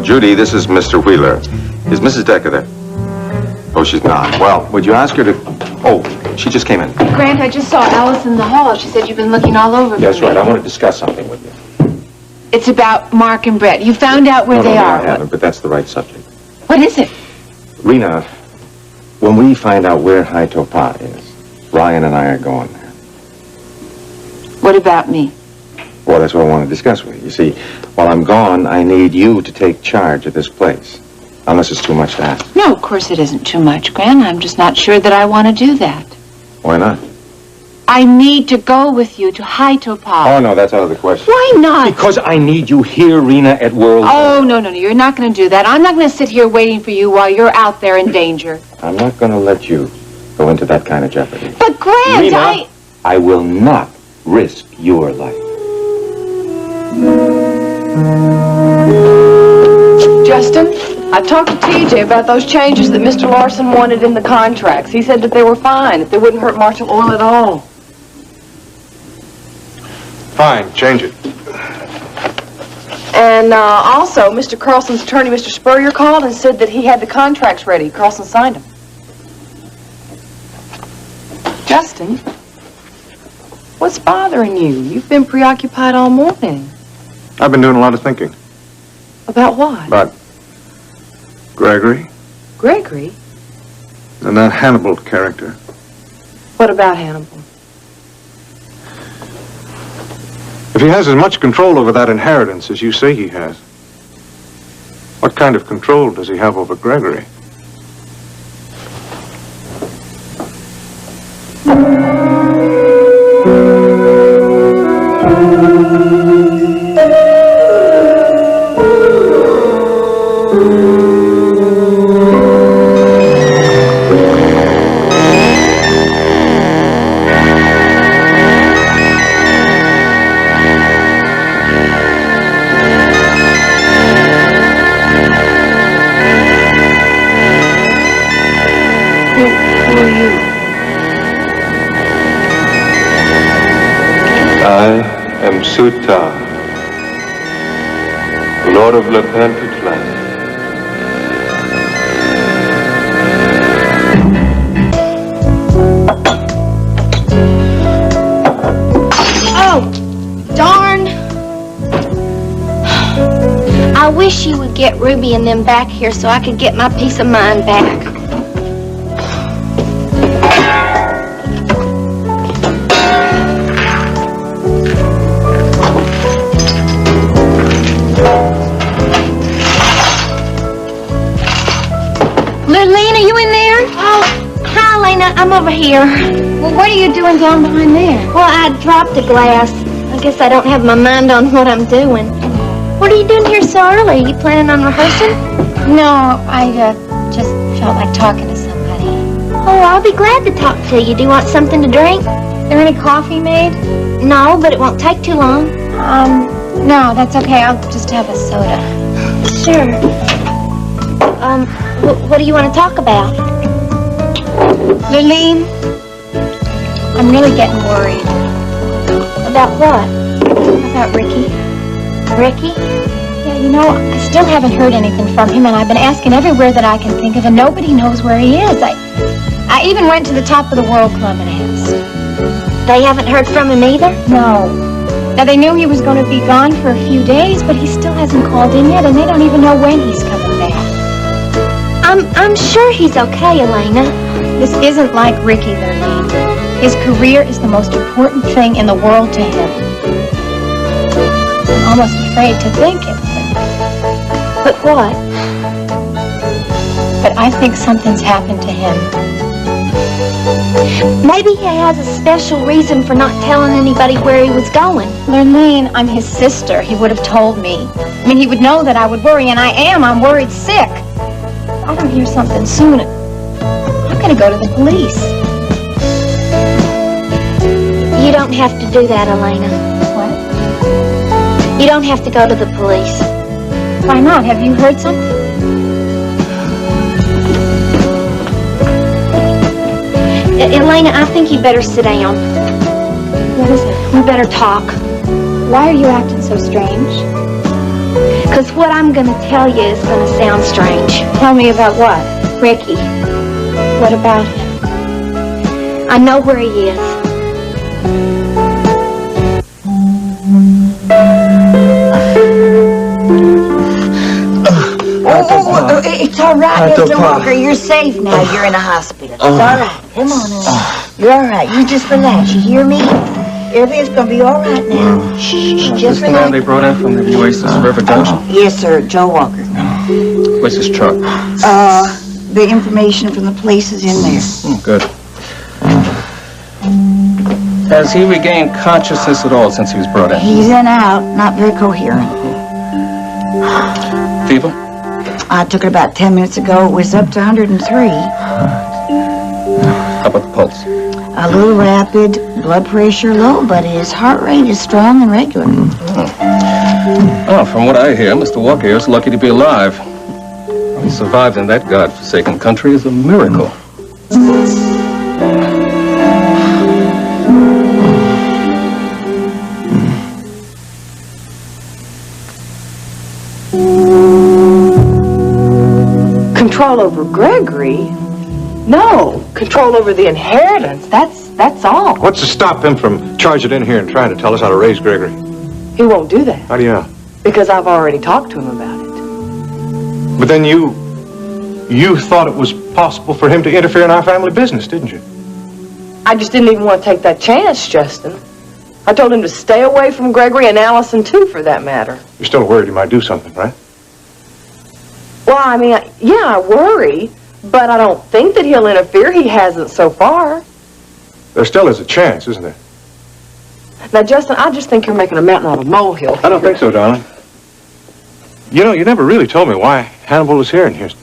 Judy, this is Mr. Wheeler. Is Mrs. Decker there? Oh, she's not. Well, would you ask her to... Oh, she just came in. Grant, I just saw Alice in the hall. She said you've been looking all over for That's me. right. I want to discuss something with you. It's about Mark and Brett. You found out where they are. No, I haven't, but that's the right subject. What is it? Rena, when we find out where High Topa is, Ryan and I are going there. What about me? Well, that's what I want to discuss with you. You see, while I'm gone, I need you to take charge of this place. Unless it's too much to ask. No, of course it isn't too much, Grant. I'm just not sure that I want to do that. Why not? I need to go with you to High Topa. Oh, no, that's out of the question. Why not? Because I need you here, Rena, at World. Oh, no, you're not going to do that. I'm not going to sit here waiting for you while you're out there in danger. I'm not going to let you go into that kind of jeopardy. But, Grant, Rena, I will not risk your life. Justin, I talked to TJ about those changes that Mr. Larson wanted in the contracts. He said that they were fine, that they wouldn't hurt Marshall Oil at all. Fine, change it. And also, Mr. Carlson's attorney, Mr. Spurrier, called and said that he had the contracts ready. Carlson signed them. Justin, what's bothering you? You've been preoccupied all morning. I've been doing a lot of thinking. About what? About Gregory Gregory? and that Hannibal character. What about Hannibal? If he has as much control over that inheritance as you say he has, what kind of control does he have over Gregory? Suta, Lord of Lepented Land. Oh, darn. I wish you would get Ruby and them back here so I could get my peace of mind back. I'm over here. Well, what are you doing down behind there? Well, I dropped a glass. I guess I don't have my mind on what I'm doing. What are you doing here so early? Are you planning on rehearsing? No, I just felt like talking to somebody. Oh, I'll be glad to talk to you. Do you want something to drink? Is there any coffee made? No, but it won't take too long. No, that's okay. I'll just have a soda. Sure. What do you want to talk about? Lurleen, I'm really getting worried. About what? About Ricky. Ricky? Yeah, you know, I still haven't heard anything from him, and I've been asking everywhere that I can think of, and nobody knows where he is. I even went to the Top of the World Club and asked. They haven't heard from him either? No. Now, they knew he was going to be gone for a few days, but he still hasn't called in yet, and they don't even know when he's coming back. I'm sure he's okay, Elena. This isn't like Ricky, Lurleen. His career is the most important thing in the world to him. I'm almost afraid to think it. But what? But I think something's happened to him. Maybe he has a special reason for not telling anybody where he was going. Lurleen, I'm his sister. He would have told me. I mean, he would know that I would worry, and I am. I'm worried sick. I don't hear something soon. I'm going to go to the police. You don't have to do that, Elena. What? You don't have to go to the police. Why not? Have you heard something? Elena, I think you better sit down. What is it? We better talk. Why are you acting so strange? Because what I'm gonna tell you is gonna sound strange. Tell me about what? Ricky, What about him? I know where he is. Oh, it's all right, Mr. Walker. You're safe now. You're in a hospital. It's all right. Come on, honey. You're all right. You just relax. You hear me? Everything's gonna be all right now. Shh, just the man they relax. brought in from the Oasis River Junction? Yes, sir. Joe Walker. Where's his truck? The information from the police is in there. Oh, good. Has he regained consciousness at all since he was brought in? He's in and out, not very coherent. Fever? I took it about 10 minutes ago. It was up to 103. How about the pulse? A little rapid, blood pressure low, but his heart rate is strong and regular. Oh, from what I hear, Mr. Walker is lucky to be alive. He survived in that godforsaken country is a miracle. Control over Gregory? No. Control over the inheritance. That's all. What's to stop him from charging in here and trying to tell us how to raise Gregory? He won't do that How do you know? because I've already talked to him about it. But then you thought it was possible for him to interfere in our family business, didn't you? I just didn't even want to take that chance, Justin. I told him to stay away from Gregory and Allison, too, for that matter. You're still worried he might do something, right? Well, I mean, yeah, I worry, but I don't think that he'll interfere. He hasn't so far. There still is a chance, isn't there? Now, Justin, I just think you're making a mountain out of a molehill. I don't think so, darling. You know, you never really told me why Hannibal is here in Houston.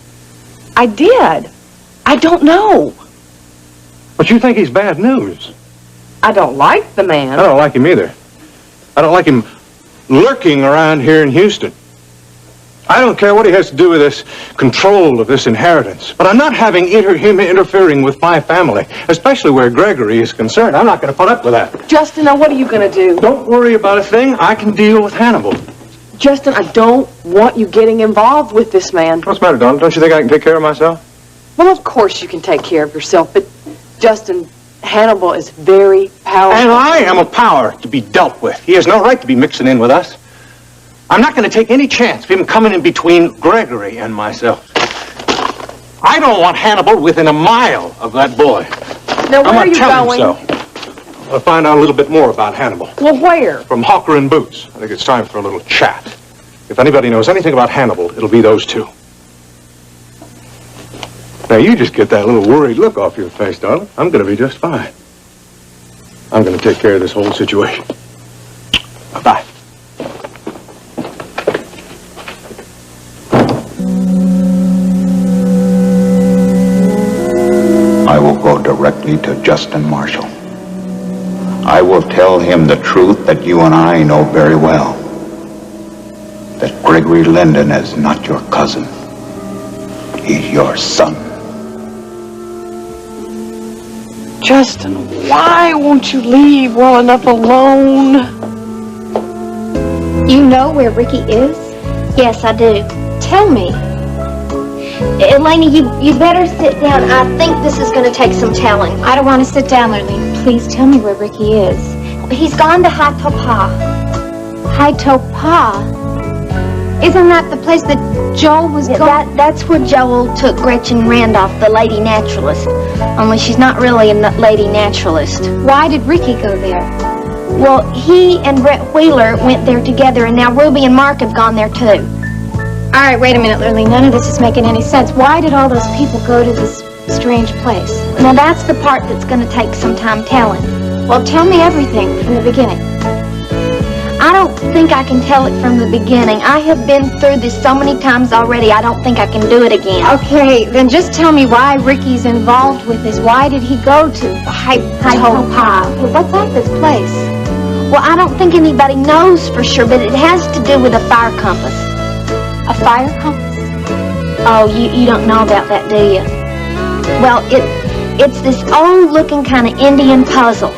I did. I don't know. But you think he's bad news. I don't like the I man. don't like him either. I don't like him lurking around here in Houston. I don't care what he has to do with this control of this inheritance, but I'm not having him interfering with my family, especially where Gregory is concerned. I'm not going to put up with that. Justin, now what are you going to do? Don't worry about a thing. I can deal with Hannibal. Justin, I don't want you getting involved with this man. What's the matter, Don? Don't you think I can take care of myself? Well, of course you can take care of yourself, but Justin, Hannibal is very powerful. And I am a power to be dealt with. He has no right to be mixing in with us. I'm not going to take any chance of him coming in between Gregory and myself. I don't want Hannibal within a mile of that boy. Now, where I'm are going you to tell going? him so. I'll find out a little bit more about Hannibal. Well, where? From Hawker and Boots. I think it's time for a little chat. If anybody knows anything about Hannibal, it'll be those two. Now, you just get that little worried look off your face, darling. I'm going to be just fine. I'm going to take care of this whole situation. Bye-bye. I will go directly to Justin Marshall. I will tell him the truth that you and I know very well. That Gregory Linden is not your cousin. He's your son. Justin, why won't you leave well enough alone? You know where Ricky is? Yes, I do. Tell me. Elena, you better sit down. I think this is going to take some telling. I don't want to sit down, Lurleen. Please tell me where Ricky is. He's gone to Haitopa. Haitopa? Isn't that the place that Joel was going? That's where Joel took Gretchen Randolph, the lady naturalist. Only she's not really a lady naturalist. Why did Ricky go there? Well, he and Brett Wheeler went there together, and now Ruby and Mark have gone there too. All right, wait a minute, Lurleen. None of this is making any sense. Why did all those people go to this strange place? Now that's the part that's going to take some time telling. Well, tell me everything from the beginning. I don't think I can tell it from the beginning. I have been through this so many times already, I don't think I can do it again. Okay, then just tell me why Ricky's involved with this. Why did he go to Haitopa? What's at this place? Well, I don't think anybody knows for sure, but it has to do with a fire compass. A fire compass? Oh, you don't know about that, do you? Well, it's this old-looking kind of Indian puzzle.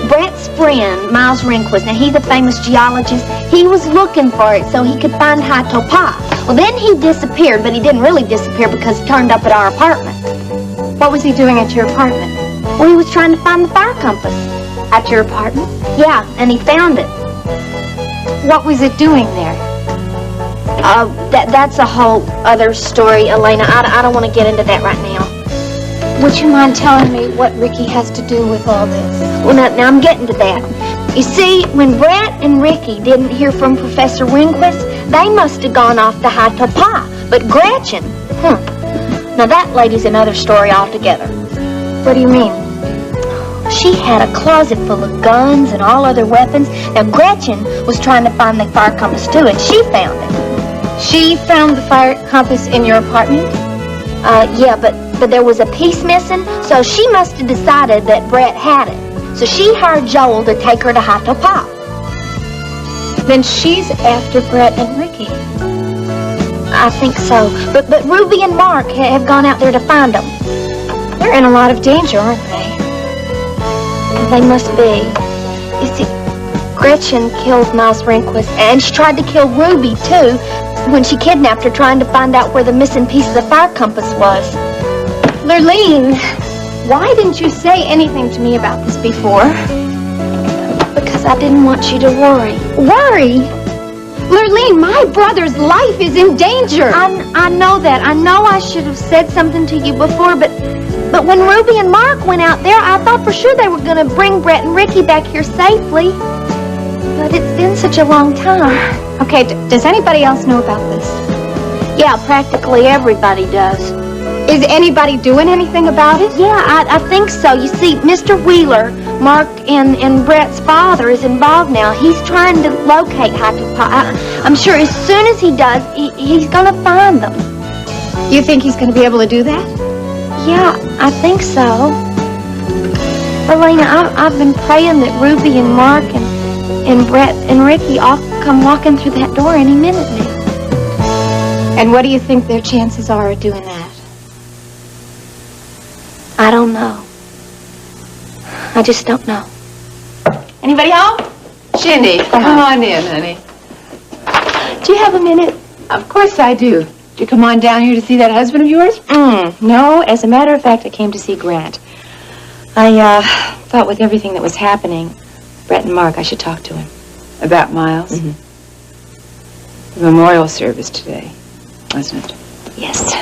Brett's friend, Miles Rehnquist, now he's a famous geologist, he was looking for it so he could find Hato-Pa. Well, then he disappeared, but he didn't really disappear because he turned up at our apartment. What was he doing at your apartment? Well, he was trying to find the fire compass. At your apartment? Yeah, and he found it. What was it doing there? That's a whole other story, Elena. I don't want to get into that right now. Would you mind telling me what Ricky has to do with all this? Well, now I'm getting to that. You see, when Brett and Ricky didn't hear from Professor Rehnquist, they must have gone off to Hato-Pa. But Gretchen, now that lady's another story altogether. What do you mean? She had a closet full of guns and all other weapons. Now, Gretchen was trying to find the fire compass, too, and she found it. She found the fire compass in your apartment? Yeah, but there was a piece missing, so she must have decided that Brett had it. So she hired Joel to take her to Hato-Pa. Then she's after Brett and Ricky. I think so. But Ruby and Mark have gone out there to find them. They're in a lot of danger, aren't they? They must be. You see, Gretchen killed Miles Rehnquist, and she tried to kill Ruby, too, when she kidnapped her, trying to find out where the missing piece of the fire compass was. Lurleen, why didn't you say anything to me about this before? Because I didn't want you to worry. Worry? Lurleen, my brother's life is in danger. I know that. I know I should have said something to you before, but when Ruby and Mark went out there, I thought for sure they were going to bring Brett and Ricky back here safely. But it's been such a long time. Okay, does anybody else know about this? Yeah, practically everybody does. Is anybody doing anything about it? Yeah, I think so. You see, Mr. Wheeler, Mark and Brett's father, is involved now. He's trying to locate Hato-Pa. I'm sure as soon as he does, he's going to find them. You think he's going to be able to do that? Yeah, I think so. Elena, I've been praying that Ruby and Mark and Brett and Ricky all come walking through that door any minute now. And what do you think their chances are of doing that? I don't know. I just don't know. Anybody home? Shindy, come on in, honey. Do you have a minute? Of course I do. Did you come on down here to see that husband of yours? No, as a matter of fact, I came to see Grant. I thought with everything that was happening, Brett and Mark, I should talk to him. About Miles? The memorial service today, wasn't it? Yes.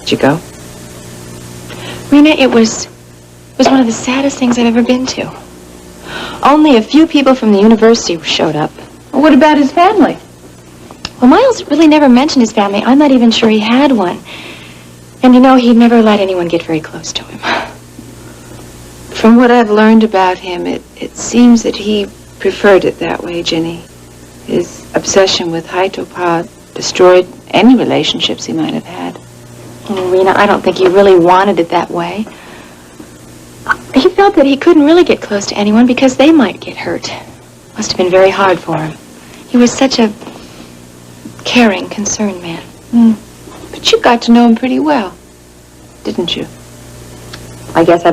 Did you go? Rena, it was one of the saddest things I've ever been to. Only a few people from the university showed up. Well, what about his family? Well, Miles really never mentioned his family. I'm not even sure he had one. And you know, he'd never let anyone get very close to him. From what I've learned about him, it seems that he preferred it that way, Jenny. His obsession with Hato-Pa destroyed any relationships he might have had. Oh, Rena, I don't think he really wanted it that way. He felt that he couldn't really get close to anyone because they might get hurt. Must have been very hard for him. He was such a caring, concerned man. But you got to know him pretty well, didn't you? I guess I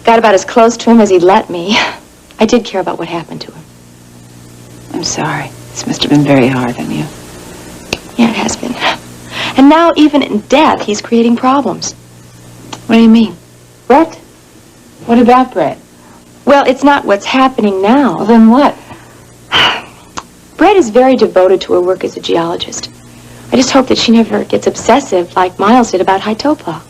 got about as close to him as he'd let me. I did care about what happened to him. I'm sorry. This must have been very hard on you. Yeah, it has been. And now, even in death, he's creating problems. What do you mean? Brett? What about Brett? Well, it's not what's happening now. Well, then what? Brett is very devoted to her work as a geologist. I just hope that she never gets obsessive like Miles did about Hato-Pa.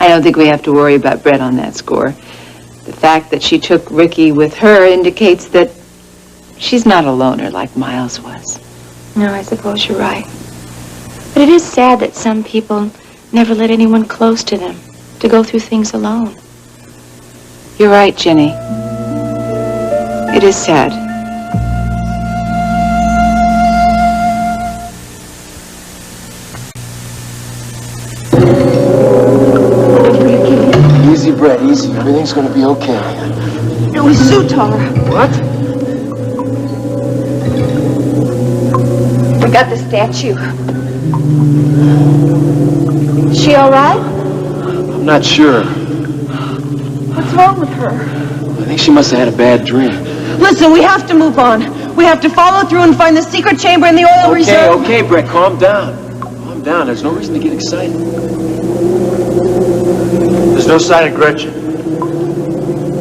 I don't think we have to worry about Brett on that score. The fact that she took Ricky with her indicates that she's not a loner like Miles was. No, I suppose you're right. But it is sad that some people never let anyone close to them to go through things alone. You're right, Jenny. It is sad. Easy, Brett, easy. Everything's gonna be okay. It was Sutar. What? We got the statue. Is she all right? I'm not sure. What's wrong with her? think she must have had a bad dream. Listen, we have to move on. We have to follow through and find the secret chamber in the oil reserve. Okay, Brett, calm down. Calm down. There's no reason to get excited. There's no sign of Gretchen.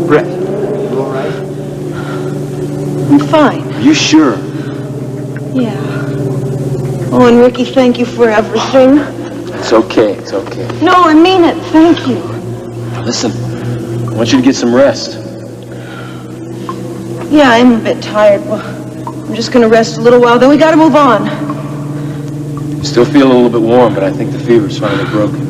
Brett, you all right? I'm fine. Are you sure? Yeah. Oh, and Ricky, thank you for everything. It's okay. It's okay. No, I mean it. Thank you. Now listen, I want you to get some rest. Yeah, I'm a bit tired. Well, I'm just gonna rest a little while, then we gotta move on. You still feel a little bit warm, but I think the fever's finally broken.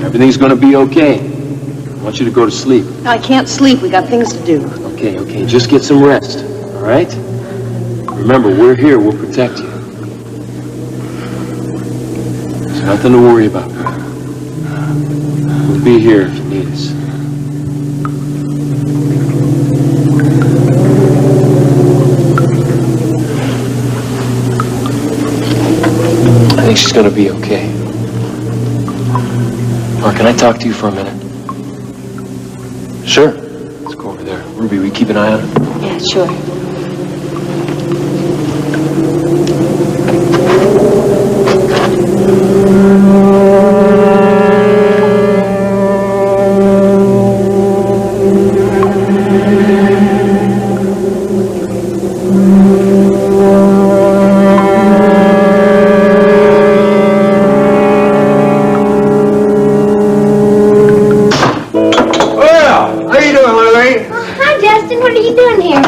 Everything's gonna be okay. I want you to go to sleep. I can't sleep. We got things to do. Okay, just get some rest, all right? Remember, we're here. We'll protect you. There's nothing to worry about. We'll be here if you need us. I think she's gonna be okay. Mark, can I talk to you for a minute? Sure. Let's go over there. Ruby, will you keep an eye on her? Yeah, sure.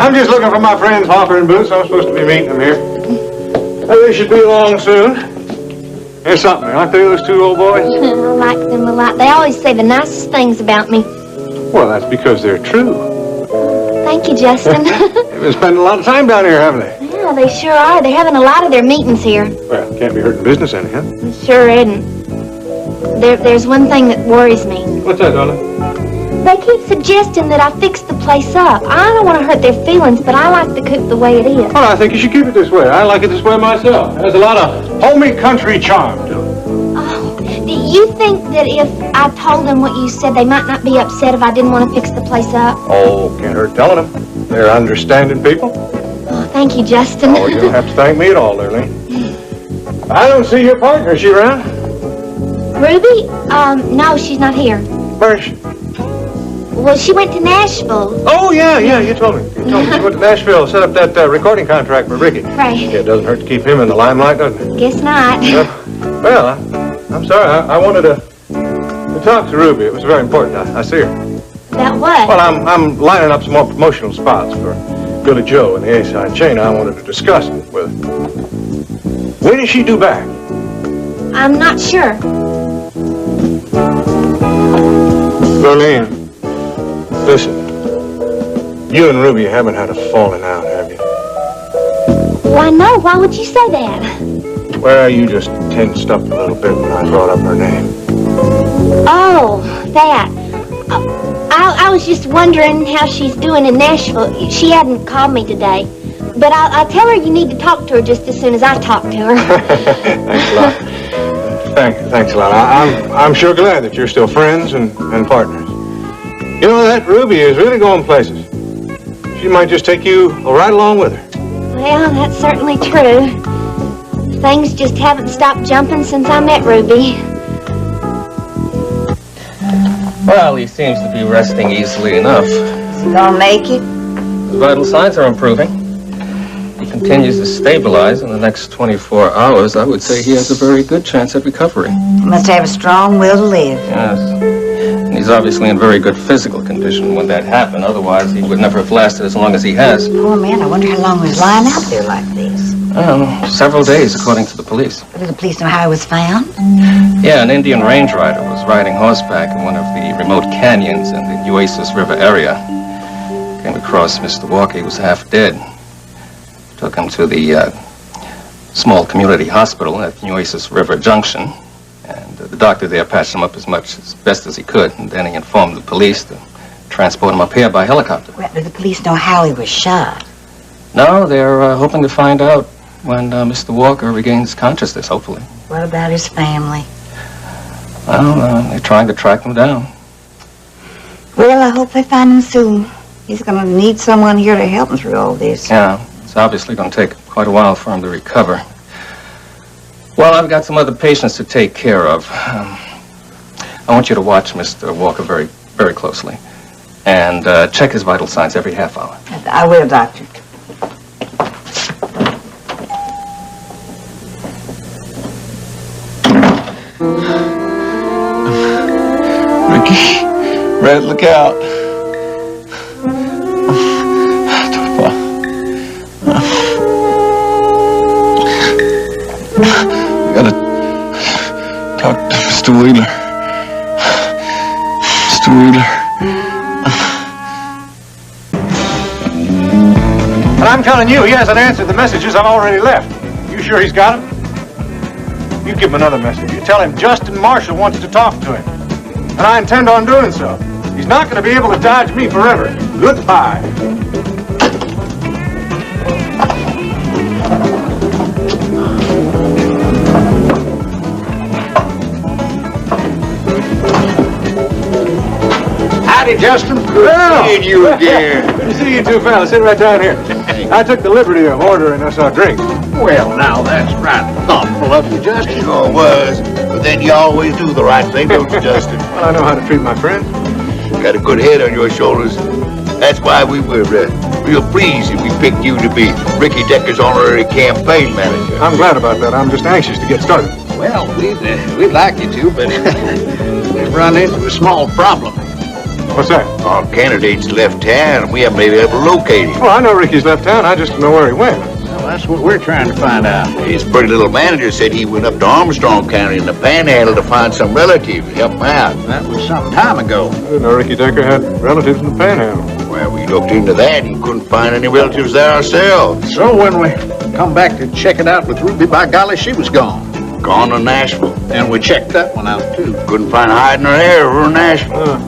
I'm just looking for my friends Hopper and Boots. I'm supposed to be meeting them here. Well, they should be along soon. Here's something. Aren't they those two old boys? I like them a lot. They always say the nicest things about me. Well, that's because they're true. Thank you, Justin. They've been spending a lot of time down here, haven't they? Yeah, they sure are. They're having a lot of their meetings here. Well, can't be hurting business anyhow. It sure isn't. There's one thing that worries me. What's that, darling? They keep suggesting that I fix the place up. I don't want to hurt their feelings, but I like the coop the way it is. Well, I think you should keep it this way. I like it this way myself. It has a lot of homey country charm to it. Oh, do you think that if I told them what you said, they might not be upset if I didn't want to fix the place up? Oh, can't hurt telling them. They're understanding people. Oh, thank you, Justin. Oh, you don't have to thank me at all, Lurleen. I don't see your partner. Is she around? Ruby? No, she's not here. Where is she? Well, she went to Nashville. Oh, yeah, you told me. You told me she went to Nashville, set up that recording contract for Ricky. Right. Yeah, it doesn't hurt to keep him in the limelight, does it? Guess not. Well, I'm sorry. I wanted to talk to Ruby. It was very important. I see her. About what? Well, I'm lining up some more promotional spots for Billy Joe and the A-side chain. I wanted to discuss it with her. When does she due back? I'm not sure. Lurleen. Listen, you and Ruby haven't had a falling out, have you? Why, no. Why would you say that? Well, you just tensed up a little bit when I brought up her name. Oh, that. I was just wondering how she's doing in Nashville. She hadn't called me today. But I'll tell her you need to talk to her just as soon as I talk to her. Thanks a lot. Thanks a lot. I'm sure glad that you're still friends and partners. You know, that Ruby is really going places. She might just take you right along with her. Well, that's certainly true. Things just haven't stopped jumping since I met Ruby. Well, he seems to be resting easily enough. Is he gonna make it? His vital signs are improving. He continues to stabilize in the next 24 hours. I would say he has a very good chance at recovery. He must have a strong will to live. Yes. And he's obviously in very good physical condition when that happened. Otherwise, he would never have lasted as long as he has. Poor man, I wonder how long he was lying out there like this. Several days, according to the police. But did the police know how he was found? Yeah, an Indian range rider was riding horseback in one of the remote canyons in the Nueces River area. Came across Mr. Walker. He was half dead. Took him to the small community hospital at Nueces River Junction. And the doctor there patched him up as best as he could. And then he informed the police to transport him up here by helicopter. Well, did the police know how he was shot? No, they're hoping to find out when Mr. Walker regains consciousness, hopefully. What about his family? Well, they're trying to track him down. Well, I hope they find him soon. He's gonna need someone here to help him through all this. Yeah, it's obviously going to take quite a while for him to recover. Well, I've got some other patients to take care of. I want you to watch Mr. Walker very, very closely. And check his vital signs every half hour. I will, Doctor. Ricky, Brett, look out. We gotta talk to Mr. Wheeler. Mr. Wheeler. But I'm telling you, he hasn't answered the messages I've already left. You sure he's got them? You give him another message. You tell him Justin Marshall wants to talk to him. And I intend on doing so. He's not going to be able to dodge me forever. Goodbye. Howdy, Justin. Well, Seeing you again. Good to see you two fellas. Sit right down here. I took the liberty of ordering us our drinks. Well, now that's right thoughtful of you, Justin. Sure was. But then you always do the right thing, don't you, Justin? Well, I know how to treat my friends. Got a good head on your shoulders. That's why we were real pleased that we picked you to be Ricky Decker's honorary campaign manager. I'm glad about that. I'm just anxious to get started. Well, we'd like you to, but we've run into a small problem. What's that? Our candidate's left town, and we haven't been able to locate him. Well, I know Ricky's left town. I just don't know where he went. Well, that's what we're trying to find out. His pretty little manager said he went up to Armstrong County in the Panhandle to find some relative to help him out. That was some time ago. I didn't know Ricky Decker had relatives in the Panhandle. Well, we looked into that and couldn't find any relatives there ourselves. So when we come back to check it out with Ruby, by golly, she was gone. Gone to Nashville. And we checked that one out, too. Couldn't find a hide in her hair over in Nashville.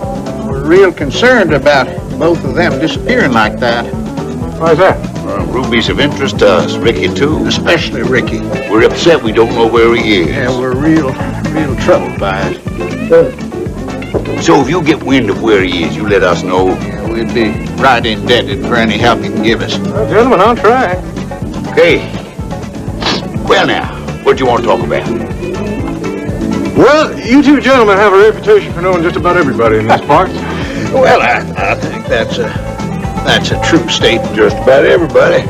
We're real concerned about both of them disappearing like that. Why's that? Ruby's of interest to us, Ricky, too. Especially Ricky. We're upset we don't know where he is. Yeah, we're real troubled by it. So if you get wind of where he is, you let us know. Yeah, we'd be right indebted for any help you can give us. Well, gentlemen, I'll try. Okay. Well, now, what do you want to talk about? Well, you two gentlemen have a reputation for knowing just about everybody in these parts. Well, I think that's a true statement. Just about everybody.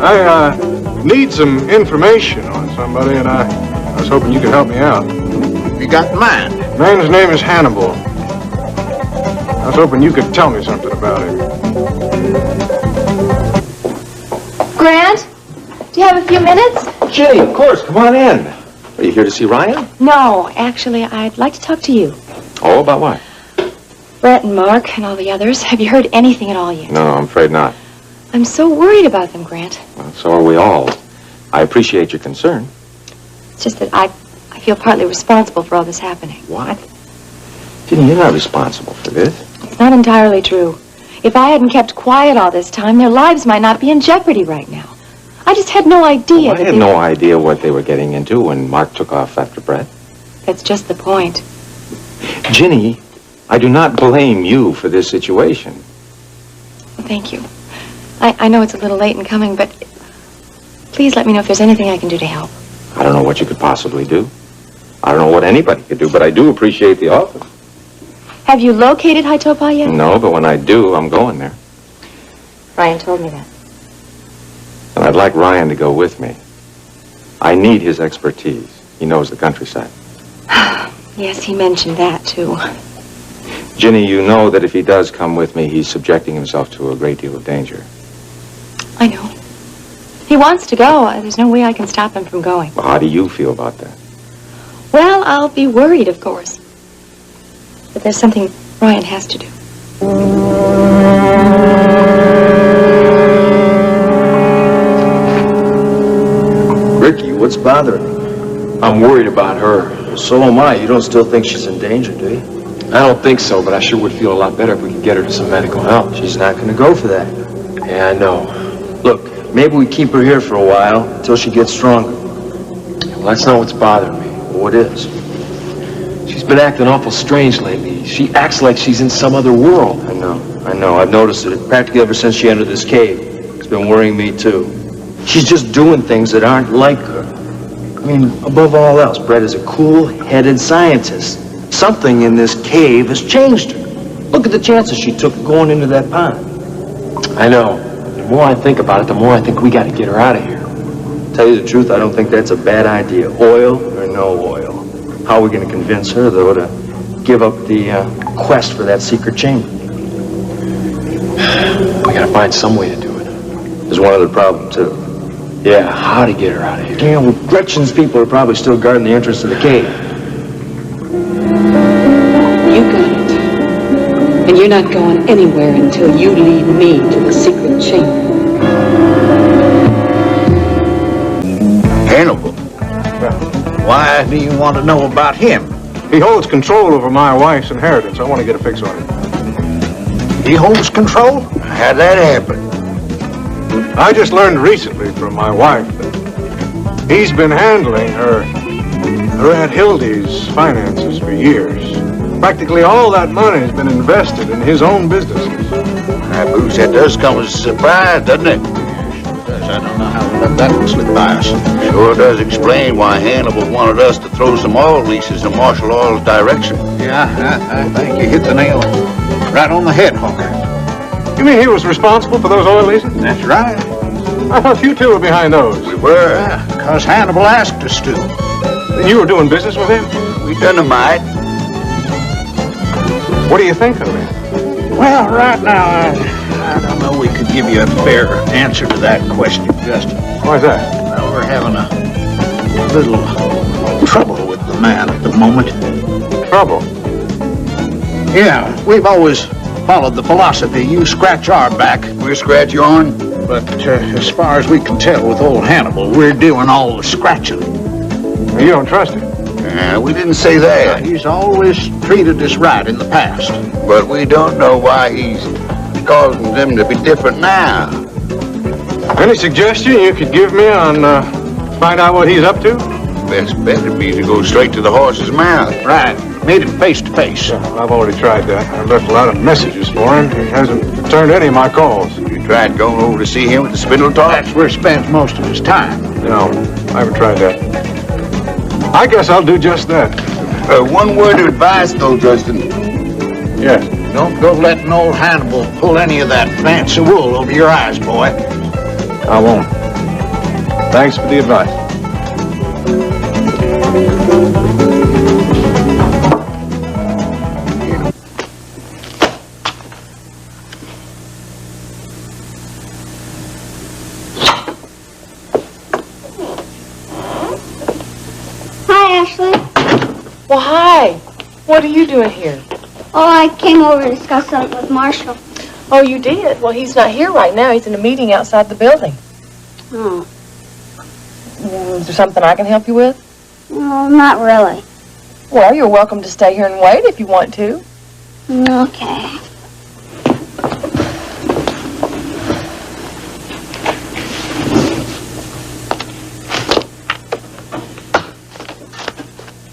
I need some information on somebody, and I was hoping you could help me out. You got in mind? Man's name is Hannibal. I was hoping you could tell me something about him. Grant, do you have a few minutes? Jenny, of course. Come on in. Are you here to see Ryan? No, actually, I'd like to talk to you. Oh, about what? Brett and Mark and all the others. Have you heard anything at all yet? No, I'm afraid not. I'm so worried about them, Grant. Well, so are we all. I appreciate your concern. It's just that I feel partly responsible for all this happening. What? Jenny, you're not responsible for this. It's not entirely true. If I hadn't kept quiet all this time, their lives might not be in jeopardy right now. I just had no idea. I had no idea what they were getting into when Mark took off after Brett. That's just the point. Ginny, I do not blame you for this situation. Well, thank you. I know it's a little late in coming, but please let me know if there's anything I can do to help. I don't know what you could possibly do. I don't know what anybody could do, but I do appreciate the offer. Have you located Haitopa yet? No, but when I do, I'm going there. Ryan told me that. And I'd like Ryan to go with me. I need his expertise. He knows the countryside. Yes, he mentioned that, too. Ginny, you know that if he does come with me, he's subjecting himself to a great deal of danger. I know. If he wants to go, there's no way I can stop him from going. Well, how do you feel about that? Well, I'll be worried, of course. But there's something Ryan has to do. Ricky, what's bothering you? I'm worried about her. So am I. You don't still think she's in danger, do you? I don't think so, but I sure would feel a lot better if we could get her to some medical help. She's not going to go for that. Yeah, I know. Look, maybe we keep her here for a while until she gets stronger. Well, that's not what's bothering me. What is? She's been acting awful strange lately. She acts like she's in some other world. I know. I know. I've noticed it practically ever since she entered this cave. It's been worrying me, too. She's just doing things that aren't like her. I mean, above all else, Brett is a cool-headed scientist. Something in this cave has changed her. Look at the chances she took going into that pond. I know. The more I think about it, the more I think we gotta get her out of here. Tell you the truth, I don't think that's a bad idea. Oil or no oil. How are we going to convince her, though, to give up the quest for that secret chamber? We gotta find some way to do it. There's one other problem, too. Yeah, how to get her out of here. Yeah, well, Gretchen's people are probably still guarding the entrance to the cave. You got it. And you're not going anywhere until you lead me to the secret chamber. Hannibal? Why do you want to know about him? He holds control over my wife's inheritance. I want to get a fix on it. He holds control? How'd that happen? I just learned recently from my wife that he's been handling her Aunt Hildy's finances for years. Practically all that money has been invested in his own businesses. Boots, that does come as a surprise, doesn't it? I don't know how we let that one slip by us. Sure does explain why Hannibal wanted us to throw some oil leases in Marshall Oil's direction. Yeah, I think you hit the nail right on the head, Hawker. You mean he was responsible for those oil leases? That's right. I thought you two were behind those. We were, because Hannibal asked us to. And you were doing business with him? We done a mite. What do you think of him? Well, right now, I don't know we could give you a fair answer to that question, Justin. Why's that? Well, we're having a little trouble with the man at the moment. Trouble? Yeah, we've always followed the philosophy, you scratch our back, we scratch yourn. But as far as we can tell with old Hannibal, we're doing all the scratching. You don't trust him? We didn't say that. He's always treated us right in the past. But we don't know why he's causing them to be different now. Any suggestion you could give me on find out what he's up to? Best bet would be to go straight to the horse's mouth. Right. Meet him face to face. Yeah, I've already tried that. I've left a lot of messages for him. He hasn't returned any of my calls. You tried going over to see him at the Spindletop? That's where he spends most of his time. No, I haven't tried that. I guess I'll do just that. One word of advice, though, Justin. Yes. Don't go letting old Hannibal pull any of that fancy wool over your eyes, boy. I won't. Thanks for the advice. Hi, Ashley. Well, hi. What are you doing here? Oh, I came over to discuss something with Marshall. Oh, you did? Well, he's not here right now. He's in a meeting outside the building. Oh. Is there something I can help you with? No, not really. Well, you're welcome to stay here and wait if you want to. Okay.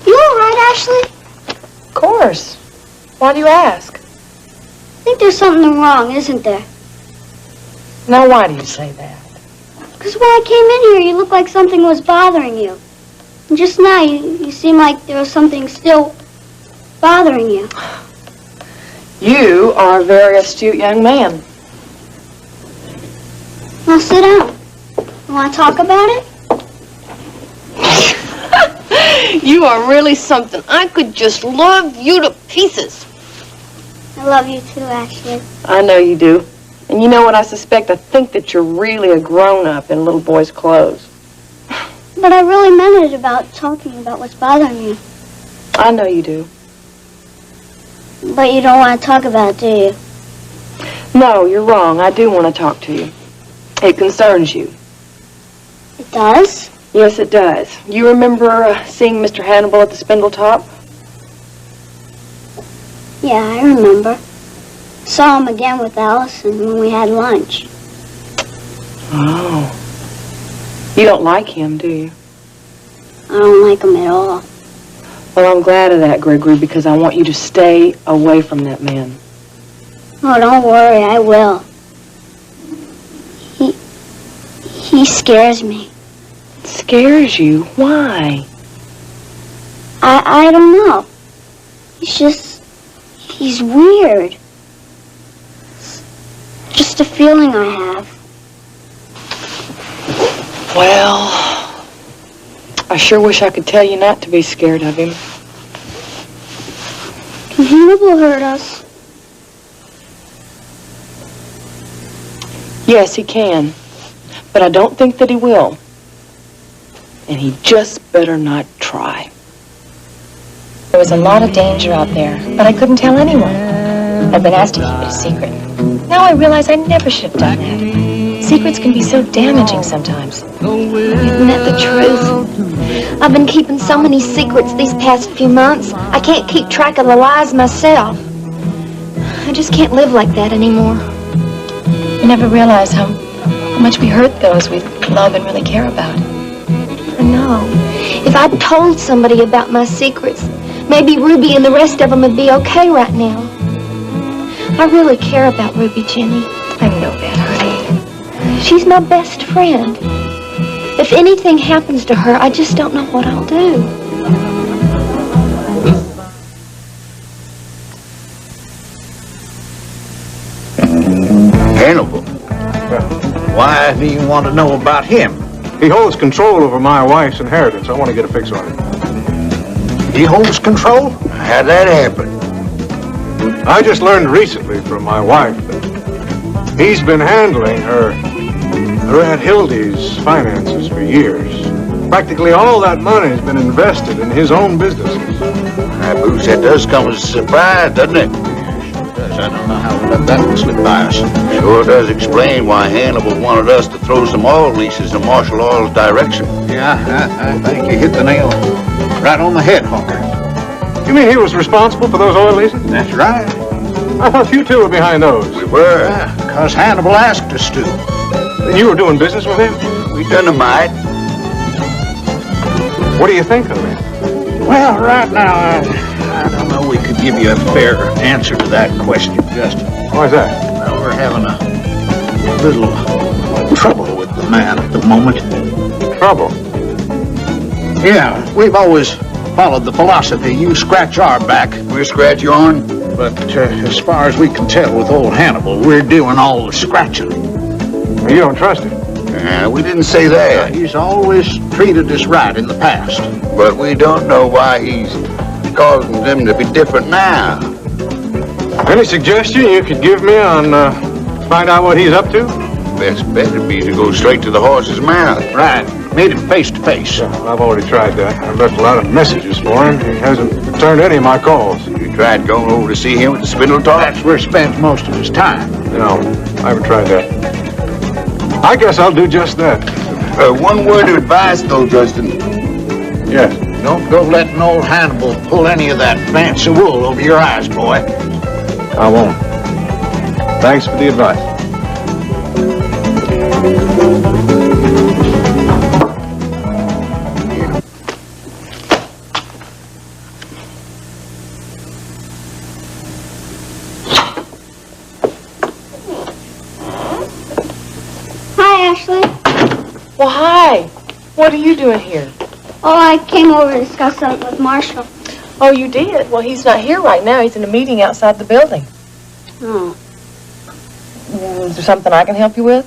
You all right, Ashley? Of course. Why do you ask? I think there's something wrong, isn't there? Now, why do you say that? Because when I came in here, you looked like something was bothering you. And just now, you seem like there was something still bothering you. You are a very astute young man. Now sit down. You want to talk about it? You are really something. I could just love you to pieces. I love you too, Ashley. I know you do. And you know what I suspect? I think that you're really a grown-up in little boy's clothes. But I really meant it about talking about what's bothering you. I know you do. But you don't want to talk about it, do you? No, you're wrong. I do want to talk to you. It concerns you. It does? Yes, it does. You remember seeing Mr. Hannibal at the Spindletop? Yeah, I remember. Saw him again with Allison when we had lunch. Oh. You don't like him, do you? I don't like him at all. Well, I'm glad of that, Gregory, because I want you to stay away from that man. Oh, don't worry, I will. He scares me. Scares you? Why? I don't know. He's weird. Just a feeling I have. Well, I sure wish I could tell you not to be scared of him. Can Hannibal hurt us? Yes, he can. But I don't think that he will. And he just better not try. There was a lot of danger out there, but I couldn't tell anyone. I've been asked to keep it a secret. Now I realize I never should have done that. Secrets can be so damaging sometimes. Isn't that the truth? I've been keeping so many secrets these past few months, I can't keep track of the lies myself. I just can't live like that anymore. We never realize how much we hurt those we love and really care about. I know. If I'd told somebody about my secrets, maybe Ruby and the rest of them would be okay right now. I really care about Ruby, Jenny. I know that, honey. She's my best friend. If anything happens to her, I just don't know what I'll do. Hannibal. Why do you want to know about him? He holds control over my wife's inheritance. I want to get a fix on it. He holds control? How'd that happen? I just learned recently from my wife that he's been handling her Aunt Hildy's finances for years. Practically all that money has been invested in his own businesses. Boots, that does come as a surprise, doesn't it? Sure does. I don't know how we let that one slip by us. Sure does explain why Hannibal wanted us to throw some oil leases in Marshall Oil's direction. Yeah, I think you hit the nail right on the head, Hawker. You mean he was responsible for those oil leases? That's right. I thought you two were behind those. We were. Because Hannibal asked us to. And you were doing business with him? We done a mite. What do you think of him? Well, right now, I don't know we could give you a fair answer to that question, Justin. Why's that? Well, we're having a little trouble with the man at the moment. Trouble? Yeah, we've always followed the philosophy, you scratch our back, we scratch yourn. But as far as we can tell with old Hannibal, we're doing all the scratching. You don't trust him? We didn't say that. He's always treated us right in the past. But we don't know why he's causing them to be different now. Any suggestion you could give me on find out what he's up to? Best bet would be to go straight to the horse's mouth. Right. Meet him face to face. I've already tried that. I've left a lot of messages for him. He hasn't returned any of my calls. You tried going over to see him with the spindle top? That's where he spends most of his time. No, I haven't tried that. I guess I'll do just that. One word of advice, though, Justin. Yes. Don't go letting old Hannibal pull any of that fancy wool over your eyes, boy. I won't. Thanks for the advice. Hi, Ashley. Well, hi. What are you doing here? Oh, I came over to discuss something with Marshall. Oh, you did? Well, he's not here right now. He's in a meeting outside the building. Oh. Is there something I can help you with?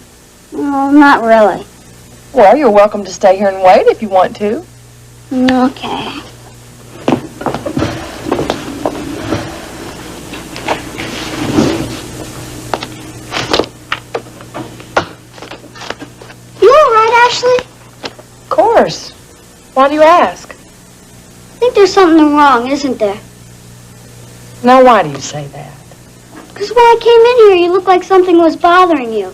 Well, not really. Well, you're welcome to stay here and wait if you want to. Okay. You all right, Ashley? Of course. Why do you ask? I think there's something wrong, isn't there? Now, why do you say that? Because when I came in here, you looked like something was bothering you.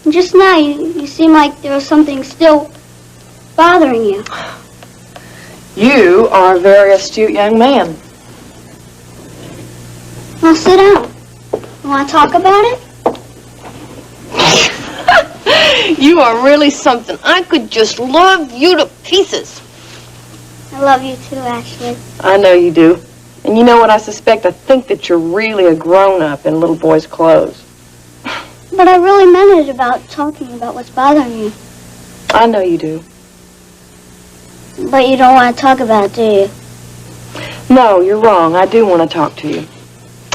And just now, you seem like there was something still bothering you. You are a very astute young man. Now, sit down. You want to talk about it? You are really something. I could just love you to pieces. I love you too, Ashley. I know you do. And you know what I suspect? I think that you're really a grown-up in little boy's clothes. But I really meant it about talking about what's bothering you. I know you do. But you don't want to talk about it, do you? No, you're wrong. I do want to talk to you.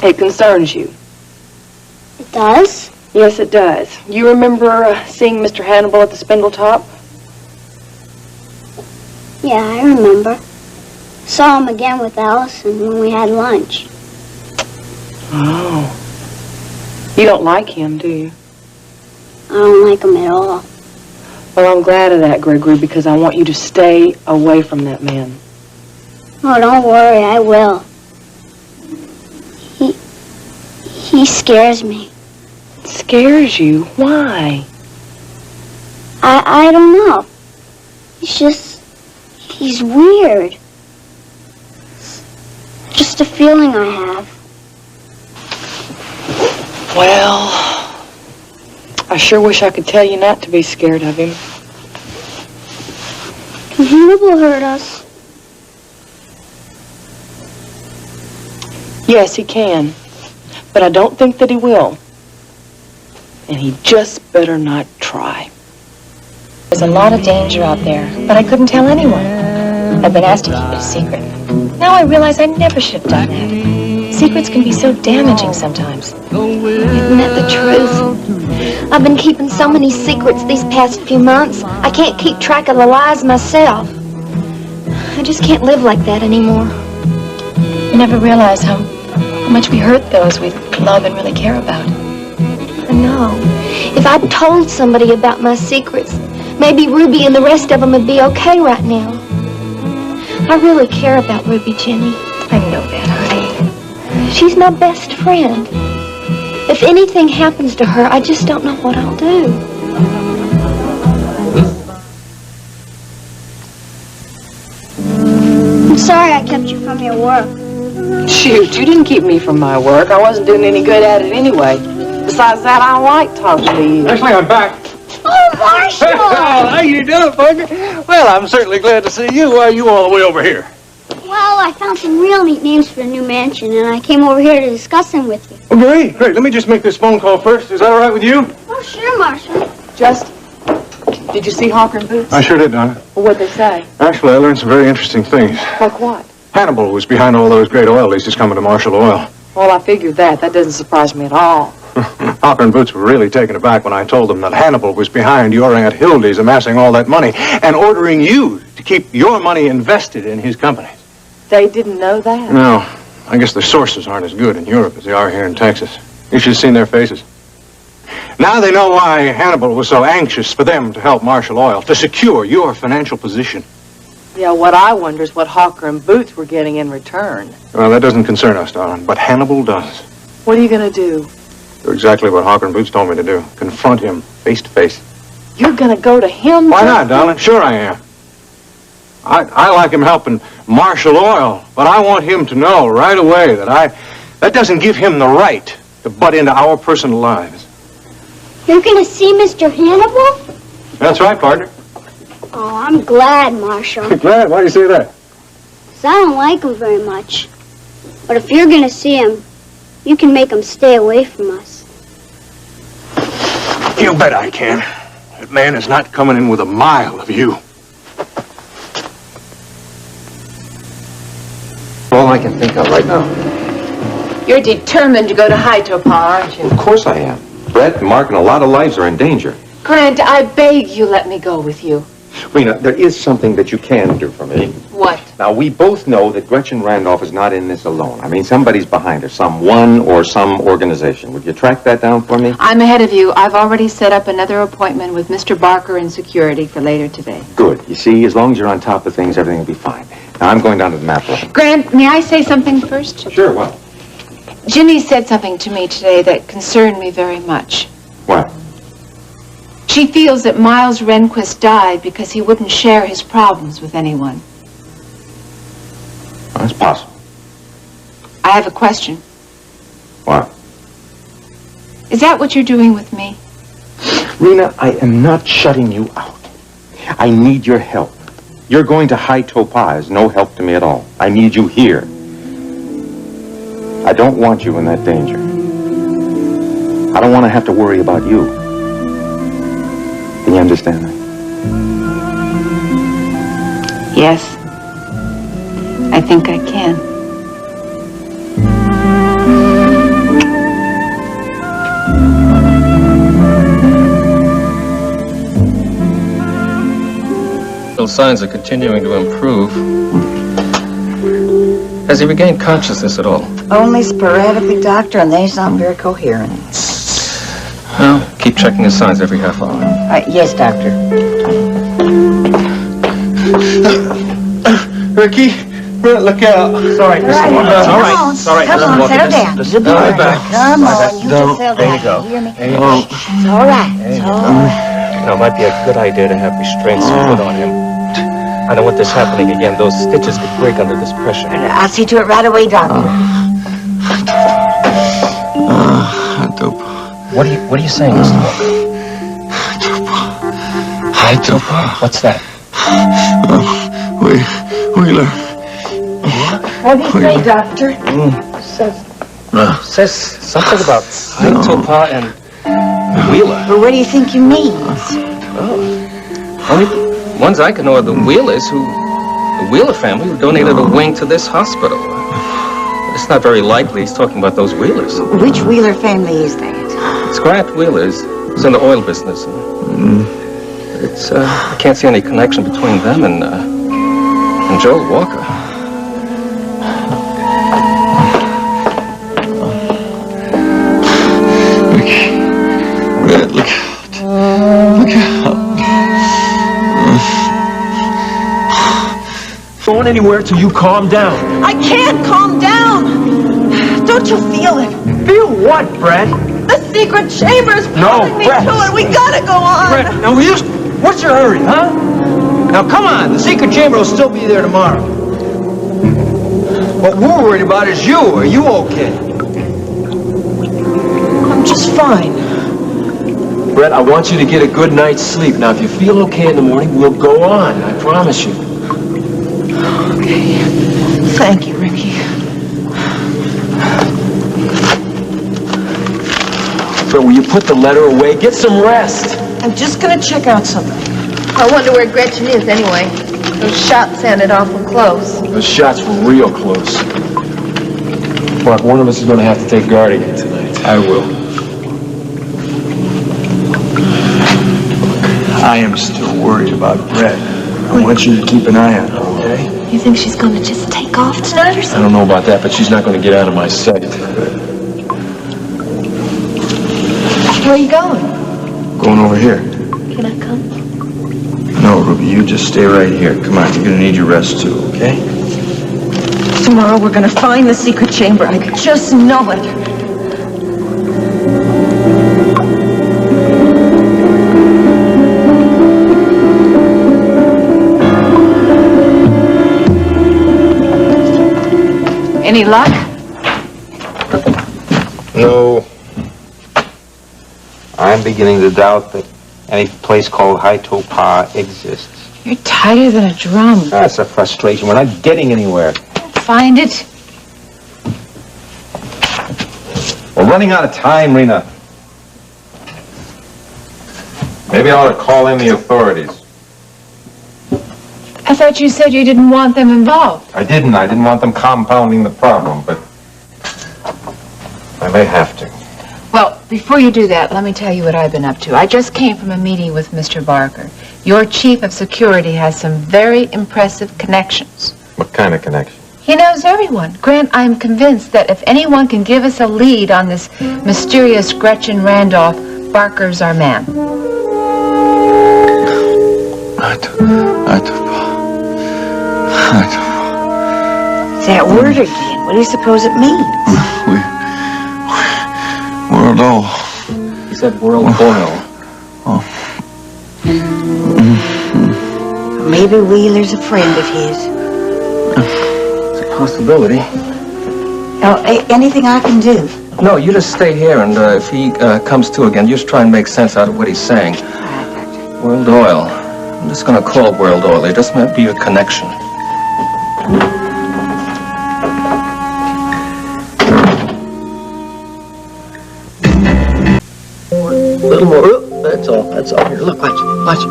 It concerns you. It does? Yes, it does. You remember seeing Mr. Hannibal at the Spindletop? Yeah, I remember. Saw him again with Allison when we had lunch. Oh. You don't like him, do you? I don't like him at all. Well, I'm glad of that, Gregory, because I want you to stay away from that man. Oh, don't worry, I will. He scares me. Scares you? Why? I don't know. He's weird. Just a feeling I have. Well, I sure wish I could tell you not to be scared of him. Can Hannibal hurt us? Yes, he can. But I don't think that he will. And he just better not try. There's a lot of danger out there, but I couldn't tell anyone. I've been asked to keep it a secret. Now I realize I never should have done that. Secrets can be so damaging sometimes. Isn't that the truth? I've been keeping so many secrets these past few months. I can't keep track of the lies myself. I just can't live like that anymore. We never realize how much we hurt those we love and really care about. I know. If I'd told somebody about my secrets, maybe Ruby and the rest of them would be okay right now. I really care about Ruby, Jenny. I know that, honey. She's my best friend. If anything happens to her, I just don't know what I'll do. I'm sorry I kept you from your work. Shoot, you didn't keep me from my work. I wasn't doing any good at it anyway. Besides that, I like talking to you. Actually, I'm back. Oh, Marshall! How you doing, Parker? Well, I'm certainly glad to see you. Why are you all the way over here? Well, I found some real neat names for the new mansion, and I came over here to discuss them with you. Oh, great. Let me just make this phone call first. Is that all right with you? Oh, sure, Marshall. Just, did you see Hawker and Boots? I sure did, Donna. Well, what'd they say? Actually, I learned some very interesting things. Like what? Hannibal was behind all those great oil leases coming to Marshall Oil. Well, I figured that. That doesn't surprise me at all. Hawker and Boots were really taken aback when I told them that Hannibal was behind your Aunt Hildy's amassing all that money and ordering you to keep your money invested in his company. They didn't know that? No, I guess their sources aren't as good in Europe as they are here in Texas. You should have seen their faces. Now they know why Hannibal was so anxious for them to help Marshall Oil, to secure your financial position. Yeah, what I wonder is what Hawker and Boots were getting in return. Well, that doesn't concern us, darling, but Hannibal does. What are you going to do? Do exactly what Hawker and Boots told me to do. Confront him face to face. You're going to go to him? Why not, darling? Sure I am. I like him helping Marshall Oil, but I want him to know right away that that doesn't give him the right to butt into our personal lives. You're going to see Mr. Hannibal? That's right, partner. Oh, I'm glad, Marshall. Glad? Why do you say that? 'Cause I don't like him very much. But if you're going to see him, you can make him stay away from us. You bet I can. That man is not coming in with a mile of you. All I can think of right now. You're determined to go to High Topar, aren't you? Of course I am. Brett, Mark, and a lot of lives are in danger. Grant, I beg you let me go with you. Rena, there is something that you can do for me. What? Now, we both know that Gretchen Randolph is not in this alone. I mean, somebody's behind her, someone or some organization. Would you track that down for me? I'm ahead of you. I've already set up another appointment with Mr. Barker in security for later today. Good. You see, as long as you're on top of things, everything will be fine. Now, I'm going down to the map room. Grant, may I say something first? Sure, what? Ginny said something to me today that concerned me very much. What? She feels that Miles Rehnquist died because he wouldn't share his problems with anyone. Well, that's possible. I have a question. What? Is that what you're doing with me? Rena, I am not shutting you out. I need your help. You're going to High Topaz. No help to me at all. I need you here. I don't want you in that danger. I don't want to have to worry about you. Can you understand that? Yes. I think I can. Signs are continuing to improve. Has he regained consciousness at all? Only sporadically, Doctor, and they sound very coherent. Well, keep checking his signs every half hour. Yes, Doctor. Ricky, look out. Sorry, Mr. Walker. All right. Sorry, Come on, settle down. You'll be all right. Come on, you just settle There down. you go. Hear me? There you go. It's all right. It's all right. You know, it might be a good idea to have restraints put on him. I don't want this happening again. Those stitches could break under this pressure. I'll see to it right away, Doctor. What are you saying, Mr. Walker? Hytopa. What's that? Wheeler. What do you say, Doctor? Says something about Hytopa and Wheeler. Well, what do you think he means? Only ones I can know are the Wheelers, the Wheeler family, who donated a wing to this hospital. It's not very likely he's talking about those Wheelers. Which Wheeler family is that? It's Grant Wheeler's. He's in the oil business. I can't see any connection between them and Joel Walker. Red, look out. Look out. Going anywhere till you calm down. I can't calm down. Don't you feel it? Feel what, Brett? The secret chamber's pulling me Brett. to it. We gotta go on. Brett, now what's your hurry, huh? Now come on, the secret chamber will still be there tomorrow. What we're worried about is you. Are you okay? I'm just fine. Brett, I want you to get a good night's sleep. Now, if you feel okay in the morning, we'll go on. I promise you. Okay. Thank you, Ricky. Brett, will you put the letter away? Get some rest. I'm just gonna check out something. I wonder where Gretchen is anyway. Those shots sounded awful close. Those shots were real close. Mark, one of us is going to have to take guard again tonight. I will. I am still worried about Brett. I want you to keep an eye on her, okay? You think she's gonna just take off tonight or I something? don't know about that, but she's not going to get out of my sight. Where are you going? Going over here. Can I come? No, Ruby, you just stay right here. Come on, you're going to need your rest too, okay? Tomorrow we're gonna find the secret chamber. I just know it. Any luck? No. I'm beginning to doubt that any place called Hytopa exists. You're tighter than a drum. That's a frustration. We're not getting anywhere. Find it. We're running out of time, Rena. Maybe I ought to call in the authorities. I thought you said you didn't want them involved. I didn't want them compounding the problem, but I may have to. Well, before you do that, let me tell you what I've been up to. I just came from a meeting with Mr. Barker. Your chief of security has some very impressive connections. What kind of connection? He knows everyone. Grant, I'm convinced that if anyone can give us a lead on this mysterious Gretchen Randolph, Barker's our man. It's that word again. What do you suppose it means? World oil. He said world oil. Maybe Wheeler's a friend of his. It's a possibility. Now, anything I can do? No, you just stay here, and if he comes to again, you just try and make sense out of what he's saying. World Oil. I'm just going to call World Oil. There just might be a connection. little more. Oop, that's all. That's all. Here, look, watch. Watch.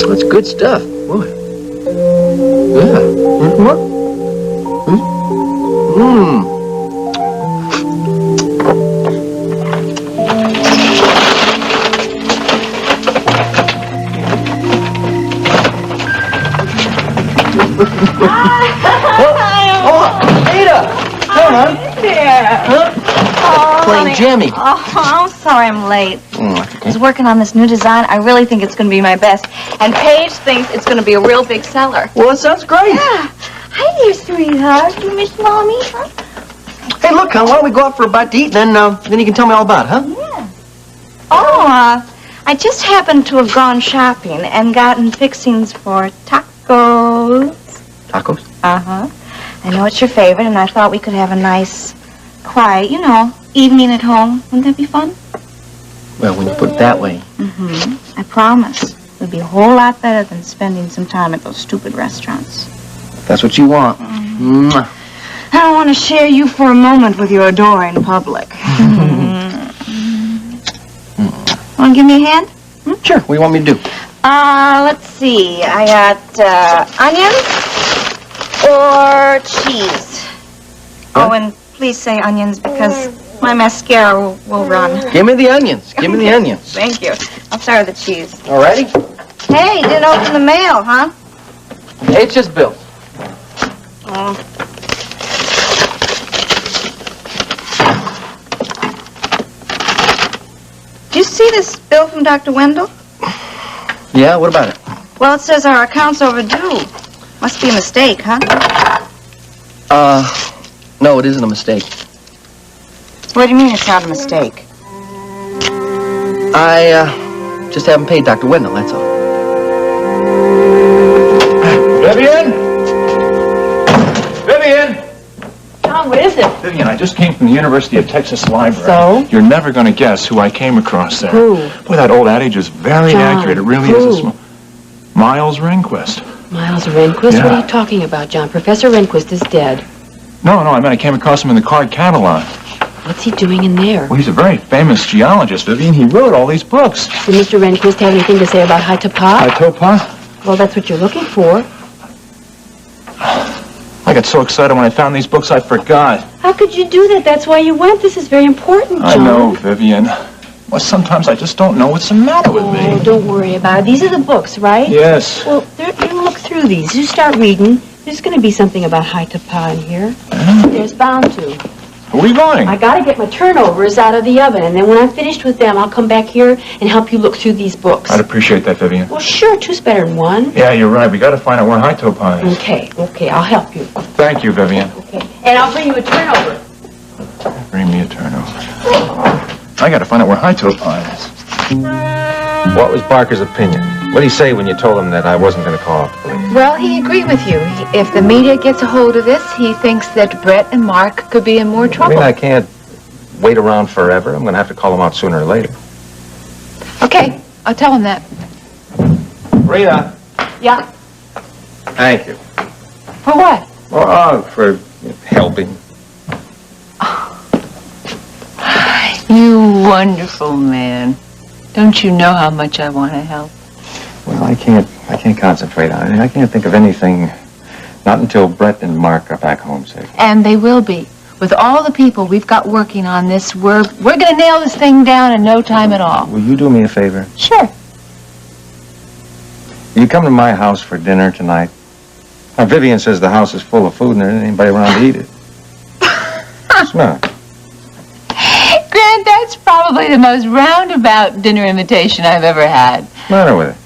That's good stuff. Boy. Yeah. More? Playing Jimmy. Oh, I'm sorry I'm late. I was working on this new design. I really think it's going to be my best. And Paige thinks it's going to be a real big seller. Well, that sounds great. Yeah. Hi there, sweetheart. You miss Mommy, huh? Hey, look, hon, why don't we go out for a bite to eat, and then you can tell me all about it, huh? Yeah. Oh, I just happened to have gone shopping and gotten fixings for tacos. Tacos? Uh-huh. I know it's your favorite, and I thought we could have a nice, quiet, evening at home. Wouldn't that be fun? Well, when you put it that way. Mm-hmm. I promise. It would be a whole lot better than spending some time at those stupid restaurants. That's what you want. I don't want to share you for a moment with your adoring public. Want to give me a hand? Sure. What do you want me to do? Let's see. I got onions or cheese. Oh, and please say onions because my mascara will run. Give me the onions. Give me the onions. Thank you. I'll start with the cheese. All righty. Hey, didn't open the mail, huh? Hey, it's just Bill. Oh. Did you see this bill from Dr. Wendell? Yeah, what about it? Well, it says our account's overdue. Must be a mistake, huh? No, it isn't a mistake. What do you mean it's not a mistake? I, just haven't paid Dr. Wendell, that's all. Vivian? Vivian? John, what is it? Vivian, I just came from the University of Texas Library. So? You're never going to guess who I came across there. Who? Boy, that old adage is very John, accurate. It really who? is. Miles Rehnquist. Miles Rehnquist? Yeah. What are you talking about, John? Professor Rehnquist is dead. No, I mean I came across him in the card catalog. What's he doing in there? Well, he's a very famous geologist, Vivian. He wrote all these books. Did Mr. Rehnquist have anything to say about Haitapa? Haitapa? Well, that's what you're looking for. I got so excited when I found these books I forgot. How could you do that? That's why you went. This is very important, John. I know, Vivian. Well, sometimes I just don't know what's the matter with me. Oh, don't worry about it. These are the books, right? Yes. Well, you look through these. You start reading. There's going to be something about Haitapa in here. There's bound to. Who are you going? I got to get my turnovers out of the oven, and then when I'm finished with them, I'll come back here and help you look through these books. I'd appreciate that, Vivian. Well, sure, two's better than one. Yeah, you're right. We got to find out where Haitapa is. Okay, I'll help you. Thank you, Vivian. Okay, and I'll bring you a turnover. Bring me a turnover. I got to find out where Haitapa is. What was Barker's opinion? What did he say when you told him that I wasn't going to call off the police? Well, he agreed with you. If the media gets a hold of this, he thinks that Brett and Mark could be in more I trouble. mean, I can't wait around forever. I'm going to have to call them out sooner or later. Okay, I'll tell him that. Rita. Yeah. Thank you. For what? Oh, for helping. You wonderful man. Don't you know how much I want to help? Well, I can't concentrate on it. I can't think of anything, not until Brett and Mark are back home safe. And they will be. With all the people we've got working on this, we're going to nail this thing down in no time at all. Will you do me a favor? Sure. You come to my house for dinner tonight. Now, Vivian says the house is full of food and there isn't anybody around to eat it. It's not. Grant, that's probably the most roundabout dinner invitation I've ever had. What's the matter with it?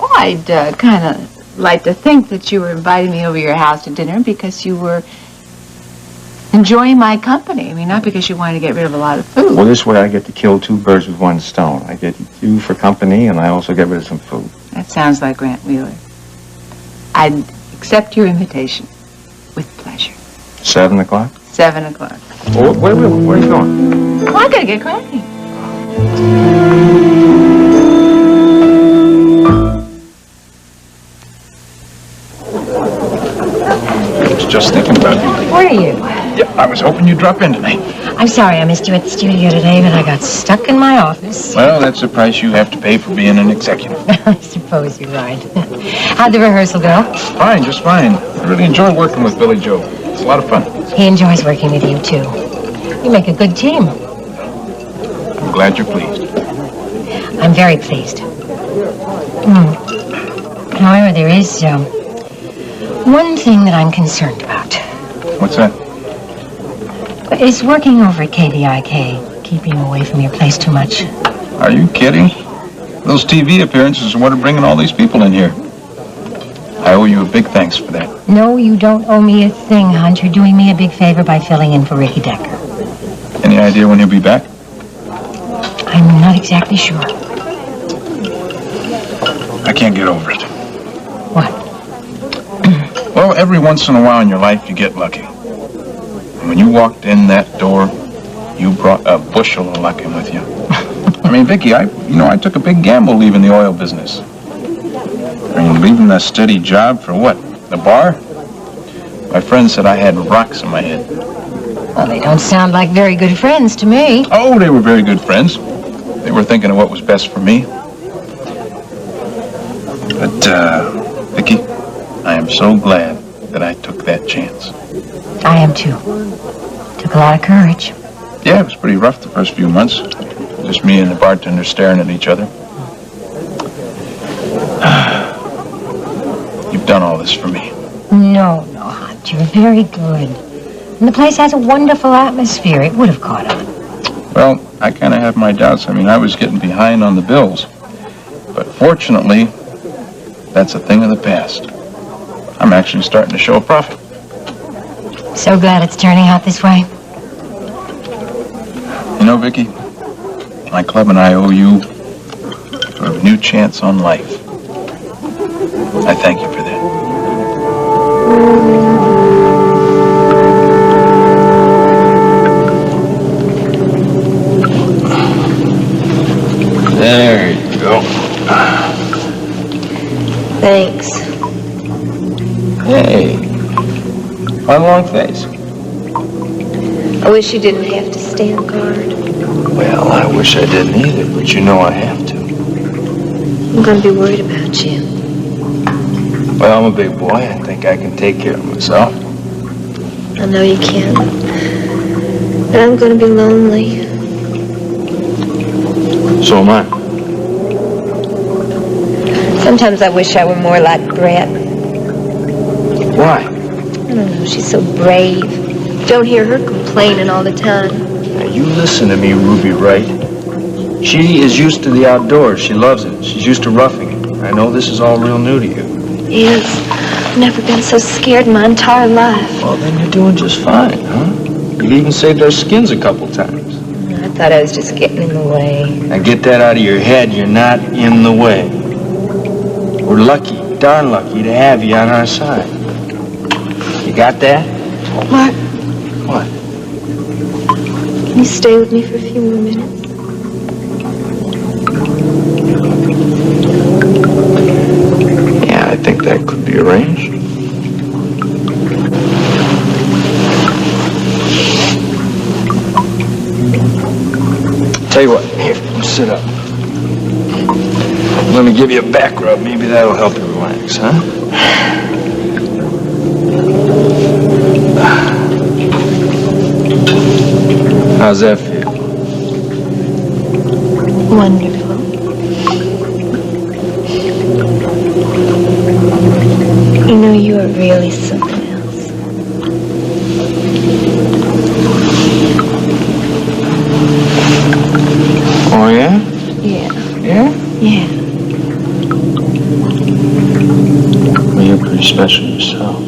Well, I'd kind of like to think that you were inviting me over your house to dinner because you were enjoying my company. I mean, not because you wanted to get rid of a lot of food. Well, this way I get to kill two birds with one stone. I get you for company and I also get rid of some food. That sounds like Grant Wheeler. I'd accept your invitation with pleasure. 7 o'clock? 7 o'clock. Well, where are you going? Well, I gotta get cracking. was just thinking about you. Where are you? Yeah, I was hoping you'd drop in tonight. I'm sorry I missed you at the studio today, but I got stuck in my office. Well, that's the price you have to pay for being an executive. I suppose you're right. How'd the rehearsal go? Fine, just fine. I really enjoy working with Billy Joe. It's a lot of fun. He enjoys working with you, too. You make a good team. I'm glad you're pleased. I'm very pleased. However, there is one thing that I'm concerned about. What's that? Is working over at KVIK keeping you away from your place too much? Are you kidding? Those TV appearances are what are bringing all these people in here. I owe you a big thanks for that. No, you don't owe me a thing, Hunt. You're doing me a big favor by filling in for Ricky Decker. Any idea when he'll be back? I'm not exactly sure. I can't get over it. What? Well, every once in a while in your life, you get lucky. And when you walked in that door, you brought a bushel of luck in with you. I mean, Vicky, I took a big gamble leaving the oil business. I mean, leaving a steady job for what? The bar? My friend said I had rocks in my head. Well, they don't sound like very good friends to me. Oh, they were very good friends. They were thinking of what was best for me. But, Vicky, I am so glad that I took that chance. I am too. Took a lot of courage. Yeah, it was pretty rough the first few months. Just me and the bartender staring at each other. You've done all this for me. No, Hunt, you're very good. And the place has a wonderful atmosphere. It would have caught on. Well, I kind of have my doubts. I mean, I was getting behind on the bills. But fortunately, that's a thing of the past. I'm actually starting to show a profit. So glad it's turning out this way. You know, Vicky, my club and I owe you sort of a new chance on life. I thank you for that. There you go. Thanks. Hey, fine long face. I wish you didn't have to stand guard. Well, I wish I didn't either, but you know I have to. I'm going to be worried about you. Well, I'm a big boy. I think I can take care of myself. I know you can. But I'm going to be lonely. So am I. Sometimes I wish I were more like Brett. Why? I don't know, she's so brave. Don't hear her complaining all the time. Now, you listen to me, Ruby Wright. She is used to the outdoors. She loves it. She's used to roughing it. I know this is all real new to you. Yes. I've never been so scared in my entire life. Well, then you're doing just fine, huh? You've even saved our skins a couple times. I thought I was just getting in the way. Now get that out of your head. You're not in the way. We're lucky, darn lucky, to have you on our side. You got that? Mark. What? Can you stay with me for a few more minutes? Yeah, I think that could be arranged. Tell you what, here, you sit up. Let me give you a back rub. Maybe that'll help you relax, huh? How's that feel? Wonderful. You know, you are really something else. Oh, yeah? Yeah. Yeah? Yeah. Well, you're pretty special yourself.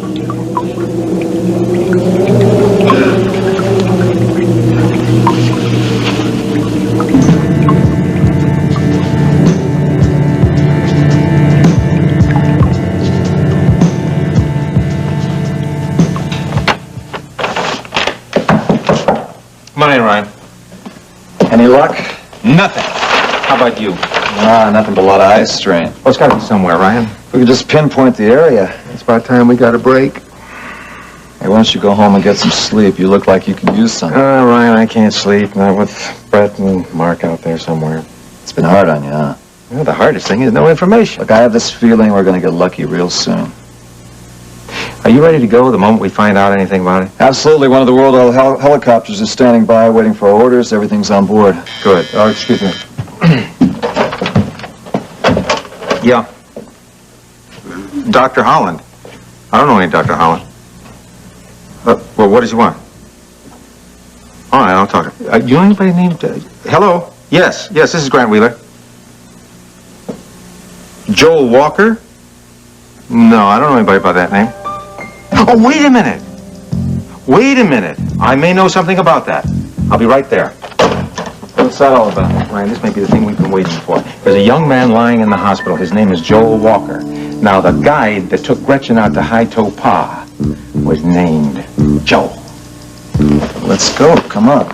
Come on in, Ryan. Any luck? Nothing. How about you? Nothing but a lot of eye strain. Well, it's got to be somewhere, Ryan. We could just pinpoint the area. It's about time we got a break. Hey, why don't you go home and get some sleep? You look like you could use some. Ryan, I can't sleep. Not with Brett and Mark out there somewhere. It's been hard on you, huh? Well, the hardest thing is no information. Look, I have this feeling we're going to get lucky real soon. Are you ready to go the moment we find out anything about it? Absolutely. One of the World helicopters is standing by, waiting for orders. Everything's on board. Good. Oh, excuse me. Yeah. Dr. Holland. I don't know any Dr. Holland. Well, what does he want? All right, I'll talk to him. You know anybody named... hello? Yes, this is Grant Wheeler. Joel Walker? No, I don't know anybody by that name. Oh, wait a minute. Wait a minute. I may know something about that. I'll be right there. What's that all about? Ryan, this may be the thing we've been waiting for. There's a young man lying in the hospital. His name is Joel Walker. Now, the guide that took Gretchen out to Haito Pa was named Joel. Let's go. Come on.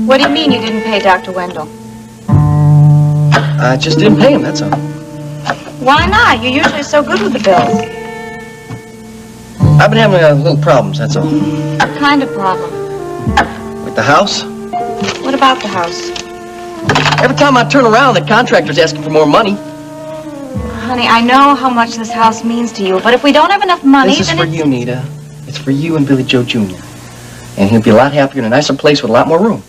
What do you mean you didn't pay Dr. Wendell? I just didn't pay him, that's all. Why not? You're usually so good with the bills. I've been having little problems, that's all. What kind of problem? With the house? What about the house? Every time I turn around, the contractor's asking for more money. Honey, I know how much this house means to you, but if we don't have enough money, This is then for you, Nita. It's for you and Billy Joe Jr. And he'll be a lot happier in a nicer place with a lot more room.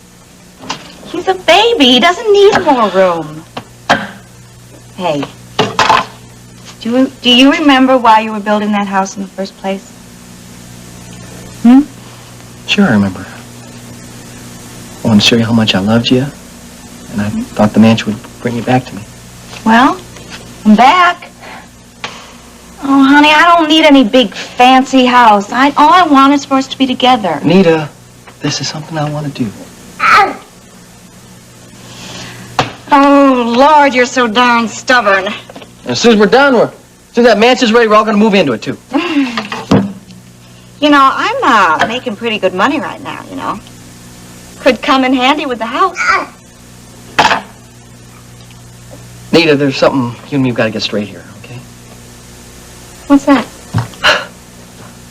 He's a baby. He doesn't need more room. Hey, do you remember why you were building that house in the first place? Sure, I remember. I wanted to show you how much I loved you, and I thought the mansion would bring you back to me. Well, I'm back. Oh, honey, I don't need any big fancy house. All I want is for us to be together. Nita, this is something I want to do. Oh, Lord, you're so darn stubborn. And as soon as we're done, as soon as that mansion's ready, we're all going to move into it, too. You know, I'm making pretty good money right now, you know. Could come in handy with the house. Nita, there's something you and me have got to get straight here, okay? What's that?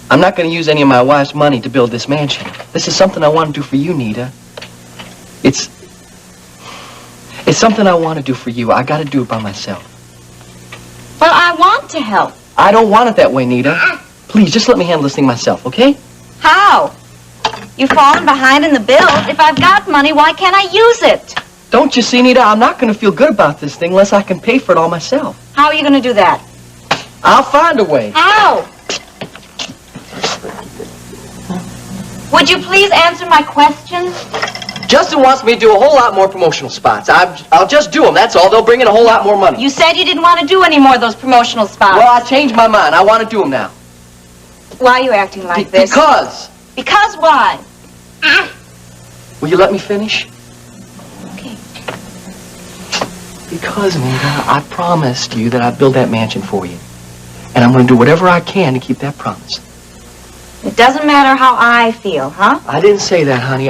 I'm not going to use any of my wife's money to build this mansion. This is something I want to do for you, Nita. It's something I want to do for you. I got to do it by myself. Well, I want to help. I don't want it that way, Nita. Please, just let me handle this thing myself, okay? How? You've fallen behind in the bills. If I've got money, why can't I use it? Don't you see, Nita? I'm not going to feel good about this thing unless I can pay for it all myself. How are you going to do that? I'll find a way. How? Would you please answer my question? Justin wants me to do a whole lot more promotional spots. I'll just do them, that's all. They'll bring in a whole lot more money. You said you didn't want to do any more of those promotional spots. Well, I changed my mind. I want to do them now. Why are you acting like this? Because. Because why? Will you let me finish? Okay. Because, Nita, I promised you that I'd build that mansion for you. And I'm going to do whatever I can to keep that promise. It doesn't matter how I feel, huh? I didn't say that, honey.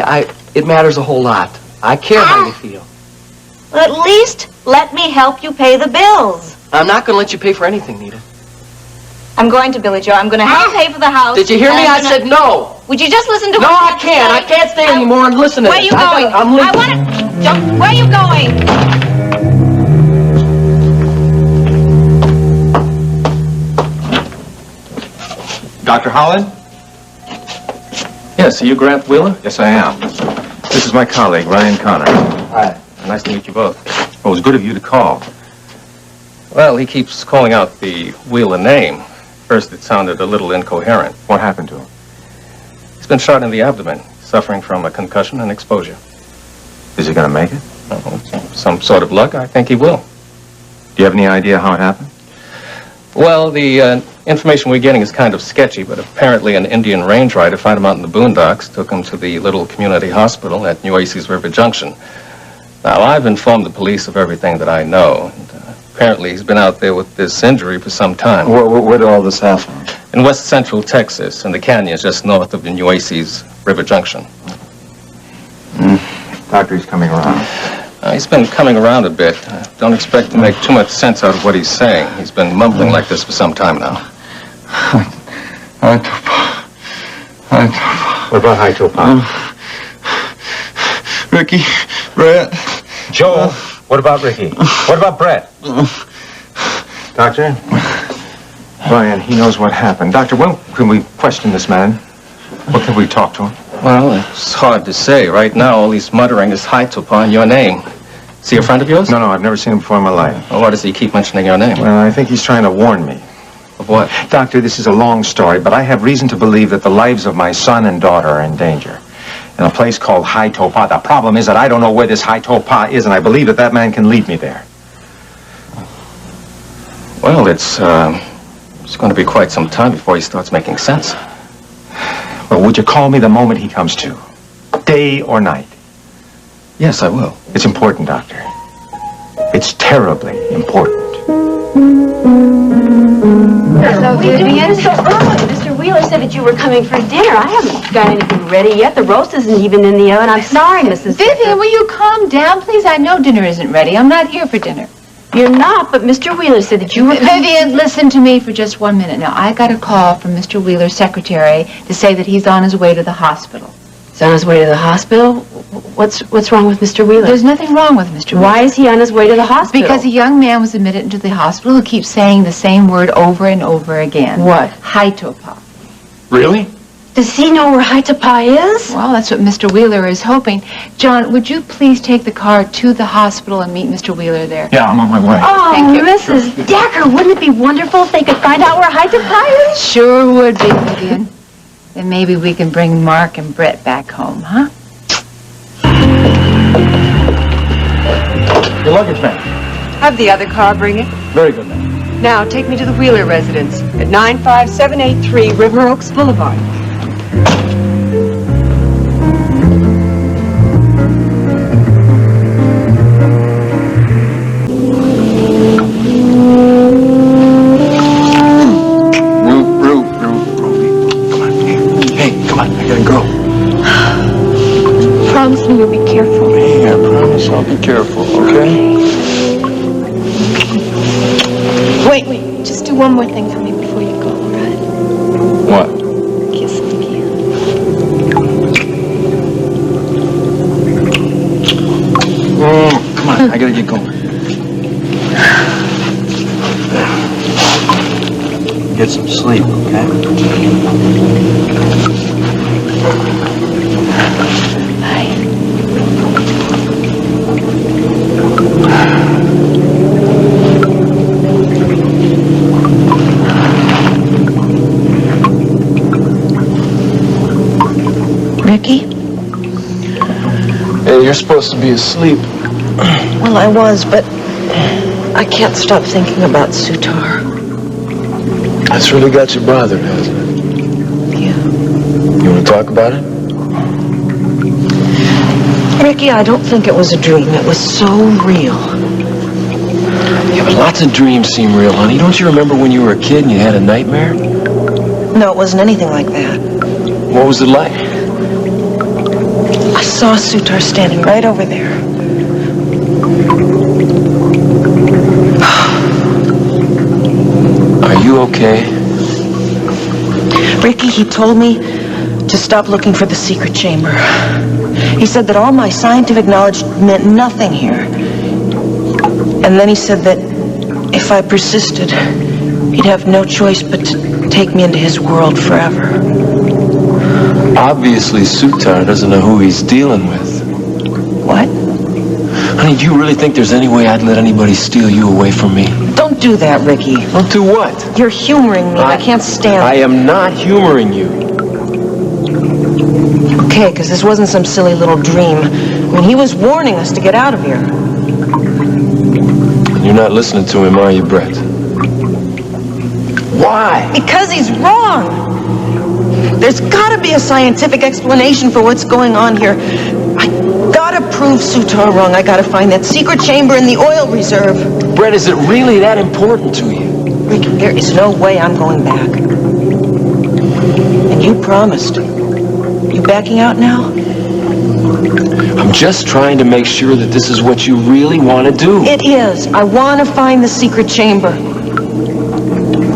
It matters a whole lot. I care how you feel. Well, at least let me help you pay the bills. I'm not going to let you pay for anything, Nita. I'm going to, Billy Joe. I'm going to help pay for the house. Did you hear me? I said no. Would you just listen to No, what I can't. I can't stay anymore and listen to Where are this. you going? I'm leaving. I want to... Where are you going? Dr. Holland? Yes, are you Grant Wheeler? Yes, I am. This is my colleague, Ryan Connor. Hi. Nice to meet you both. Well, it was good of you to call. Well, he keeps calling out the Wheeler name. First, it sounded a little incoherent. What happened to him? He's been shot in the abdomen, suffering from a concussion and exposure. Is he going to make it? Some sort of luck, I think he will. Do you have any idea how it happened? Well, the information we're getting is kind of sketchy, but apparently an Indian range rider found him out in the boondocks, took him to the little community hospital at Nueces River Junction. Now, I've informed the police of everything that I know. And, apparently, he's been out there with this injury for some time. Where did all this happen? In west central Texas, in the canyons just north of the Nueces River Junction. Doctor, he's coming around. He's been coming around a bit. don't expect to make too much sense out of what he's saying. He's been mumbling like this for some time now. What about High-Topa? Ricky, Brett. Joel, what about Ricky? What about Brett? Doctor? Brian, he knows what happened. Doctor, when can we question this man? What can we talk to him? Well, it's hard to say. Right now, all he's muttering is High-Topa and your name. Is he a friend of yours? No, I've never seen him before in my life. Well, why does he keep mentioning your name? Well, I think he's trying to warn me. Of what? Doctor, this is a long story, but I have reason to believe that the lives of my son and daughter are in danger. In a place called High-Topa. The problem is that I don't know where this High-Topa is, and I believe that man can lead me there. Well, it's going to be quite some time before he starts making sense. Well, would you call me the moment he comes to? Day or night? Yes, I will. It's important, Doctor. It's terribly important. Hello, Vivian. So early. Mr. Wheeler said that you were coming for dinner. I haven't got anything ready yet. The roast isn't even in the oven. I'm sorry, Mrs. Vivian, will you calm down, please? I know dinner isn't ready. I'm not here for dinner. You're not, but Mr. Wheeler said that you were... Vivian, listen to me for just 1 minute. Now, I got a call from Mr. Wheeler's secretary to say that he's on his way to the hospital. He's on his way to the hospital? What's wrong with Mr. Wheeler? There's nothing wrong with Mr. Wheeler. Why is he on his way to the hospital? Because a young man was admitted into the hospital who keeps saying the same word over and over again. What? High-Topa. Really? Does he know where High-Topa is? Well, that's what Mr. Wheeler is hoping. John, would you please take the car to the hospital and meet Mr. Wheeler there? Yeah, I'm on my way. Oh, Thank you. Mrs. Decker, wouldn't it be wonderful if they could find out where High-Topa is? Sure would be, Vivian. Then maybe we can bring Mark and Brett back home, huh? Your luggage, ma'am. Have the other car bring it. Very good, ma'am. Now, take me to the Wheeler residence at 95783 River Oaks Boulevard. I gotta go. Promise me you'll be careful. Yeah, I promise I'll be careful, okay? Wait. Just do one more thing for me before you go, all right? What? Kiss me again. Come on, I gotta get going. Get some sleep, okay? Ricky? Hey, you're supposed to be asleep. Well, I was, but I can't stop thinking about Sutar. That's really got you bothered, hasn't it? Yeah. You want to talk about it? Ricky, I don't think it was a dream. It was so real. Yeah, but lots of dreams seem real, honey. Don't you remember when you were a kid and you had a nightmare? No, it wasn't anything like that. What was it like? I saw Sutar standing right over there. Are you okay? Ricky, he told me to stop looking for the secret chamber. He said that all my scientific knowledge meant nothing here. And then he said that if I persisted, he'd have no choice but to take me into his world forever. Obviously, Sutar doesn't know who he's dealing with. What? Honey, do you really think there's any way I'd let anybody steal you away from me? Don't do that, Ricky. Don't do what? You're humoring me. I can't stand it. I am not humoring you. Okay, because this wasn't some silly little dream. I mean, he was warning us to get out of here. You're not listening to him, are you, Brett? Why? Because he's wrong. There's got to be a scientific explanation for what's going on here. I gotta prove Sutar wrong. I gotta find that secret chamber in the oil reserve. Brett, is it really that important to you? Ricky, there is no way I'm going back. And you promised. You backing out now? I'm I'm just trying to make sure that this is what you really want to do. It is. I want to find the secret chamber.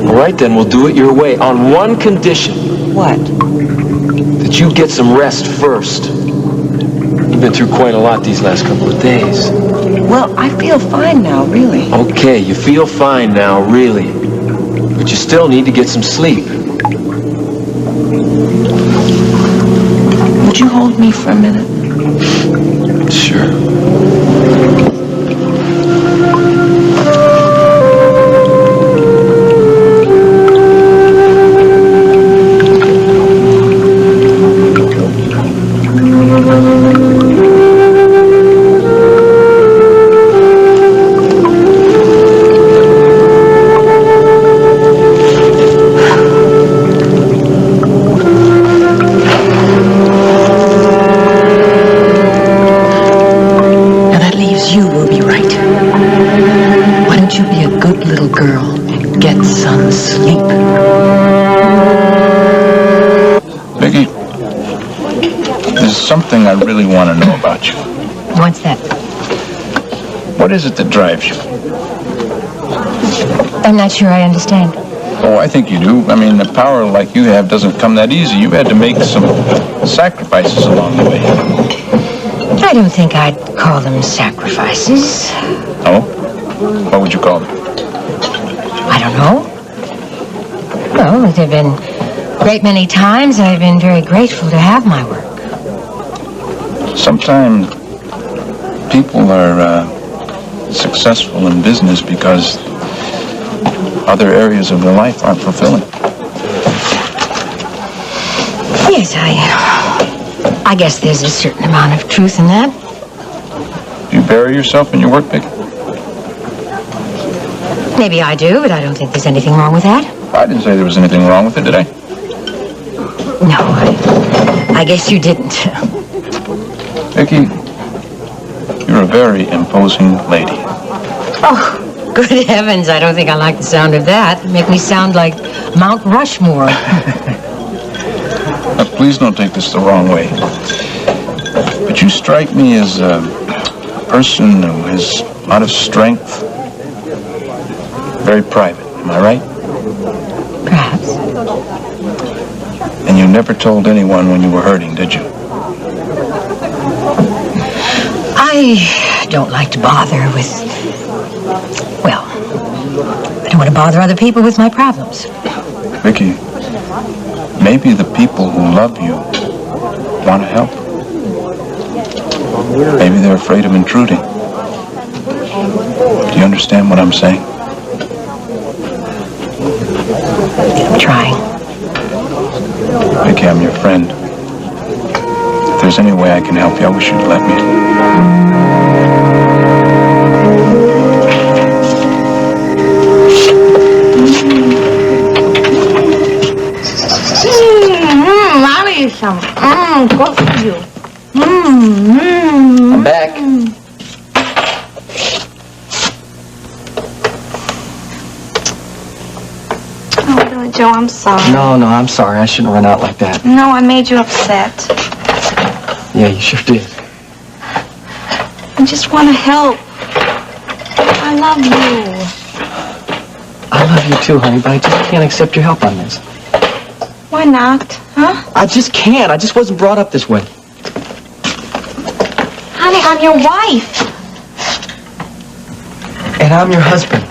All right, then we'll do it your way on one condition. What? That you get some rest first. You've been through quite a lot these last couple of days. Well, I feel fine now, really. Okay, you feel fine now, really. But you still need to get some sleep. Would you hold me for a minute? Sure. Something I really want to know about you. What's that? What is it that drives you? I'm not sure I understand. Oh, I think you do. I mean, the power like you have doesn't come that easy. You had to make some sacrifices along the way. I don't think I'd call them sacrifices. Oh? What would you call them? I don't know. Well, there have been a great many times I've been very grateful to have my work. Sometimes people are successful in business because other areas of their life aren't fulfilling. Yes, I guess there's a certain amount of truth in that. Do you bury yourself in your work, Vic? Maybe I do, but I don't think there's anything wrong with that. I didn't say there was anything wrong with it, did I? No, I guess you didn't. Vicky, you're a very imposing lady. Oh, good heavens, I don't think I like the sound of that. Make me sound like Mount Rushmore. Now, please don't take this the wrong way. But you strike me as a person who has a lot of strength. Very private, am I right? Perhaps. And you never told anyone when you were hurting, did you? I don't like to bother with, well, I don't want to bother other people with my problems. Vicky, maybe the people who love you want to help. Maybe they're afraid of intruding. Do you understand what I'm saying? I'm trying. Vicky, I'm your friend. If there's any way I can help you, I wish you'd let me. I'll eat some. Good for you. I'm back. Oh, Billy Joe, I'm sorry. No, I'm sorry. I shouldn't run out like that. No, I made you upset. Yeah, you sure did. I just want to help. I love you. I love you too, honey, but I just can't accept your help on this. Why not? Huh? I just can't. I just wasn't brought up this way. Honey, I'm your wife. And I'm your husband.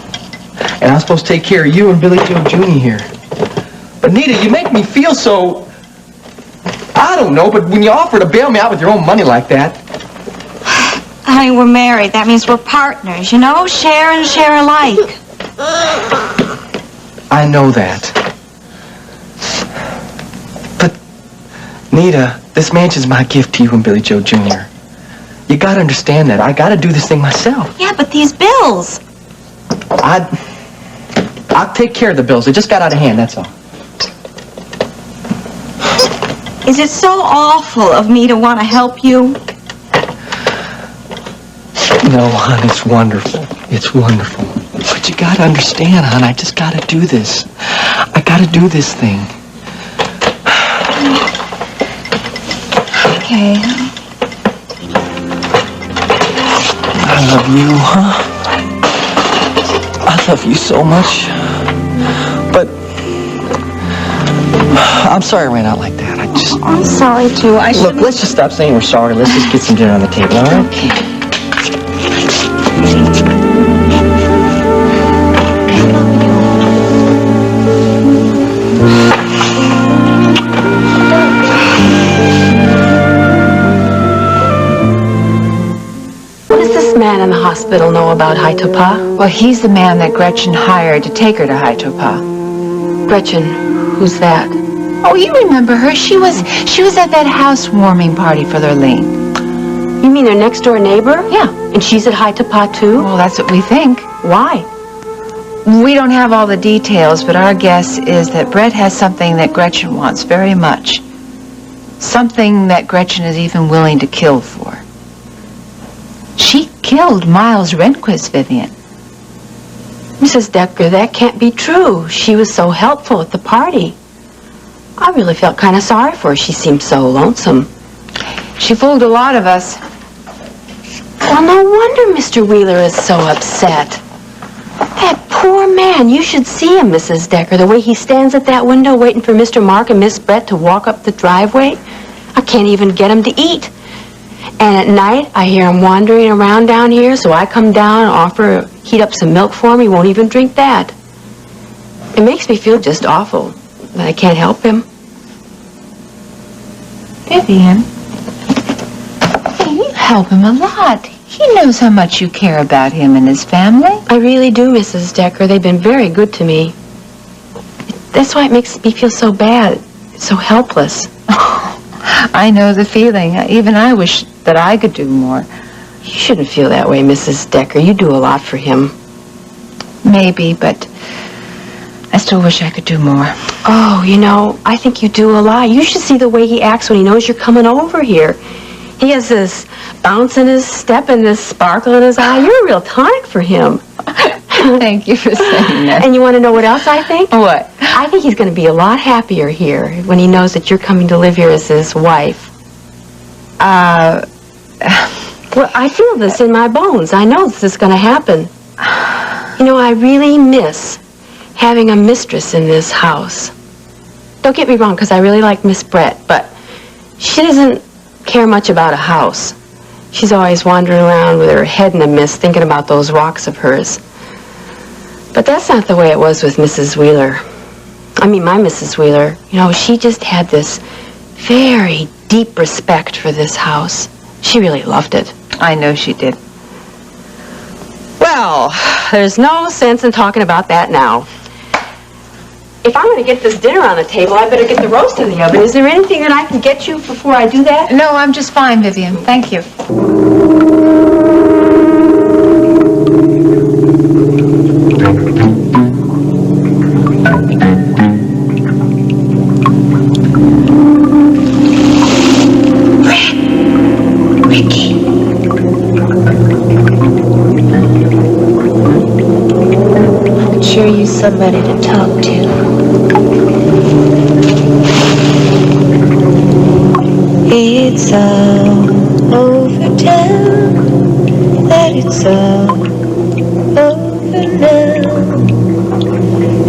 And I'm supposed to take care of you and Billy Joe Jr. here. But Nita, you make me feel so... I don't know, but when you offer to bail me out with your own money like that... Honey, we're married. That means we're partners, you know? Share and share alike. I know that. But, Nita, this mansion's my gift to you and Billy Joe Jr. You gotta understand that. I gotta do this thing myself. Yeah, but these bills. I'll take care of the bills. They just got out of hand, that's all. Is it so awful of me to want to help you? No, hon, it's wonderful. It's wonderful. But you gotta understand, hon, I just gotta do this. I gotta do this thing. Okay. I love you, huh? I love you so much. But I'm sorry I ran out like that. I'm sorry, too. Look, let's just stop saying we're sorry. Let's just get some dinner on the table, all right? What does this man in the hospital know about Haitopa? Well, he's the man that Gretchen hired to take her to Haitopa. Gretchen, who's that? Oh, you remember her. She was at that housewarming party for Lurleen. You mean their next door neighbor? Yeah. And she's at Haitopa too? Well, that's what we think. Why? We don't have all the details, but our guess is that Brett has something that Gretchen wants very much. Something that Gretchen is even willing to kill for. She killed Miles Rehnquist, Vivian. Mrs. Decker, that can't be true. She was so helpful at the party. I really felt kind of sorry for her. She seemed so lonesome. She fooled a lot of us. Well, no wonder Mr. Wheeler is so upset. That poor man. You should see him, Mrs. Decker. The way he stands at that window waiting for Mr. Mark and Miss Brett to walk up the driveway. I can't even get him to eat. And at night, I hear him wandering around down here, so I come down and offer to heat up some milk for him. He won't even drink that. It makes me feel just awful, but I can't help him. Vivian, you help him a lot. He knows how much you care about him and his family. I really do, Mrs. Decker. They've been very good to me. That's why it makes me feel so bad, so helpless. I know the feeling. Even I wish that I could do more. You shouldn't feel that way, Mrs. Decker. You do a lot for him. Maybe, but I still wish I could do more. Oh, you know, I think you do a lot. You should see the way he acts when he knows you're coming over here. He has this bounce in his step and this sparkle in his eye. You're a real tonic for him. Thank you for saying that. And you want to know what else I think? What? I think he's going to be a lot happier here when he knows that you're coming to live here as his wife. Well, I feel this in my bones. I know this is going to happen. You know, I really miss having a mistress in this house. Don't get me wrong, because I really like Miss Brett, but she doesn't care much about a house. She's always wandering around with her head in a mist thinking about those rocks of hers. But that's not the way it was with Mrs. Wheeler. I mean, my Mrs. Wheeler, you know, she just had this very deep respect for this house. She really loved it. I know she did. Well, there's no sense in talking about that now. If I'm going to get this dinner on the table, I better get the roast in the oven. Is there anything that I can get you before I do that? No, I'm just fine, Vivian. Thank you. Ricky. I'm sure you're somebody to talk to. It's all over town, that it's all over now.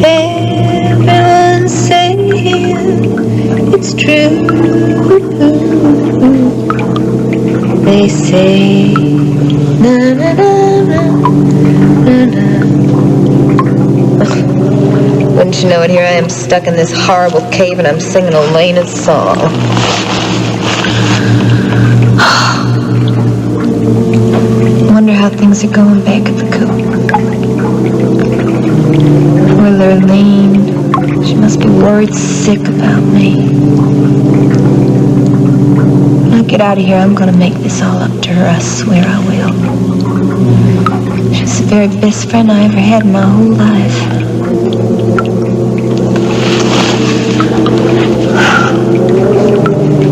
Everyone's saying it's true. They say, na na na na na na. Wouldn't you know it, here I am stuck in this horrible cave and I'm singing Elena's song. Wonder how things are going back at the coop. Poor Lurleen. She must be worried sick about me. When I get out of here, I'm gonna make this all up to her. I swear I will. She's the very best friend I ever had in my whole life.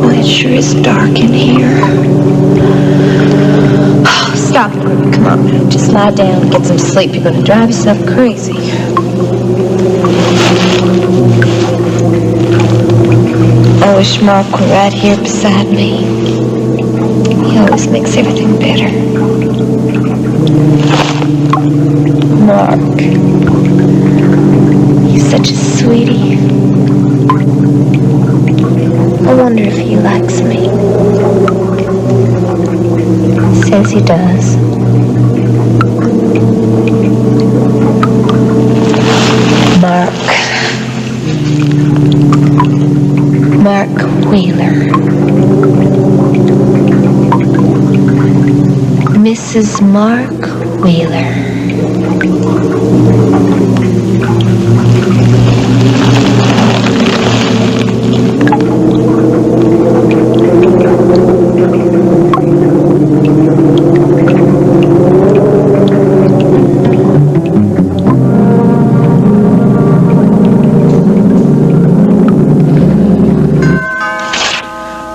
Boy, it sure is dark in here. Oh, stop it, Ruby. Come on now. Just lie down and get some sleep. You're gonna drive yourself crazy. I wish Mark were right here beside me. He always makes everything better. does. Mark Wheeler. Mrs. Mark Wheeler.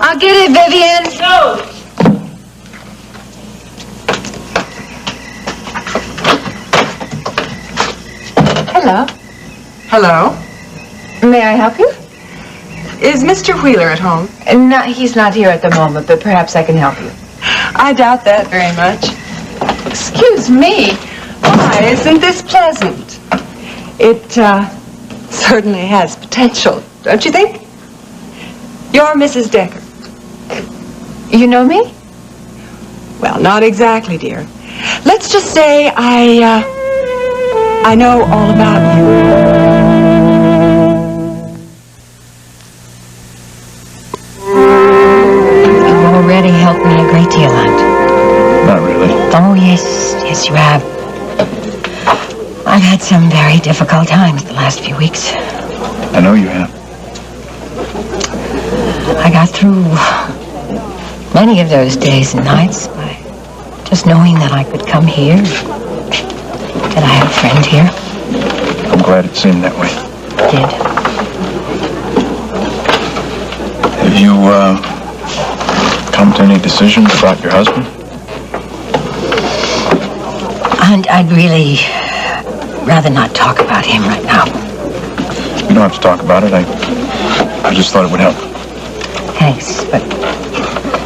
I'll get it, Vivian. No. Hello. Hello. May I help you? Is Mr. Wheeler at home? No, he's not here at the moment, but perhaps I can help you. I doubt that very much. Excuse me. Why, isn't this pleasant? It, certainly has potential, don't you think? You're Mrs. Decker. You know me? Well, not exactly, dear. Let's just say I know all about you. You've already helped me a great deal, Aunt. Not really. Oh, yes, you have. I've had some very difficult times the last few weeks. I know you have. I got through many of those days and nights by just knowing that I could come here, that I have a friend here. I'm glad it seemed that way. Did. Have you, come to any decisions about your husband? And I'd really rather not talk about him right now. You don't have to talk about it. I just thought it would help. Thanks, but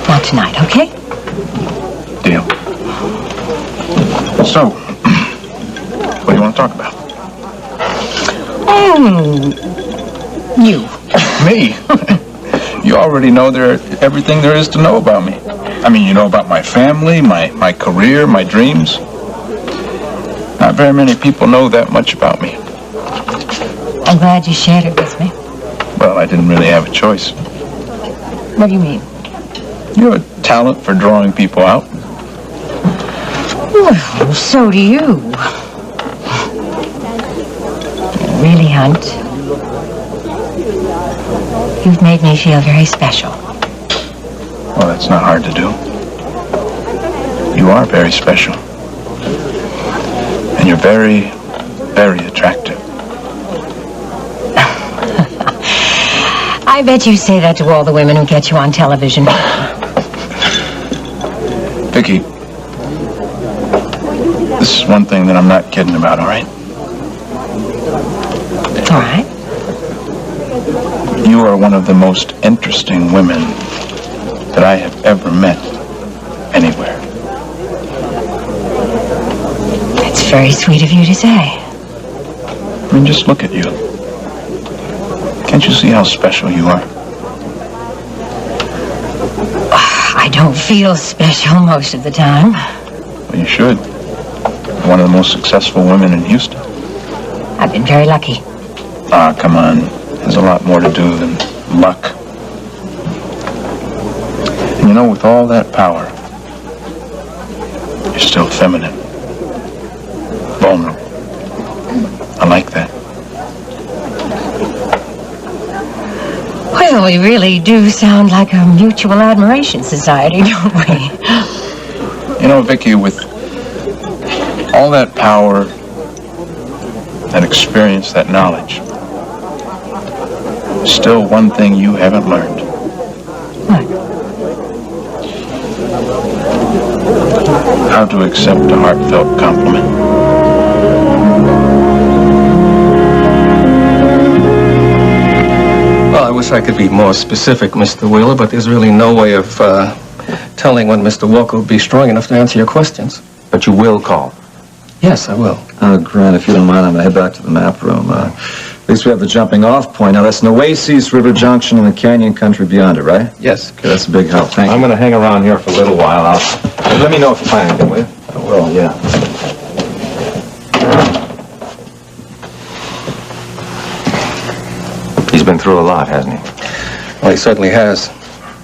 not tonight, okay? Deal. So, what do you want to talk about? You. Me? You already know everything there is to know about me. I mean, you know about my family, my career, my dreams. Not very many people know that much about me. I'm glad you shared it with me. Well, I didn't really have a choice. What do you mean? You have a talent for drawing people out. Well, so do you. Really, Hunt, you've made me feel very special. Well, that's not hard to do. You are very special. And you're very, very attractive. I bet you say that to all the women who get you on television. Vicky, this is one thing that I'm not kidding about, all right? All right. You are one of the most interesting women that I have ever met anywhere. That's very sweet of you to say. I mean, just look at you. Can't you see how special you are? I don't feel special most of the time. Well, you should. You're one of the most successful women in Houston. I've been very lucky. Ah, come on. There's a lot more to do than luck. And you know, with all that power, you're still feminine. Vulnerable. I like that. Well, we really do sound like a mutual admiration society, don't we? You know, Vicky, with all that power, that experience, that knowledge, still one thing you haven't learned. What? How to accept a heartfelt compliment. Well, I wish I could be more specific, Mr. Wheeler, but there's really no way of telling when Mr. Walker will be strong enough to answer your questions. But you will call. Yes, I will. Grant, if you don't mind, I'm going to head back to the map room. At least we have the jumping off point. Now, that's Nueces River Junction and the canyon country beyond it, right? Yes. Okay, that's a big help. Thank you. I'm going to hang around here for a little while. Let me know if you find anything, will you? I will, yeah. He's been through a lot, hasn't he? Well, he certainly has.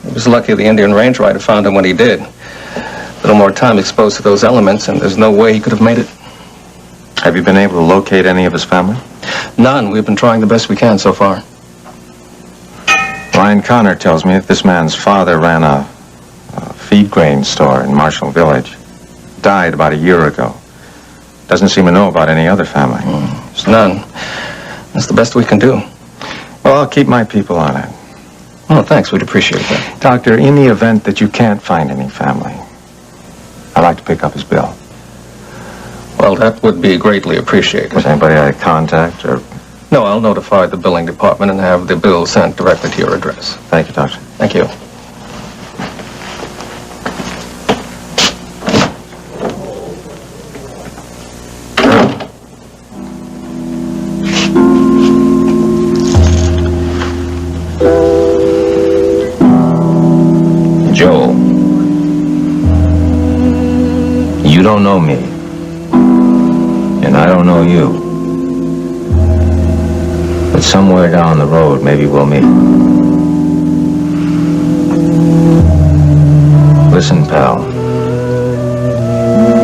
He was lucky the Indian Range Rider found him when he did. A little more time exposed to those elements, and there's no way he could have made it. Have you been able to locate any of his family? None. We've been trying the best we can so far. Ryan Connor tells me that this man's father ran a feed grain store in Marshall Village. Died about a year ago. Doesn't seem to know about any other family. There's none. That's the best we can do. Well, I'll keep my people on it. Oh, thanks. We'd appreciate that. Doctor, in the event that you can't find any family, I'd like to pick up his bill. Well, that would be greatly appreciated. Was anybody I contact, or...? No, I'll notify the billing department and have the bill sent directly to your address. Thank you, Doctor. Thank you. Joe, you don't know me, and I don't know you. But somewhere down the road, maybe we'll meet. Listen, pal.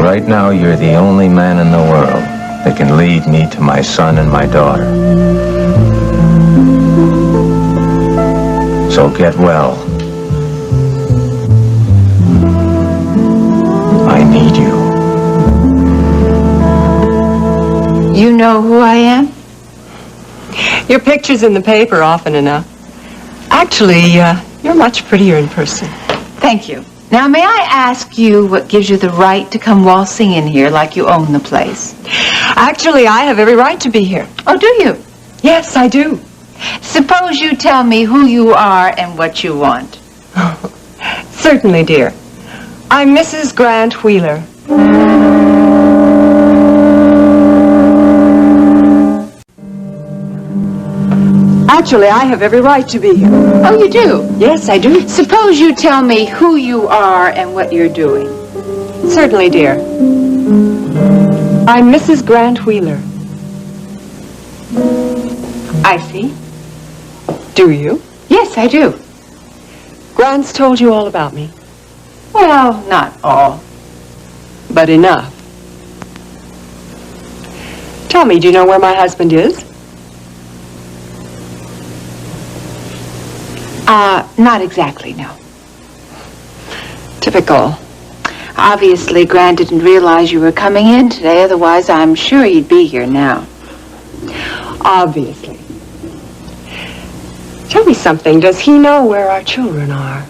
Right now, you're the only man in the world that can lead me to my son and my daughter. So get well. I need you. You know who I am? Your picture's in the paper often enough. Actually, you're much prettier in person. Thank you. Now, may I ask you what gives you the right to come waltzing in here like you own the place? Actually, I have every right to be here. Oh, do you? Yes, I do. Suppose you tell me who you are and what you want. Certainly, dear. I'm Mrs. Grant Wheeler. Actually, I have every right to be here. Oh, you do? Yes, I do. Suppose you tell me who you are and what you're doing. Certainly, dear. I'm Mrs. Grant Wheeler. I see. Do you? Yes, I do. Grant's told you all about me. Well, not all. But enough. Tell me, do you know where my husband is? Not exactly, no. Typical. Obviously, Grant didn't realize you were coming in today, otherwise I'm sure he'd be here now. Obviously. Tell me something, does he know where our children are?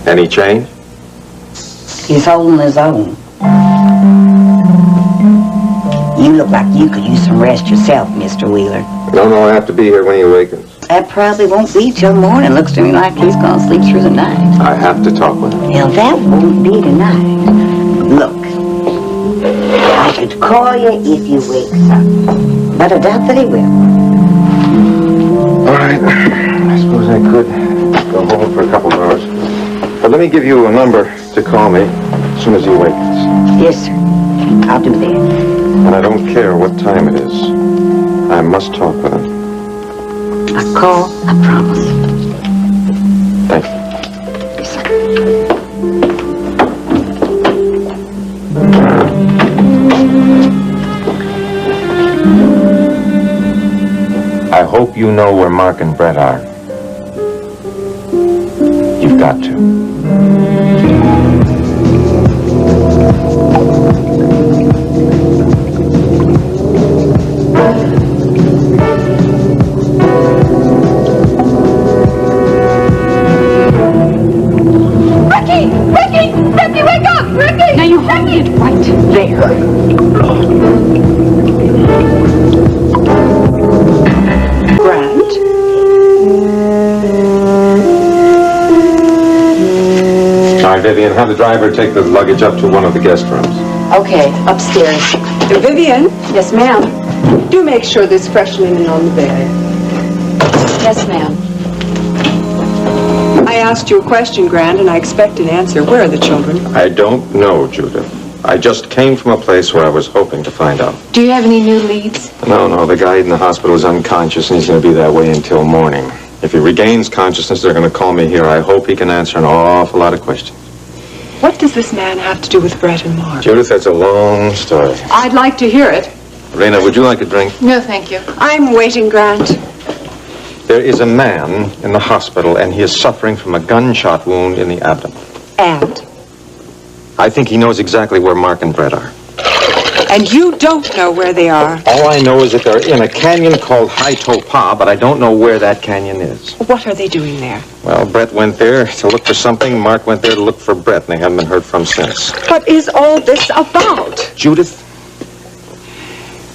Any change? He's holding his own. You look like you could use some rest yourself, Mr. Wheeler. No, I have to be here when he awakens. That probably won't be till morning. Looks to me like he's gonna sleep through the night. I have to talk with him. Well, that won't be tonight. Look, I could call you if he wakes up, but I doubt that he will. All right. I suppose I could go home for a couple of hours. But let me give you a number to call me as soon as he awakens. Yes, sir. I'll do that. And I don't care what time it is. I must talk with him. A call, I promise. Thank you. Yes, sir. I hope you know where Mark and Brett are. You've got to. Vivian, have the driver take the luggage up to one of the guest rooms. Okay, upstairs. Vivian, Yes, ma'am. do make sure there's fresh linen on the bed. Yes, ma'am. I asked you a question, Grant, and I expect an answer. Where are the children? I don't know, Judith. I just came from a place where I was hoping to find out. Do you have any new leads? No, the guy in the hospital is unconscious, and he's going to be that way until morning. If he regains consciousness, they're going to call me here. I hope he can answer an awful lot of questions. What does this man have to do with Brett and Mark? Judith, that's a long story. I'd like to hear it. Rena, would you like a drink? No, thank you. I'm waiting, Grant. There is a man in the hospital, and he is suffering from a gunshot wound in the abdomen. And? I think he knows exactly where Mark and Brett are. And you don't know where they are. All I know is that they're in a canyon called High Topa, but I don't know where that canyon is. What are they doing there? Well, Brett went there to look for something. Mark went there to look for Brett, and they haven't been heard from since. What is all this about? Judith,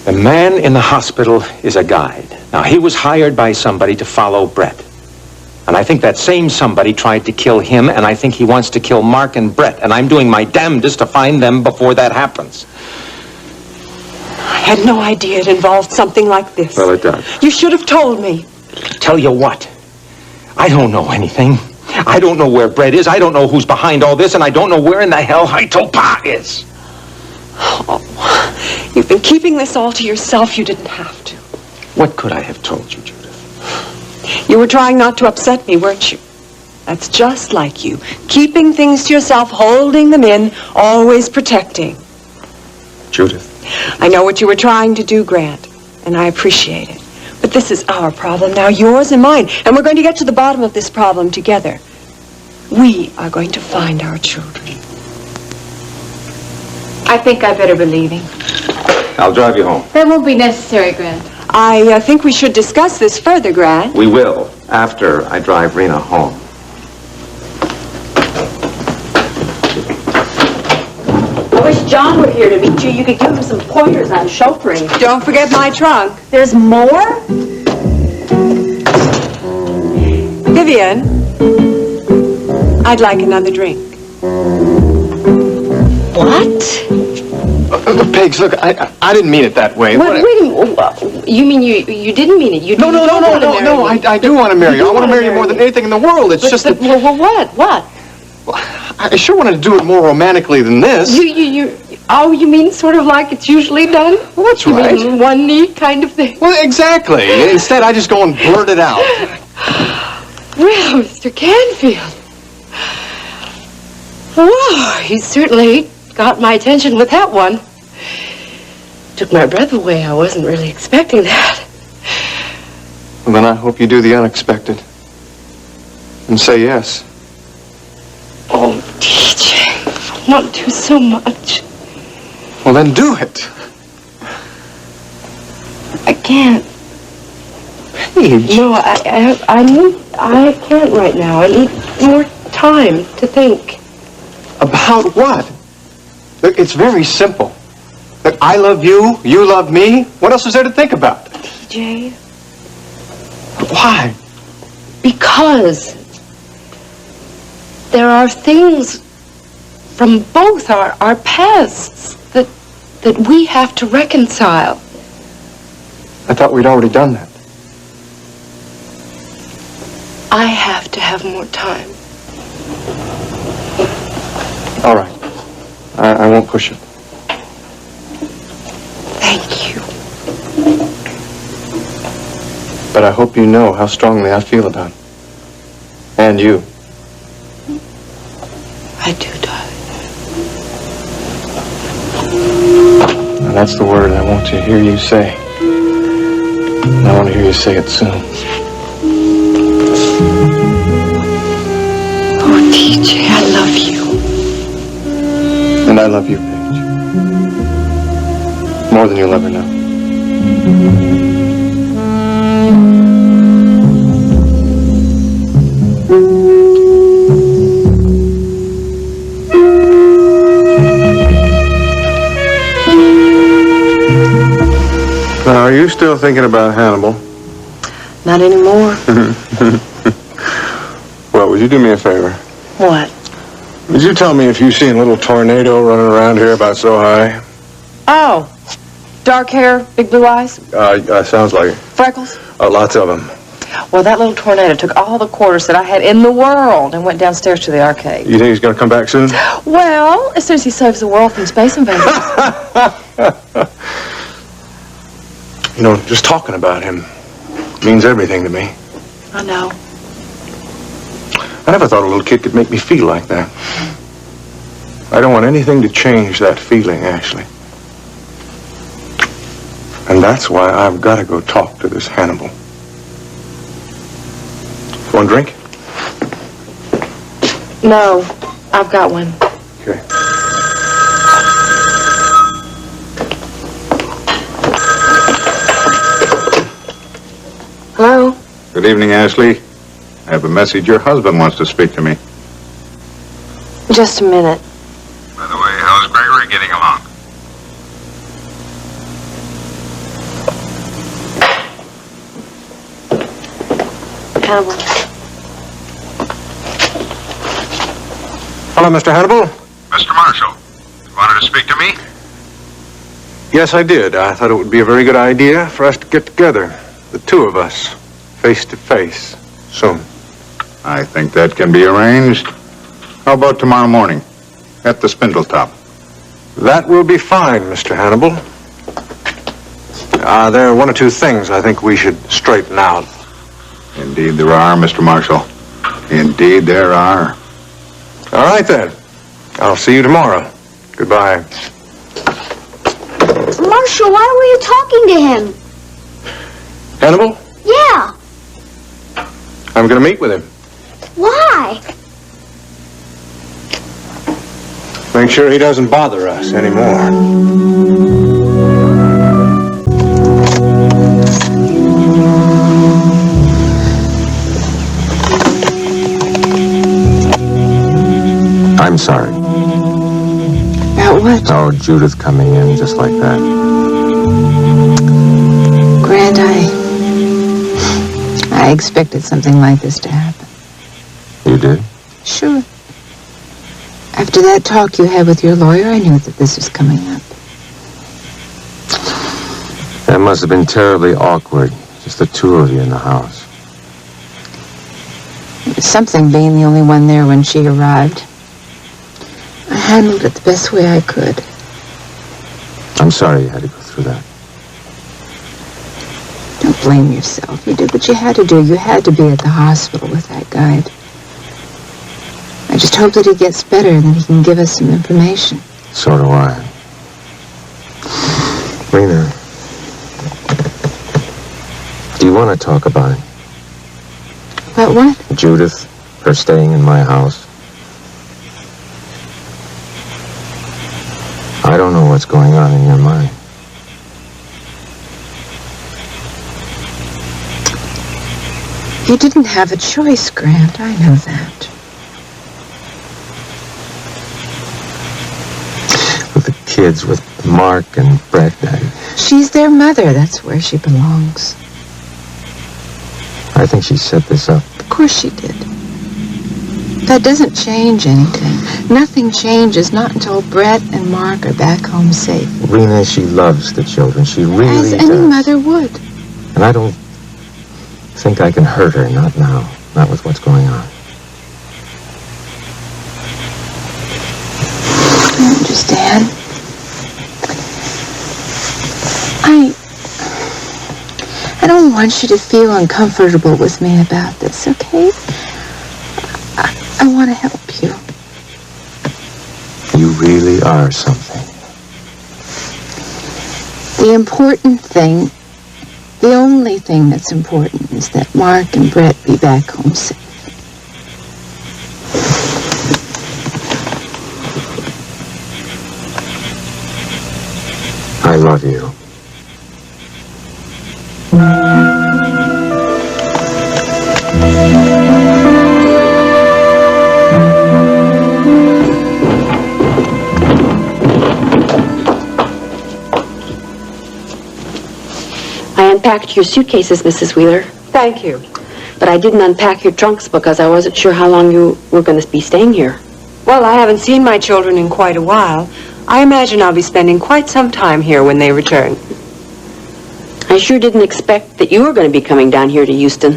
the man in the hospital is a guide. Now, he was hired by somebody to follow Brett. And I think that same somebody tried to kill him, and I think he wants to kill Mark and Brett, and I'm doing my damnedest to find them before that happens. I had no idea it involved something like this. Well, it does. You should have told me. Tell you what, I don't know anything. I don't know where Brett is, I don't know who's behind all this, and I don't know where in the hell High Topa is. Oh, you've been keeping this all to yourself. You didn't have to. What could I have told you, Judith? You were trying not to upset me, weren't you? That's just like you. Keeping things to yourself, holding them in, always protecting. Judith. I know what you were trying to do, Grant, and I appreciate it. But this is our problem now, yours and mine, and we're going to get to the bottom of this problem together. We are going to find our children. I think I better be leaving. I'll drive you home. That won't be necessary, Grant. I think we should discuss this further, Grant. We will, after I drive Rena home. I wish John were here to meet you. You could give him some pointers on chauffeuring. Don't forget my trunk. There's more? Vivian, I'd like another drink. What? Pigs, look, I didn't mean it that way. Wait a minute. You mean you didn't mean it? You No, I do want to marry you. I want to marry you more than anything in the world. It's just that... Well, what? I sure wanted to do it more romantically than this. You mean sort of like it's usually done? Well, that's right. You mean one knee kind of thing? Well, exactly. Instead, I just go and blurt it out. Well, Mr. Canfield. Whoa, he certainly got my attention with that one. Took my breath away. I wasn't really expecting that. Well, then I hope you do the unexpected. And say yes. Oh, TJ, I want to so much. Well, then do it. I can't. Paige. No, I can't right now. I need more time to think. About what? Look, it's very simple. Look, I love you, you love me. What else is there to think about? TJ. Why? Because there are things from both our pasts that we have to reconcile. I thought we'd already done that. I have to have more time. All right. I won't push it. Thank you. But I hope you know how strongly I feel about it. And you. I do, darling. And that's the word I want to hear you say. And I want to hear you say it soon. Oh, TJ, I love you. And I love you, Paige. More than you'll ever know. Now, are you still thinking about Hannibal? Not anymore. Well, would you do me a favor? What? Would you tell me if you've seen a little tornado running around here about so high? Oh, dark hair, big blue eyes, Sounds like it. freckles. Lots of them. Well, that little tornado took all the quarters that I had in the world and went downstairs to the arcade. You think he's going to come back soon? Well, as soon as he saves the world from space invaders. You know, just talking about him means everything to me. I know. I never thought a little kid could make me feel like that. I don't want anything to change that feeling, Ashley. And that's why I've got to go talk to this Hannibal. Want a drink? No, I've got one. Okay. Hello? Good evening, Ashley. I have a message. Your husband wants to speak to me. Just a minute. By the way, how's Gregory getting along? Hannibal. Hello, Mr. Hannibal. Mr. Marshall, you wanted to speak to me? Yes, I did. I thought it would be a very good idea for us to get together, the two of us, face to face, soon. I think that can be arranged. How about tomorrow morning at the Spindletop? That will be fine, Mr. Hannibal. There are one or two things I think we should straighten out. Indeed there are, Mr. Marshall. Indeed there are. All right, then. I'll see you tomorrow. Goodbye. Marshall, why were you talking to him? Hannibal, Yeah. I'm going to meet with him. Why? Make sure he doesn't bother us anymore. I'm sorry. About what? Oh, Judith coming in just like that. Grant, I expected something like this to happen. You did? Sure. After that talk you had with your lawyer, I knew that this was coming up. That must have been terribly awkward. Just the two of you in the house. It was something being the only one there when she arrived. I handled it the best way I could. I'm sorry you had to go through that. Don't blame yourself. You did what you had to do. You had to be at the hospital with that guide. I just hope that he gets better and that he can give us some information. So do I. Rena, do you want to talk about it? About what? Judith, her staying in my house. I don't know what's going on in your mind. You didn't have a choice, Grant. I know that. With the kids, with Mark and Brett. She's their mother. That's where she belongs. I think she set this up. Of course she did. That doesn't change anything. Nothing changes, not until Brett and Mark are back home safe. Rena, she loves the children. She really As any does. mother would. And I don't think I can hurt her. Not now. Not with what's going on. I understand. I don't want you to feel uncomfortable with me about this, okay? I want to help you. You really are something. The important thing, the only thing that's important is that Mark and Brett be back home safe. I love you. I unpacked your suitcases, Mrs. Wheeler. Thank you. But I didn't unpack your trunks because I wasn't sure how long you were going to be staying here. Well, Well, I haven't seen my children in quite a while. I imagine I'll be spending quite some time here when they return. I sure didn't expect that you were going to be coming down here to Houston.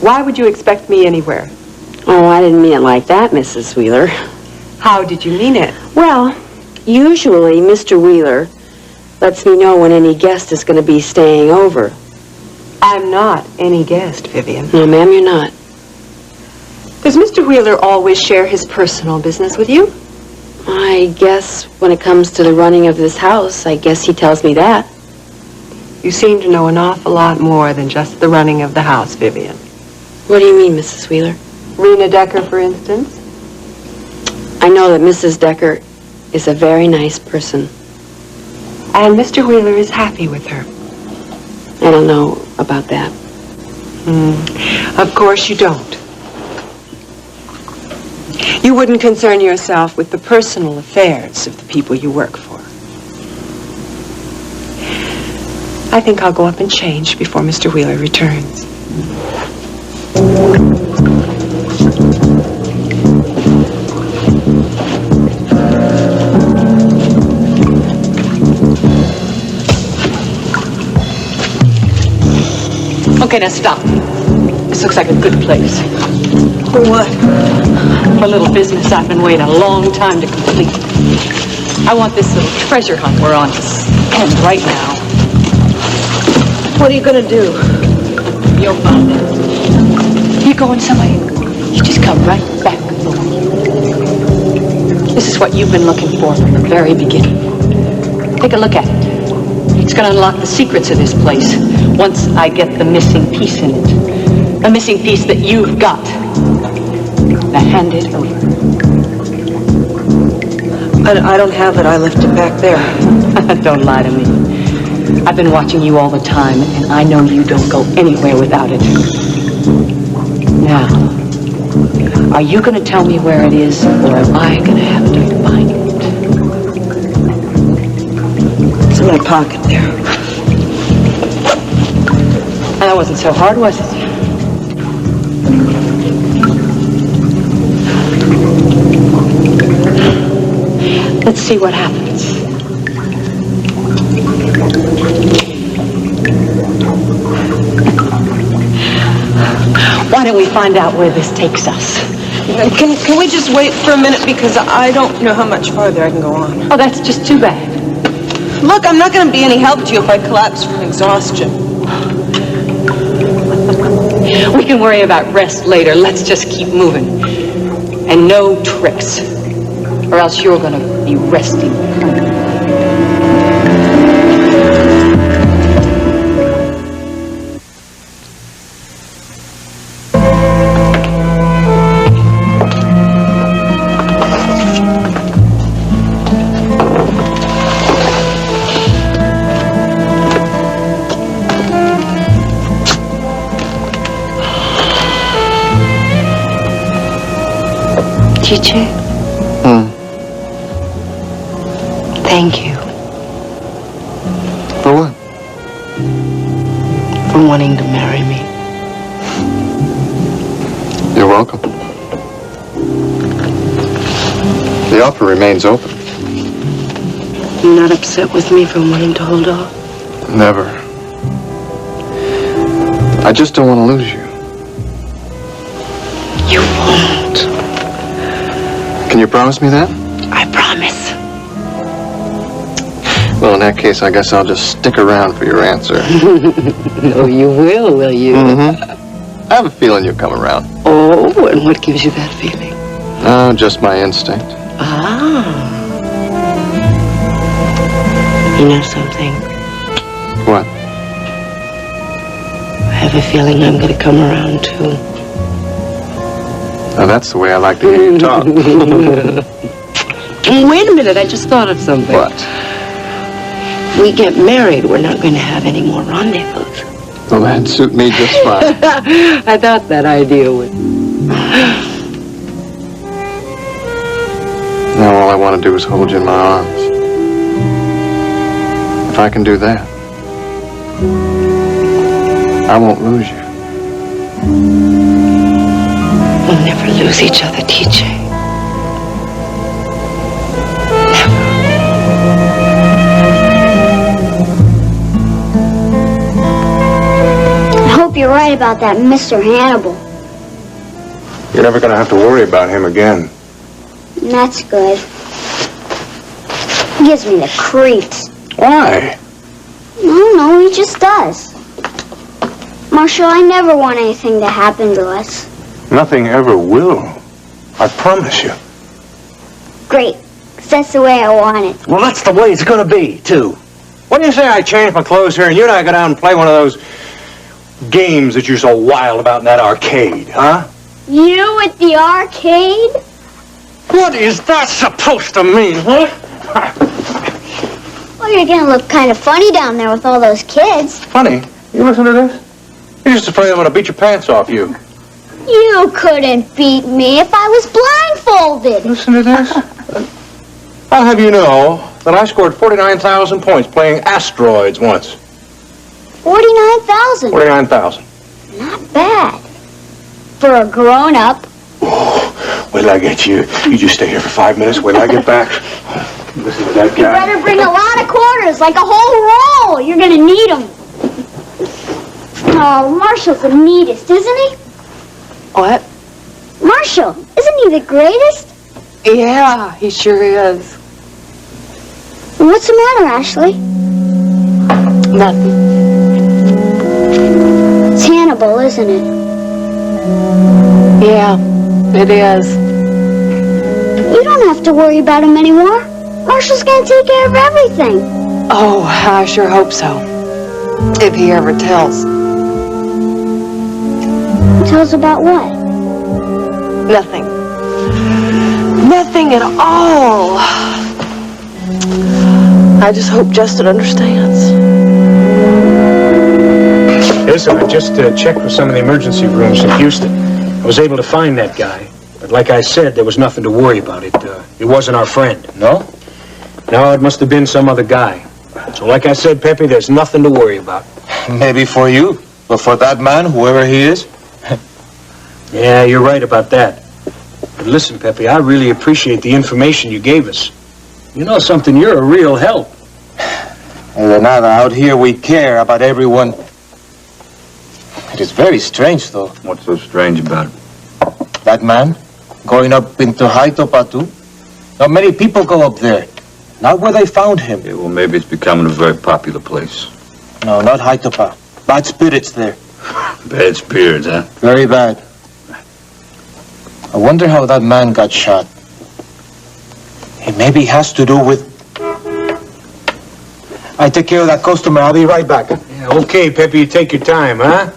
Why would you expect me anywhere? Oh, I didn't mean it like that, Mrs. Wheeler. How did you mean it? Well, usually Mr. Wheeler lets me know when any guest is going to be staying over. I'm not any guest, Vivian. No, ma'am, you're not. Does Mr. Wheeler always share his personal business with you? I guess when it comes to the running of this house, I guess he tells me that. You seem to know an awful lot more than just the running of the house, Vivian. What do you mean, Mrs. Wheeler? Rena Decker, for instance? I know that Mrs. Decker is a very nice person. And Mr. Wheeler is happy with her. I don't know about that. Of course you don't. You wouldn't concern yourself with the personal affairs of the people you work for. I think I'll go up and change before Mr. Wheeler returns. Okay, now stop. This looks like a good place. For what? For a little business I've been waiting a long time to complete. I want this little treasure hunt we're on to end right now. What are you gonna do? You'll find it. You're going somewhere. You just come right back. This is what you've been looking for from the very beginning. Take a look at it. It's going to unlock the secrets of this place once I get the missing piece in it. The missing piece that you've got. Now hand it over. I don't have it. I left it back there. Don't lie to me. I've been watching you all the time, and I know you don't go anywhere without it. Now, are you going to tell me where it is, or am I going to have to find it? It's in my pocket there. That wasn't so hard, was it? Let's see what happens. Why don't we find out where this takes us? Can we just wait for a minute, because I don't know how much farther I can go on. Oh, that's just too bad. Look, I'm not going to be any help to you if I collapse from exhaustion. We can worry about rest later. Let's just keep moving. And no tricks, or else you're going to be resting. Teacher? Thank you. For what? For wanting to marry me. You're welcome. The offer remains open. You're not upset with me for wanting to hold off? Never. I just don't want to lose you. You won't. Can you promise me that? I promise. Well, in that case, I guess I'll just stick around for your answer. No, you will you? Mm-hmm. I have a feeling you'll come around. Oh, and what gives you that feeling? Oh, just my instinct. Ah. You know something? What? I have a feeling I'm going to come around, too. Now, that's the way I like to hear you talk. Wait a minute, I just thought of something. What? We get married, we're not going to have any more rendezvous. Well, that'd suit me just fine. I thought that idea would. Now all I want to do is hold you in my arms. If I can do that, I won't lose you. We'll never lose each other, TJ. I hope you're right about that Mr. Hannibal. You're never going to have to worry about him again. That's good. He gives me the creeps. Why? I don't know, he just does. Marshall, I never want anything to happen to us. Nothing ever will. I promise you. Great, 'cause that's the way I want it. Well, that's the way it's gonna be, too. What do you say I change my clothes here and you and I go down and play one of those games that you're so wild about in that arcade, huh? You at the arcade? What is that supposed to mean, huh? Well, you're gonna look kind of funny down there with all those kids. Funny. You listen to this? You're just afraid I'm going to beat your pants off you. You couldn't beat me if I was blindfolded. Listen to this. I'll have you know that I scored 49,000 points playing asteroids once. 49,000. 49,000. Not bad. For a grown-up. Wait till I get you. You just stay here for 5 minutes. Wait till I get back. Listen to that You guy. better bring a lot of quarters, like a whole roll. You're gonna need them. Oh, Marshall's the neatest, isn't he? What? Marshall, isn't he the greatest? Yeah, he sure is. What's the matter, Ashley? Nothing. It's Hannibal, isn't it? Yeah, it is. You don't have to worry about him anymore. Marshall's gonna take care of everything. Oh, I sure hope so. If he ever tells. Tell us about what? Nothing. Nothing at all. I just hope Justin understands. Listen, I just checked with some of the emergency rooms in Houston. I was able to find that guy. But like I said, there was nothing to worry about. It wasn't our friend. No? No, it must have been some other guy. So like I said, Pepe, there's nothing to worry about. Maybe for you, but for that man, whoever he is. Yeah, you're right about that. But listen, Pepe, I really appreciate the information you gave us. You know something, you're a real help. Nada, out here we care about everyone. It is very strange, though. What's so strange about it? That man, going up into Haitopatu. Not many people go up there. Not where they found him. Yeah, well, maybe it's becoming a very popular place. No, not Haitopa. Bad spirits there. Bad spirits, huh? Very bad. I wonder how that man got shot. It maybe has to do with... I take care of that customer. I'll be right back. Yeah, okay, Pepe, you take your time, huh?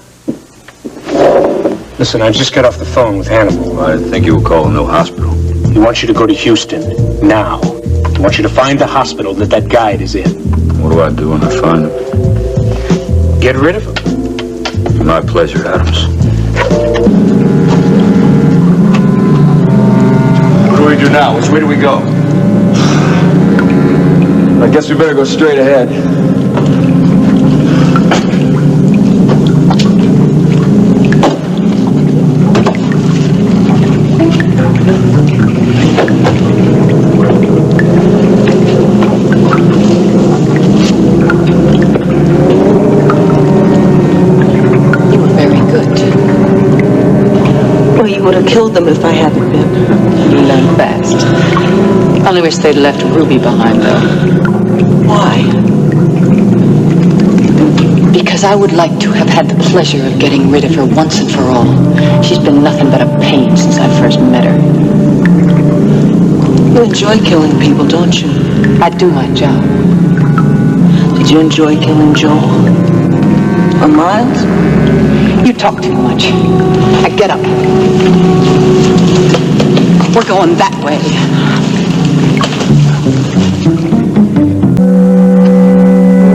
Listen, I just got off the phone with Hannibal. I didn't think you were calling no hospital. He wants you to go to Houston, now. He wants you to find the hospital that guide is in. What do I do when I find him? Get rid of him. My pleasure, Adams. What do we do now? Which way do we go? I guess we better go straight ahead. You were very good. Well, you would have killed them if I hadn't been. You learned fast. Only wish they'd left Ruby behind, though. Why? Because I would like to have had the pleasure of getting rid of her once and for all. She's been nothing but a pain since I first met her. You enjoy killing people, don't you? I do my job. Did you enjoy killing Joel? Or Miles? You talk too much. Now get up. We're going that way.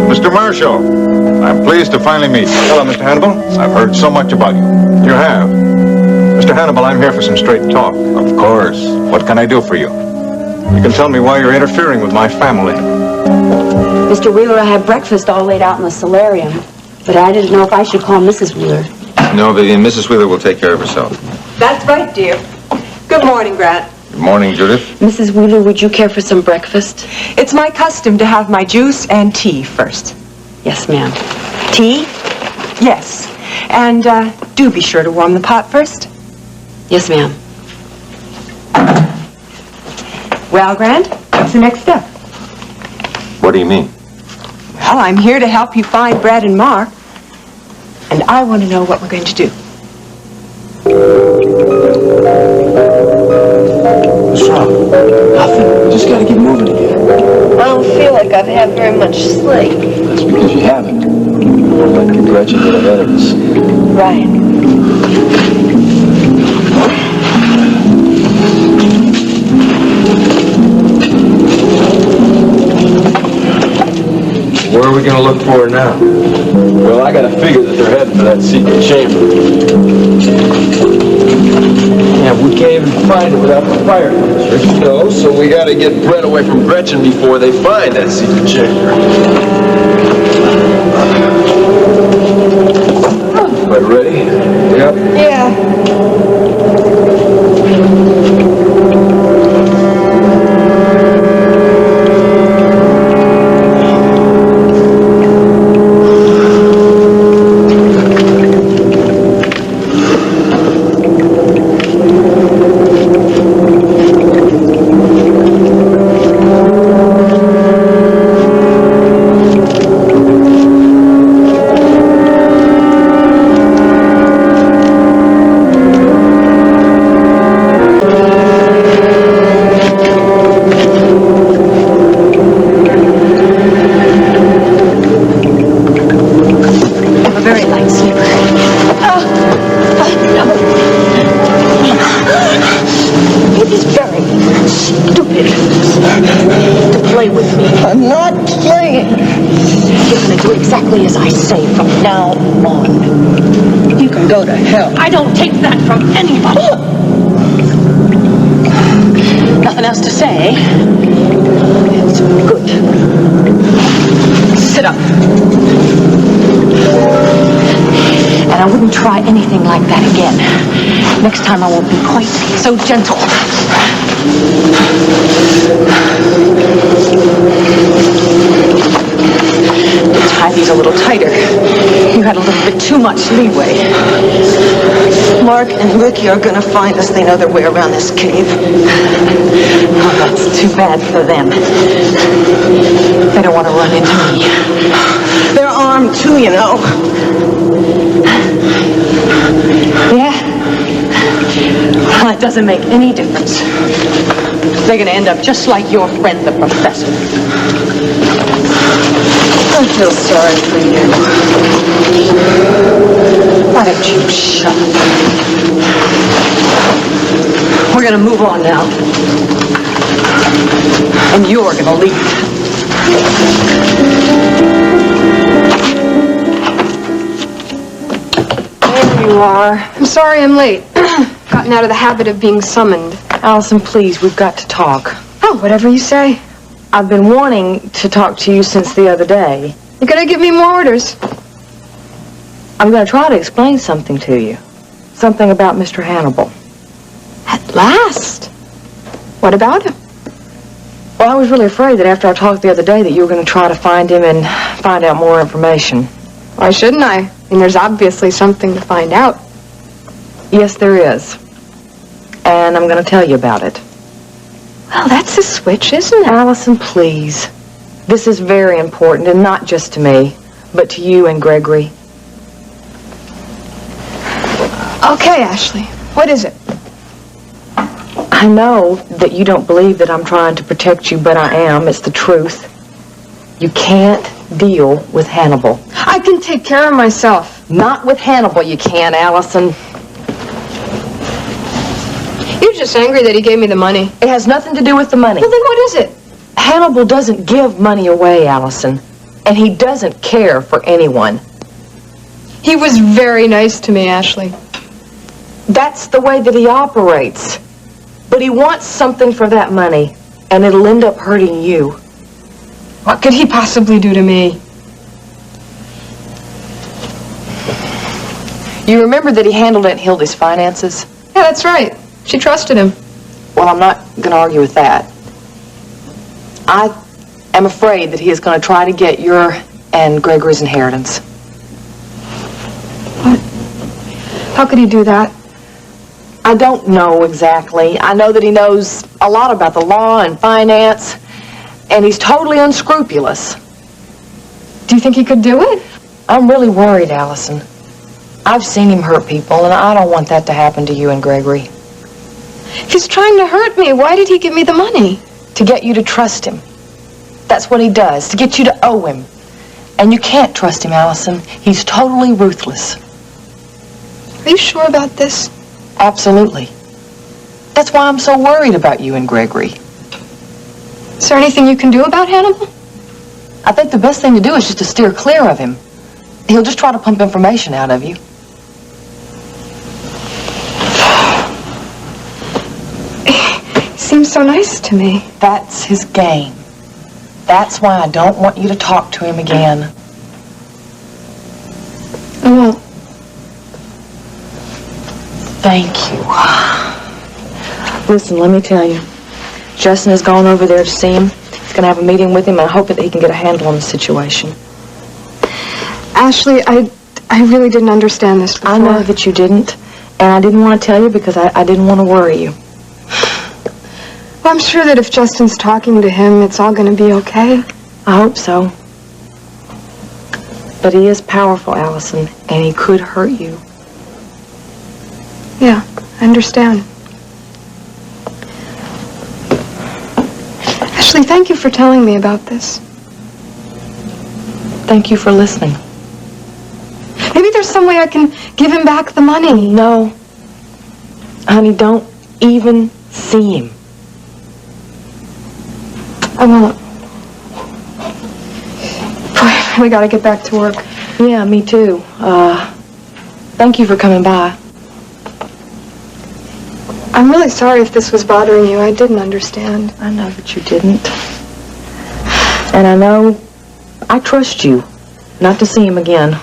Mr. Marshall, I'm pleased to finally meet you. Hello, Mr. Hannibal. I've heard so much about you. You have. Mr. Hannibal, I'm here for some straight talk. Of course. What can I do for you? You can tell me why you're interfering with my family. Mr. Wheeler, I have breakfast all laid out in the solarium, but I didn't know if I should call Mrs. Wheeler. No, Vivian, Mrs. Wheeler will take care of herself. That's right, dear. Good morning, Grant. Good morning, Judith. Mrs. Wheeler, would you care for some breakfast? It's my custom to have my juice and tea first. Yes, ma'am. Tea? Yes. And do be sure to warm the pot first. Yes, ma'am. Well, Grant, what's the next step? What do you mean? Well, I'm here to help you find Brad and Mark. And I want to know what we're going to do. What's wrong? Nothing. Just gotta get moving again. I don't feel like I've had very much sleep. That's because you haven't. Like your Gretchen get ahead of us. Right. Where are we gonna look for her now? Well, I gotta figure that they're heading for that secret chamber. Yeah, we can't even find it without the fire extinguisher. No, so we gotta get Brett away from Gretchen before they find that secret chamber. Everybody ready? Yep. Yeah. Exactly as I say from now on. You can go to hell. I don't take that from anybody. Nothing else to say? It's good. Sit up. And I wouldn't try anything like that again. Next time I won't be quite so gentle. Tie these a little tighter. You had a little bit too much leeway. Mark and Ricky are gonna find us. They know their way around this cave. Oh, that's too bad for them. They don't want to run into me. They're armed too, you know. Yeah? Well, it doesn't make any difference. They're going to end up just like your friend, the professor. I feel sorry for you. Why don't you shut up? We're going to move on now. And you're going to leave. There you are. I'm sorry I'm late. Gotten out of the habit of being summoned. Allison, please, we've got to talk. Oh, whatever you say. I've been wanting to talk to you since the other day. You gotta give me more orders. I'm going to try to explain something to you. Something about Mr. Hannibal. At last. What about him? Well, I was really afraid that after I talked the other day that you were going to try to find him and find out more information. Why shouldn't I? I mean, there's obviously something to find out. Yes, there is. And I'm going to tell you about it. Well, that's a switch, isn't it? Allison, please. This is very important, and not just to me, but to you and Gregory. Okay, Ashley. What is it? I know that you don't believe that I'm trying to protect you, but I am. It's the truth. You can't deal with Hannibal. I can take care of myself. Not with Hannibal you can't, Allison. You're just angry that he gave me the money. It has nothing to do with the money. Well, then what is it? Hannibal doesn't give money away, Allison. And he doesn't care for anyone. He was very nice to me, Ashley. That's the way that he operates. But he wants something for that money, and it'll end up hurting you. What could he possibly do to me? You remember that he handled Aunt Hilda's finances? Yeah, that's right. She trusted him. Well, I'm not going to argue with that. I am afraid that he is going to try to get your and Gregory's inheritance. What? How could he do that? I don't know exactly. I know that he knows a lot about the law and finance, and he's totally unscrupulous. Do you think he could do it? I'm really worried, Allison. I've seen him hurt people, and I don't want that to happen to you and Gregory. If he's trying to hurt me, why did he give me the money? To get you to trust him. That's what he does, to get you to owe him. And you can't trust him, Allison. He's totally ruthless. Are you sure about this? Absolutely. That's why I'm so worried about you and Gregory. Is there anything you can do about Hannibal? I think the best thing to do is just to steer clear of him. He'll just try to pump information out of you. He seems so nice to me. That's his game. That's why I don't want you to talk to him again. I won't. Thank you. Listen, let me tell you. Justin has gone over there to see him. He's going to have a meeting with him, and I hope that he can get a handle on the situation. Ashley, I really didn't understand this before. I know that you didn't, and I didn't want to tell you because I didn't want to worry you. Well, I'm sure that if Justin's talking to him, it's all going to be okay. I hope so. But he is powerful, Allison, and he could hurt you. Yeah, I understand. Ashley, thank you for telling me about this. Thank you for listening. Maybe there's some way I can give him back the money. No. Honey, don't even see him. I won't. Boy, I really gotta get back to work. Yeah, me too. Thank you for coming by. I'm really sorry if this was bothering you. I didn't understand. I know that you didn't. And I know I trust you not to see him again.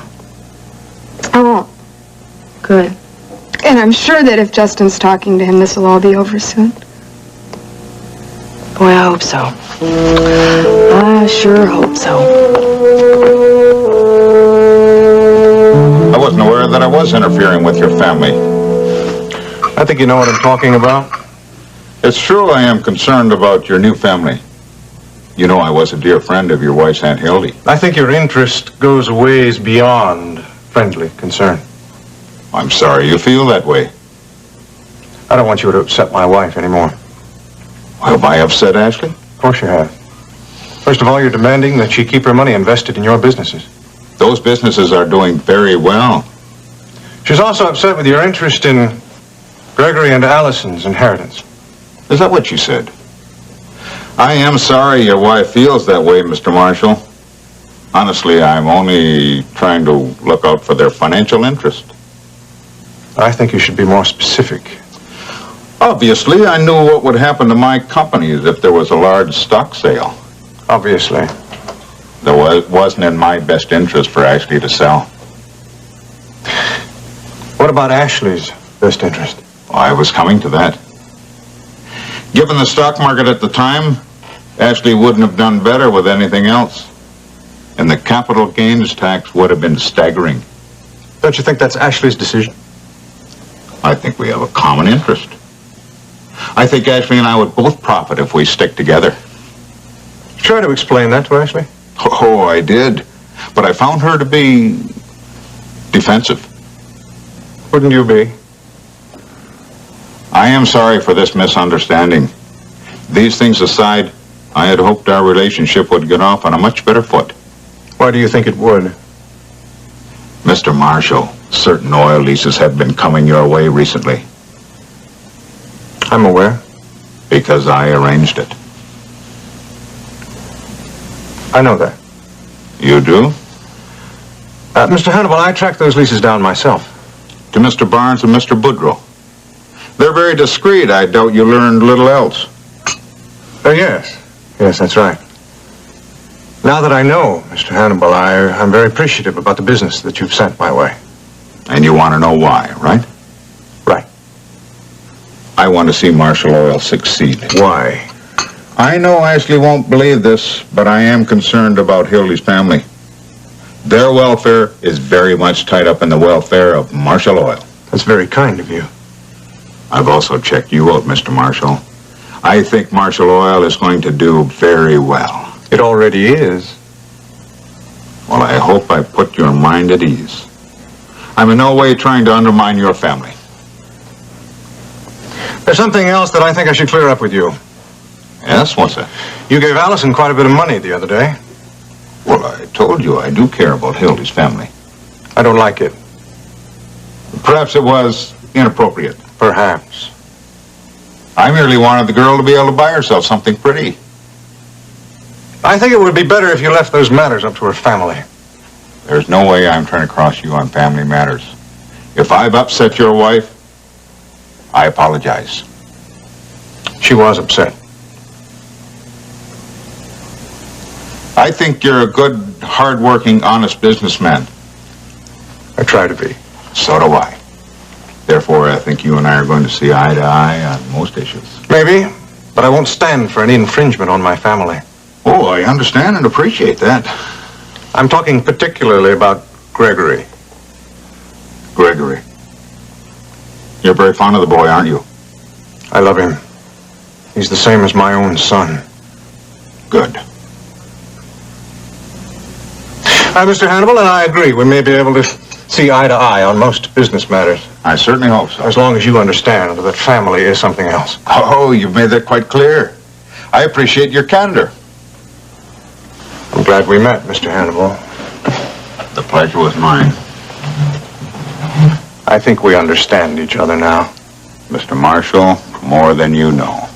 I won't. Good. And I'm sure that if Justin's talking to him, this will all be over soon. Boy, I hope so. I sure hope so. I wasn't aware that I was interfering with your family. I think you know what I'm talking about. It's true I am concerned about your new family. You know I was a dear friend of your wife's Aunt Hildy. I think your interest goes a ways beyond friendly concern. I'm sorry you feel that way. I don't want you to upset my wife anymore. Have I upset Ashley? Of course you have. First of all, you're demanding that she keep her money invested in your businesses. Those businesses are doing very well. She's also upset with your interest in Gregory and Allison's inheritance. Is that what you said? I am sorry your wife feels that way, Mr. Marshall. Honestly, I'm only trying to look out for their financial interest. I think you should be more specific. Obviously, I knew what would happen to my companies if there was a large stock sale. Obviously. Wasn't in my best interest for Ashley to sell. What about Ashley's best interest? I was coming to that. Given the stock market at the time, Ashley wouldn't have done better with anything else. And the capital gains tax would have been staggering. Don't you think that's Ashley's decision? I think we have a common interest. I think Ashley and I would both profit if we stick together. Try to explain that to Ashley. Oh, I did. But I found her to be defensive. Wouldn't you be? I am sorry for this misunderstanding. These things aside, I had hoped our relationship would get off on a much better foot. Why do you think it would? Mr. Marshall, certain oil leases have been coming your way recently. I'm aware. Because I arranged it. I know that. You do? Mr. Hannibal, I tracked those leases down myself. To Mr. Barnes and Mr. Boudreau. They're very discreet. I doubt you learned little else. Yes. Yes, that's right. Now that I know, Mr. Hannibal, I'm very appreciative about the business that you've sent my way. And you want to know why, right? Right. I want to see Marshall Oil succeed. Why? I know Ashley won't believe this, but I am concerned about Hildy's family. Their welfare is very much tied up in the welfare of Marshall Oil. That's very kind of you. I've also checked you out, Mr. Marshall. I think Marshall Oil is going to do very well. It already is. Well, I hope I put your mind at ease. I'm in no way trying to undermine your family. There's something else that I think I should clear up with you. Yes, what's that? You gave Allison quite a bit of money the other day. Well, I told you I do care about Hildy's family. I don't like it. Perhaps it was inappropriate. Perhaps. I merely wanted the girl to be able to buy herself something pretty. I think it would be better if you left those matters up to her family. There's no way I'm trying to cross you on family matters. If I've upset your wife, I apologize. She was upset. I think you're a good, hard-working, honest businessman. I try to be. So do I. Therefore, I think you and I are going to see eye to eye on most issues. Maybe, but I won't stand for any infringement on my family. Oh, I understand and appreciate that. I'm talking particularly about Gregory. Gregory. You're very fond of the boy, aren't you? I love him. He's the same as my own son. Good. Mr. Hannibal and I agree. We may be able to see eye to eye on most business matters. I certainly hope so. As long as you understand that family is something else. Oh, you've made that quite clear. I appreciate your candor. I'm glad we met, Mr. Hannibal. The pleasure was mine. I think we understand each other now. Mr. Marshall, more than you know.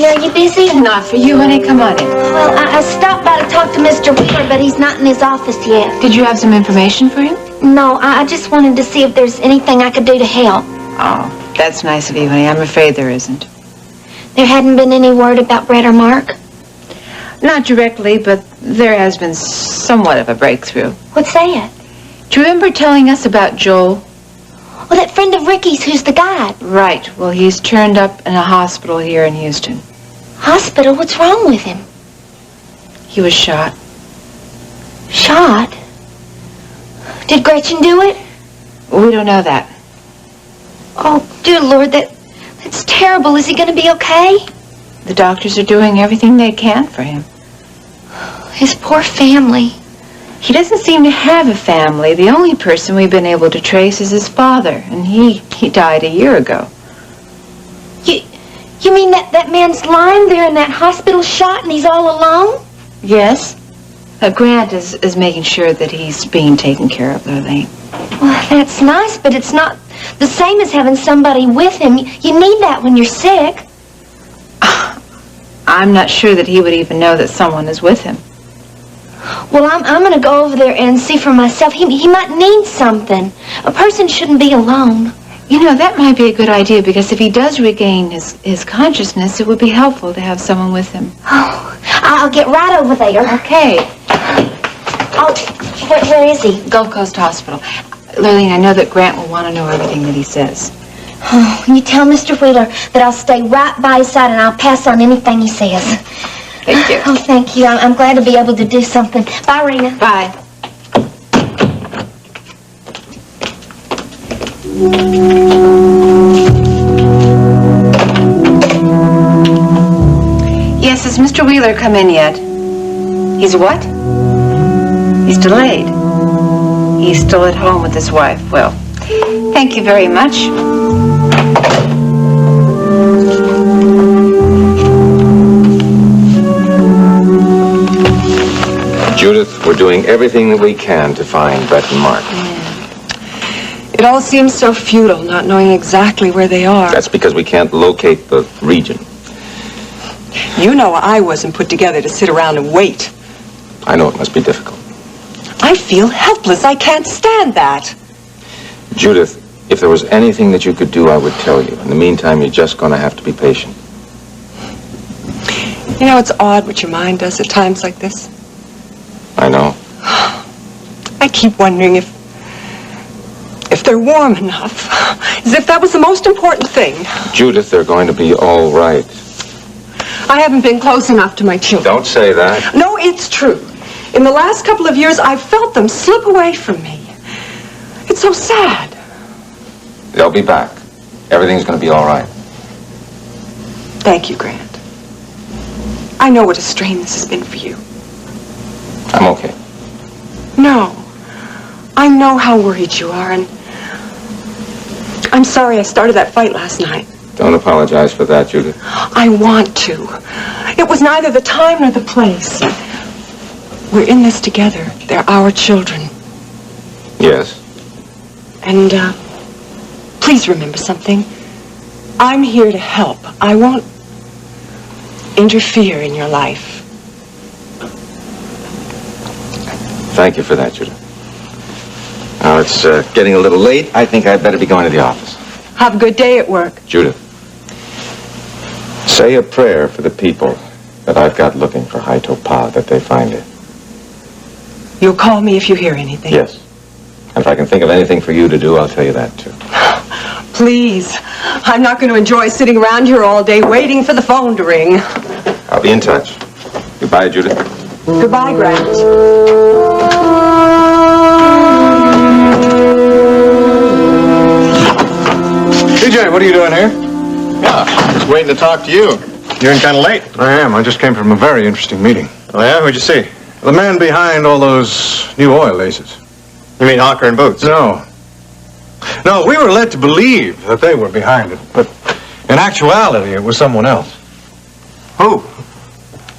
Are you busy? Not for you, honey. Come on in. Well, I stopped by to talk to Mr. Wheeler, but he's not in his office yet. Did you have some information for him? No, I just wanted to see if there's anything I could do to help. Oh, that's nice of you, honey. I'm afraid there isn't. There hadn't been any word about Brett or Mark? Not directly, but there has been somewhat of a breakthrough. What's that? Do you remember telling us about Joel? Well, that friend of Ricky's who's the guide. Right. Well, he's turned up in a hospital here in Houston. Hospital? What's wrong with him? He was shot. Shot? Did Gretchen do it? We don't know that. Oh, dear Lord, that's terrible. Is he going to be okay? The doctors are doing everything they can for him. His poor family. He doesn't seem to have a family. The only person we've been able to trace is his father, and he died a year ago. You mean that man's lying there in that hospital shot and he's all alone? Yes. Grant is making sure that he's being taken care of, Lurleen. Well, that's nice, but it's not the same as having somebody with him. You need that when you're sick. I'm not sure that he would even know that someone is with him. Well, I'm going to go over there and see for myself. He might need something. A person shouldn't be alone. You know, that might be a good idea, because if he does regain his consciousness, it would be helpful to have someone with him. Oh, I'll get right over there. Okay. Oh, where is he? Gulf Coast Hospital. Lurleen, I know that Grant will want to know everything that he says. Oh, you tell Mr. Wheeler that I'll stay right by his side and I'll pass on anything he says. Thank you. Oh, thank you. I'm glad to be able to do something. Bye, Rena. Bye. Yes, has Mr. Wheeler come in yet? He's what? He's delayed. He's still at home with his wife. Well, thank you very much. Judith, we're doing everything that we can to find Brett and Mark. It all seems so futile, not knowing exactly where they are. That's because we can't locate the region. You know I wasn't put together to sit around and wait. I know it must be difficult. I feel helpless. I can't stand that. Judith, if there was anything that you could do, I would tell you. In the meantime, you're just going to have to be patient. You know, it's odd what your mind does at times like this. I know. I keep wondering if they're warm enough. As if that was the most important thing. Judith, they're going to be all right. I haven't been close enough to my children. Don't say that. No, it's true. In the last couple of years, I've felt them slip away from me. It's so sad. They'll be back. Everything's going to be all right. Thank you, Grant. I know what a strain this has been for you. I'm okay. No. I know how worried you are, and I'm sorry I started that fight last night. Don't apologize for that, Judith. I want to. It was neither the time nor the place. We're in this together. They're our children. Yes. And, please remember something. I'm here to help. I won't interfere in your life. Thank you for that, Judith. Now, it's getting a little late. I think I'd better be going to the office. Have a good day at work. Judith, say a prayer for the people that I've got looking for Haito-Pa, that they find it. You'll call me if you hear anything. Yes. And if I can think of anything for you to do, I'll tell you that, too. Please. I'm not going to enjoy sitting around here all day waiting for the phone to ring. I'll be in touch. Goodbye, Judith. Goodbye, Grant. TJ, what are you doing here? Yeah, just waiting to talk to you. You're in kind of late. I am. I just came from a very interesting meeting. Oh, yeah? Who'd you see? The man behind all those new oil laces. You mean Hawker and Boots? No. No, we were led to believe that they were behind it, but in actuality, it was someone else. Who?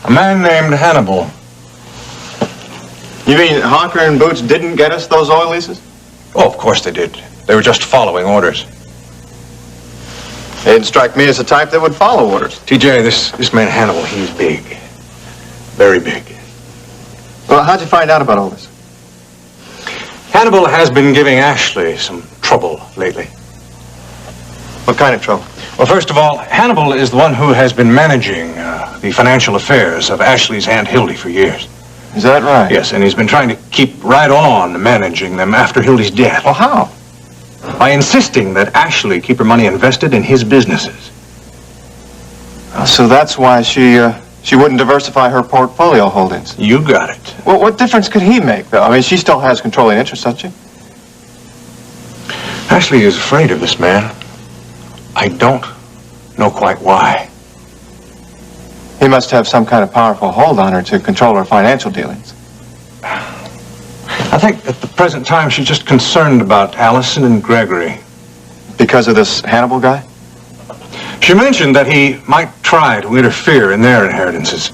A man named Hannibal. You mean Hawker and Boots didn't get us those oil leases? Oh, of course they did. They were just following orders. They didn't strike me as the type that would follow orders. TJ, this man Hannibal, he's big. Very big. Well, how'd you find out about all this? Hannibal has been giving Ashley some trouble lately. What kind of trouble? Well, first of all, Hannibal is the one who has been managing the financial affairs of Ashley's Aunt Hildy for years. Is that right? Yes, and he's been trying to keep right on managing them after Hildy's death. Well, how? By insisting that Ashley keep her money invested in his businesses. Oh, so that's why she wouldn't diversify her portfolio holdings. You got it. Well, what difference could he make, though? I mean, she still has controlling interest, doesn't she? Ashley is afraid of this man. I don't know quite why. He must have some kind of powerful hold on her to control her financial dealings. I think at the present time she's just concerned about Allison and Gregory. Because of this Hannibal guy? She mentioned that he might try to interfere in their inheritances.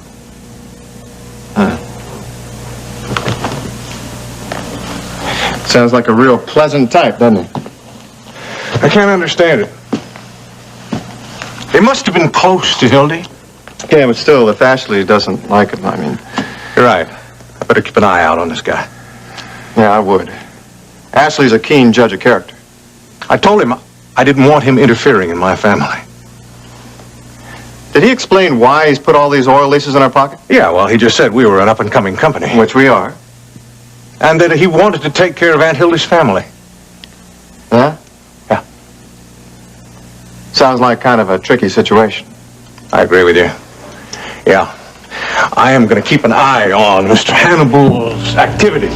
Sounds like a real pleasant type, doesn't he? I can't understand it. They must have been close to Hildy. Yeah, but still, if Ashley doesn't like him, I mean... You're right. I better keep an eye out on this guy. Yeah, I would. Ashley's a keen judge of character. I told him I didn't want him interfering in my family. Did he explain why he's put all these oil leases in our pocket? Yeah, well, he just said we were an up-and-coming company. Which we are. And that he wanted to take care of Aunt Hildy's family. Huh? Yeah. Sounds like kind of a tricky situation. I agree with you. Yeah. I am going to keep an eye on Mr. Hannibal's activities.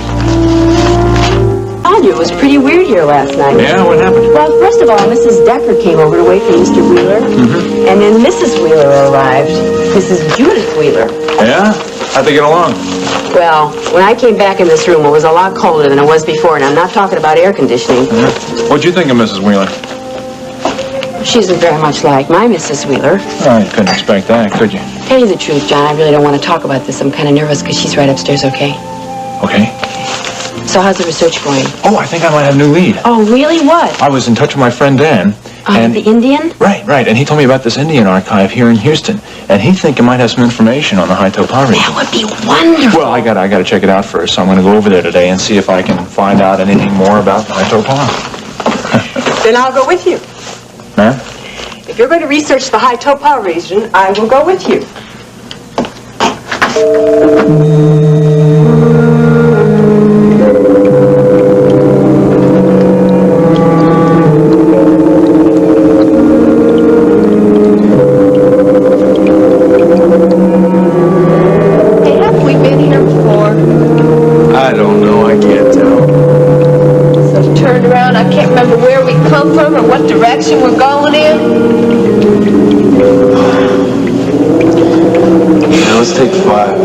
It was pretty weird here last night. Yeah, what happened? Well, first of all, Mrs. Decker came over to wait for Mr. Wheeler. Mm-hmm. And then Mrs. Wheeler arrived. Mrs. Judith Wheeler. Yeah? How'd they get along? Well, when I came back in this room, it was a lot colder than it was before, and I'm not talking about air conditioning. Mm-hmm. What'd you think of Mrs. Wheeler? She isn't very much like my Mrs. Wheeler. Oh, you couldn't expect that, could you? Tell you the truth, John, I really don't want to talk about this. I'm kind of nervous because she's right upstairs, okay? Okay. So how's the research going? Oh, I think I might have a new lead. Oh, really? What? I was in touch with my friend Dan. And The Indian? Right. And he told me about this Indian archive here in Houston. And he think it might have some information on the Haito-Pa region. That would be wonderful. Well, I gotta check it out first. So I'm gonna go over there today and see if I can find out anything more about the Haito-Pa. Then I'll go with you. Huh? If you're going to research the Haito-Pa region, I will go with you. come from or what direction we're going in? Yeah, let's take 5.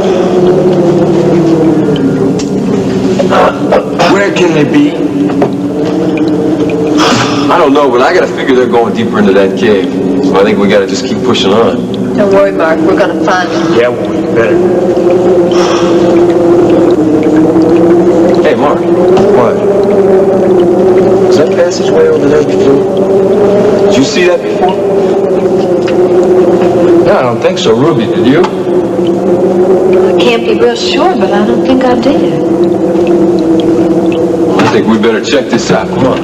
Where can they be? I don't know, but I gotta figure they're going deeper into that cave. So I think we gotta just keep pushing on. Don't worry, Mark. We're going to find them. Yeah, well, we better. Hey, Mark. What? Was that passageway over there before? Did you see that before? No, I don't think so, Ruby. Did you? I can't be real sure, but I don't think I did. I think we better check this out. Come on.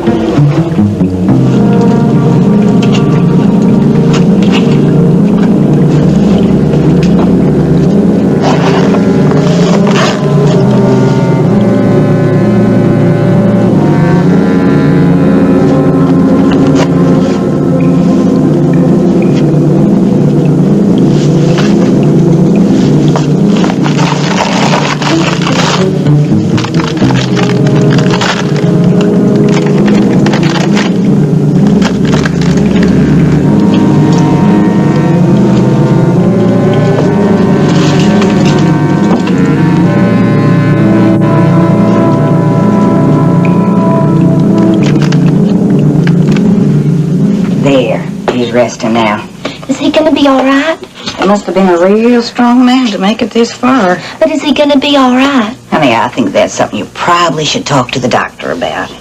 Resting now. Is he gonna be all right? He must have been a real strong man to make it this far. But is he gonna be all right? Honey, I think that's something you probably should talk to the doctor about.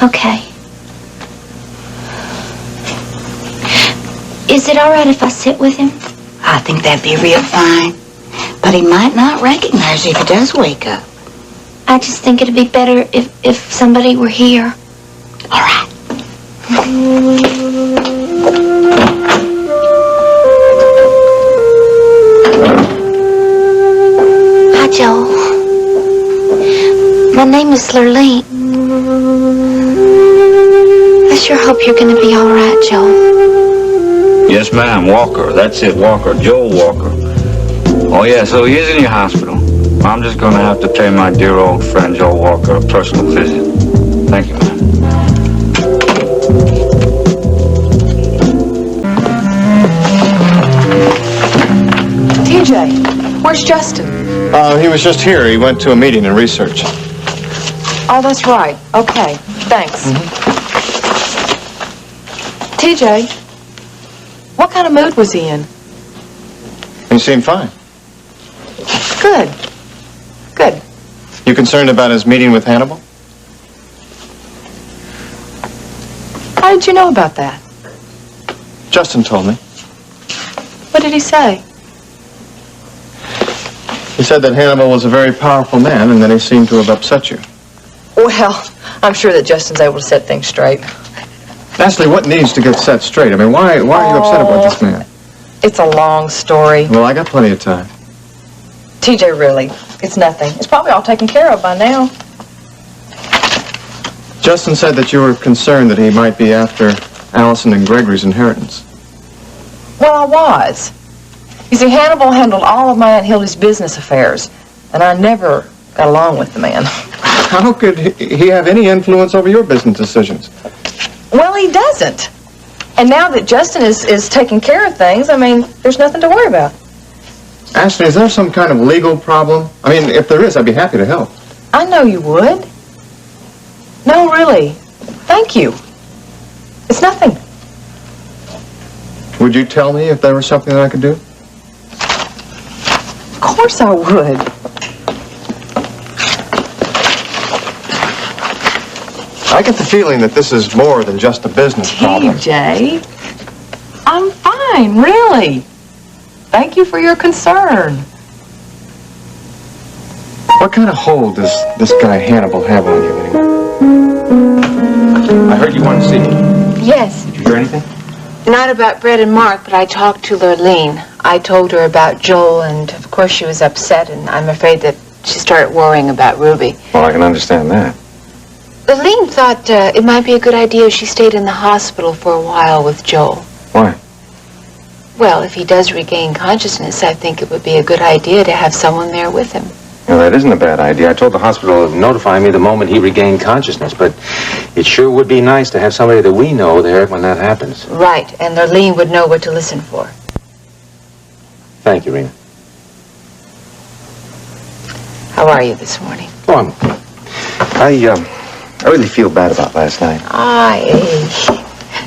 Okay. Is it all right if I sit with him? I think that'd be real fine. But he might not recognize you if he does wake up. I just think it'd be better if somebody were here. All right. Hi, Joel. My name is Lurleen. I sure hope you're gonna be all right, Joel. Yes, ma'am. Walker. That's it, Walker. Joel Walker. Oh, yeah, so he is in your hospital. I'm just going to have to pay my dear old friend Joel Walker a personal visit. Thank you, ma'am. TJ, where's Justin? He was just here. He went to a meeting in research. Oh, that's right. Okay, thanks. TJ, what kind of mood was he in? He seemed fine. Good. Good. You concerned about his meeting with Hannibal? How did you know about that? Justin told me. What did he say? He said that Hannibal was a very powerful man and that he seemed to have upset you. Well, I'm sure that Justin's able to set things straight. Ashley, what needs to get set straight? I mean, why are you upset about this man? It's a long story. Well, I got plenty of time. TJ, really, it's nothing. It's probably all taken care of by now. Justin said that you were concerned that he might be after Allison and Gregory's inheritance. Well, I was. You see, Hannibal handled all of my Aunt Hildy's business affairs, and I never got along with the man. How could he have any influence over your business decisions? Well, he doesn't. And now that Justin is taking care of things, I mean, there's nothing to worry about. Ashley, is there some kind of legal problem? I mean, if there is, I'd be happy to help. I know you would. No, really. Thank you. It's nothing. Would you tell me if there was something that I could do? Of course I would. I get the feeling that this is more than just a business problem. TJ, I'm fine, really. Thank you for your concern. What kind of hold does this guy Hannibal have on you anyway? I heard you wanted to see me. Yes. Did you hear anything? Not about Brett and Mark, but I talked to Lurleen. I told her about Joel, and of course she was upset, and I'm afraid that she started worrying about Ruby. Well, I can understand that. Lurleen thought it might be a good idea if she stayed in the hospital for a while with Joel. Why? Well, if he does regain consciousness, I think it would be a good idea to have someone there with him. Well, that isn't a bad idea. I told the hospital To notify me the moment he regained consciousness, but it sure would be nice to have somebody that we know there when that happens. Right, and Lurleen would know what to listen for. Thank you, Rena. How are you this morning? Oh, I'm okay. I really feel bad about last night.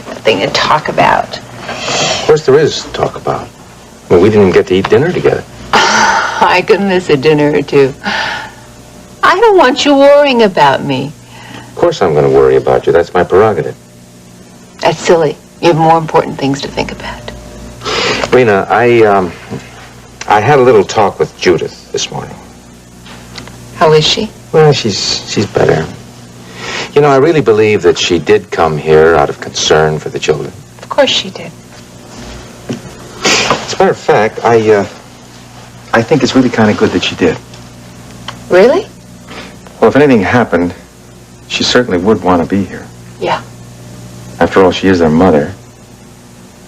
Nothing to talk about. Of course there is to talk about. I mean, we didn't even get to eat dinner together. I could miss a dinner or two. I don't want you worrying about me. Of course I'm going to worry about you. That's my prerogative. That's silly. You have more important things to think about. Rena, I had a little talk with Judith this morning. How is she? Well, she's better. You know, I really believe that she did come here out of concern for the children. Of course she did. As a matter of fact, I think it's really kind of good that she did. Really? Well, if anything happened, she certainly would want to be here. Yeah. After all, she is their mother.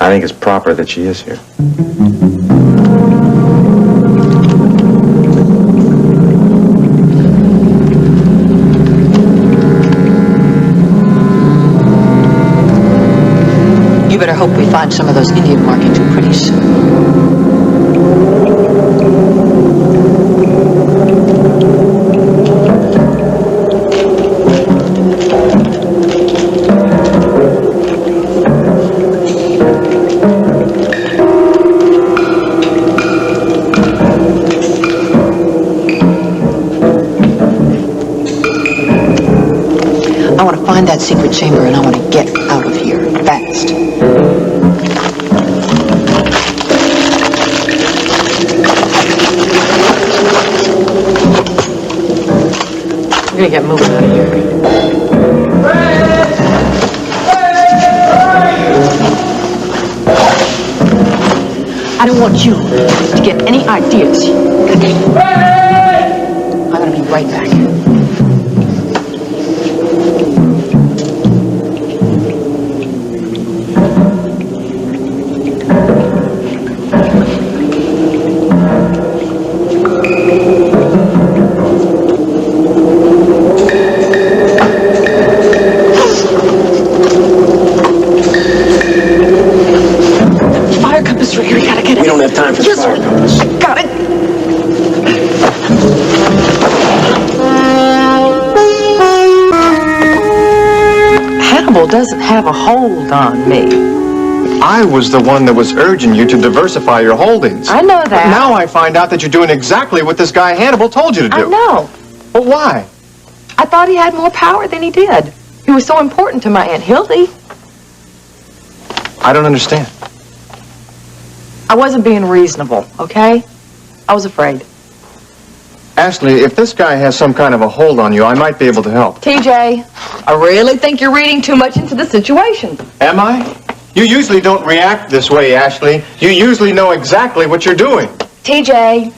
I think it's proper that she is here. You better hope we find some of those Indian markings pretty soon. I want to find that secret chamber and I want to get out of here fast. We're gonna get moving out of here. I don't want you to get any ideas. I'm gonna be right back. Fire compass, Rick. We gotta get it. We don't have time for the fire compass. Got it. Hannibal doesn't have a hold on me. I was the one that was urging you to diversify your holdings. I know that. But now I find out that you're doing exactly what this guy Hannibal told you to do. I know. But why? I thought he had more power than he did. He was so important to my Aunt Hildy. I don't understand. I wasn't being reasonable, okay? I was afraid. Ashley, if this guy has some kind of a hold on you, I might be able to help. TJ, I really think you're reading too much into the situation. Am I? You usually don't react this way, Ashley. You usually know exactly what you're doing. TJ,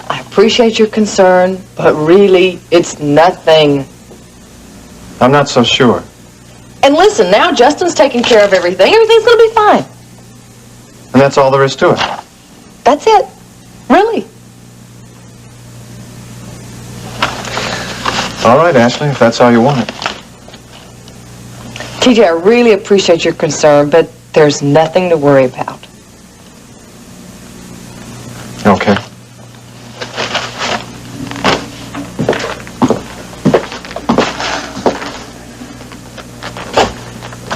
I appreciate your concern, but really, it's nothing. I'm not so sure. And listen, now Justin's taking care of everything. Everything's gonna be fine. And that's all there is to it. That's it. Really. All right, Ashley, if that's how you want it. TJ, I really appreciate your concern, but there's nothing to worry about. Okay.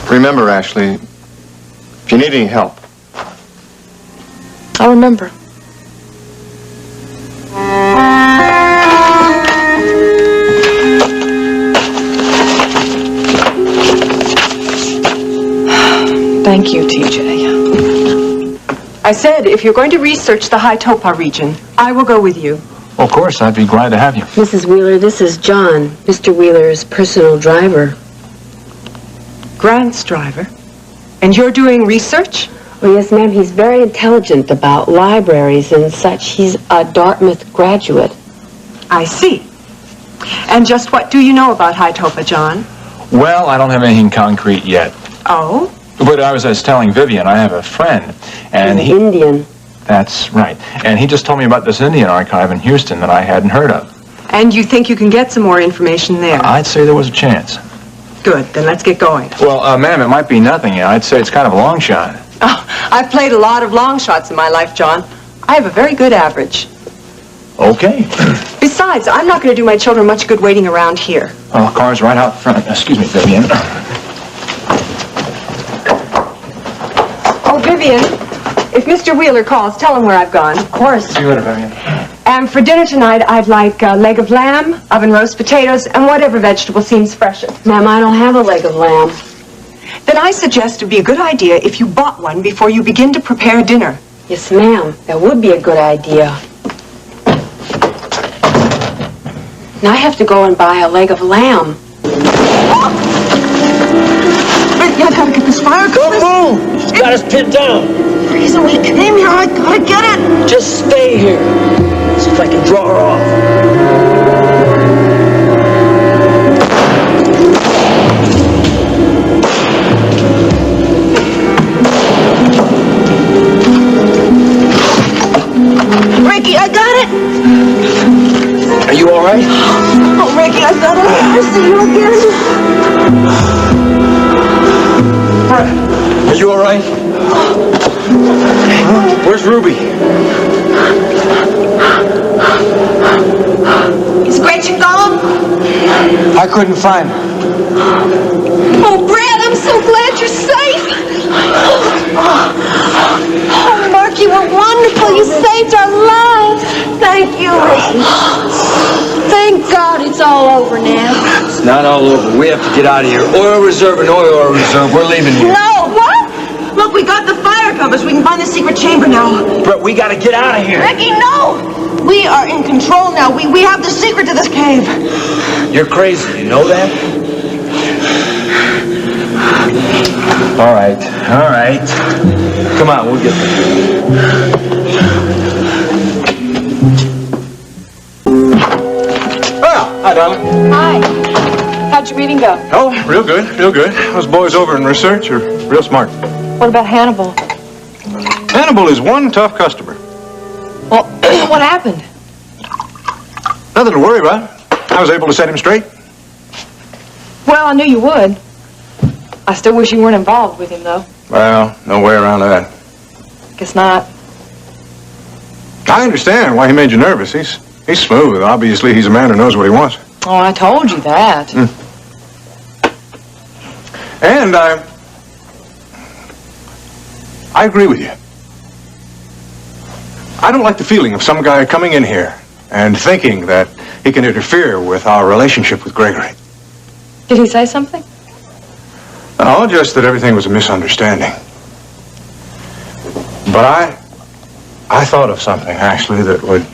Remember, Ashley, if you need any help, I'll remember. Thank you, TJ. I said, if you're going to research the High Topa region, I will go with you. Of course, I'd be glad to have you. Mrs. Wheeler, this is John, Mr. Wheeler's personal driver. Grant's driver? And you're doing research? Oh, yes, ma'am. He's very intelligent about libraries and such. He's a Dartmouth graduate. I see. And just what do you know about High Topa, John? Well, I don't have anything concrete yet. Oh? But I was telling Vivian, I have a friend, and He's an Indian. That's right. And he just told me about this Indian archive in Houston that I hadn't heard of. And you think you can get some more information there? I'd say there was a chance. Good, then let's get going. Well, ma'am, it might be nothing. I'd say it's kind of a long shot. Oh, I've played a lot of long shots in my life, John. I have a very good average. Okay. Besides, I'm not going to do my children much good waiting around here. Oh, car's right out front. Excuse me, Vivian. Oh, Vivian, if Mr. Wheeler calls, tell him where I've gone. Of course. See you later, Vivian. And for dinner tonight, I'd like a leg of lamb, oven roast potatoes, and whatever vegetable seems freshest. Ma'am, I don't have a leg of lamb. Then I suggest it'd be a good idea if you bought one before you begin to prepare dinner. Yes, ma'am. That would be a good idea. Now I have to go and buy a leg of lamb. Ricky, I gotta get this fire going. Don't move! It's got us pinned down. The reason we came here, I gotta get it. Just stay here. See if I can draw her off. Ricky, I got it. Are you all right? Oh, Ricky, I got it. I see you again. Are you all right? Where's Ruby? Is Gretchen gone? I couldn't find her. Oh, Brad, I'm so glad you're safe. Oh, Mark, you were wonderful. You saved our lives. Thank you, Ricky. Thank God it's all over now. It's not all over. We have to get out of here. Oil reserve and oil reserve. We're leaving here. No, what? Look, we got the fire compass. We can find the secret chamber now. Brett, we gotta get out of here. Ricky, no! We are in control now. We have the secret to this cave. You're crazy. You know that? All right. Come on, we'll get there. Well, hi, darling. Hi. How'd your meeting go? Oh, real good, real good. Those boys over in research are real smart. What about Hannibal? Hannibal is one tough customer. Well, what happened? Nothing to worry about. I was able to set him straight. Well, I knew you would. I still wish you weren't involved with him, though. Well, no way around that. Guess not. I understand why he made you nervous. He's smooth. Obviously, he's a man who knows what he wants. Oh, I told you that. And I agree with you. I don't like the feeling of some guy coming in here and thinking that he can interfere with our relationship with Gregory. Did he say something? No, just that everything was a misunderstanding. But I thought of something, actually, that would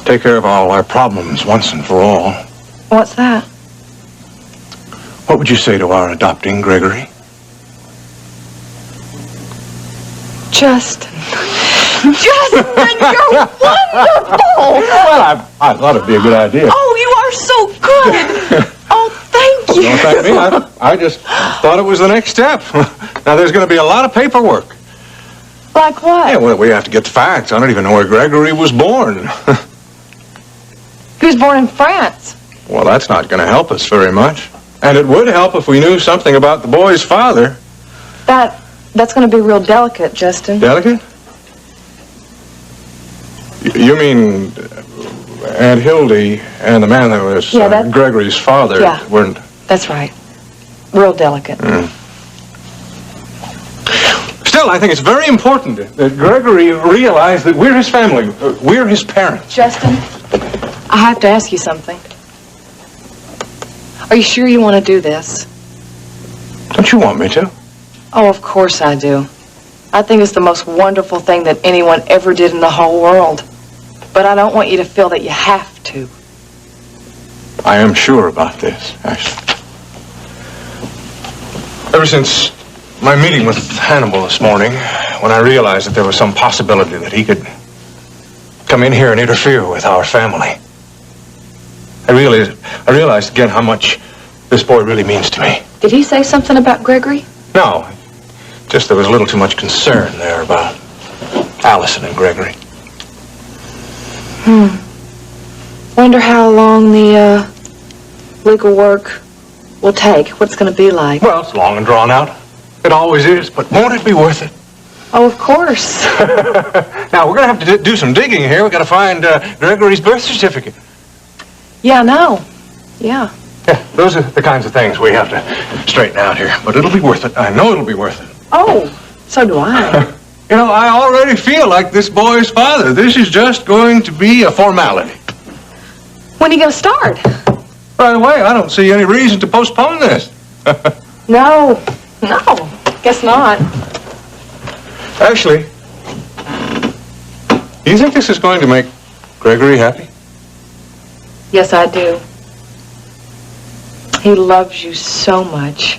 take care of all our problems once and for all. What's that? What would you say to our adopting Gregory? Justin, you're wonderful! Well, I thought it'd be a good idea. Oh, you are so good! Oh, thank you! Don't thank me. I just thought it was the next step. Now, there's going to be a lot of paperwork. Like what? Yeah, well, we have to get the facts. I don't even know where Gregory was born. He was born in France. Well, that's not going to help us very much. And it would help if we knew something about the boy's father. That's going to be real delicate, Justin. Delicate? You mean Aunt Hildy and the man that was Gregory's father weren't... That's right. Real delicate. Still, I think it's very important that Gregory realize that we're his family. We're his parents. Justin, I have to ask you something. Are you sure you want to do this? Don't you want me to? Oh, of course I do. I think it's the most wonderful thing that anyone ever did in the whole world. But I don't want you to feel that you have to. I am sure about this, actually. Ever since my meeting with Hannibal this morning, when I realized that there was some possibility that he could come in here and interfere with our family, I realized again how much this boy really means to me. Did he say something about Gregory? No, just there was a little too much concern there about Allison and Gregory. Wonder how long the legal work will take. What's going to be like? Well, it's long and drawn out. It always is, but won't it be worth it? Oh, of course. Now, we're going to have to do some digging here. We've got to find Gregory's birth certificate. Yeah, I know. Yeah. Yeah, those are the kinds of things we have to straighten out here. But it'll be worth it. I know it'll be worth it. Oh, so do I. You know, I already feel like this boy's father. This is just going to be a formality. When are you going to start? By the way, I don't see any reason to postpone this. No, guess not. Actually, do you think this is going to make Gregory happy? Yes, I do. He loves you so much.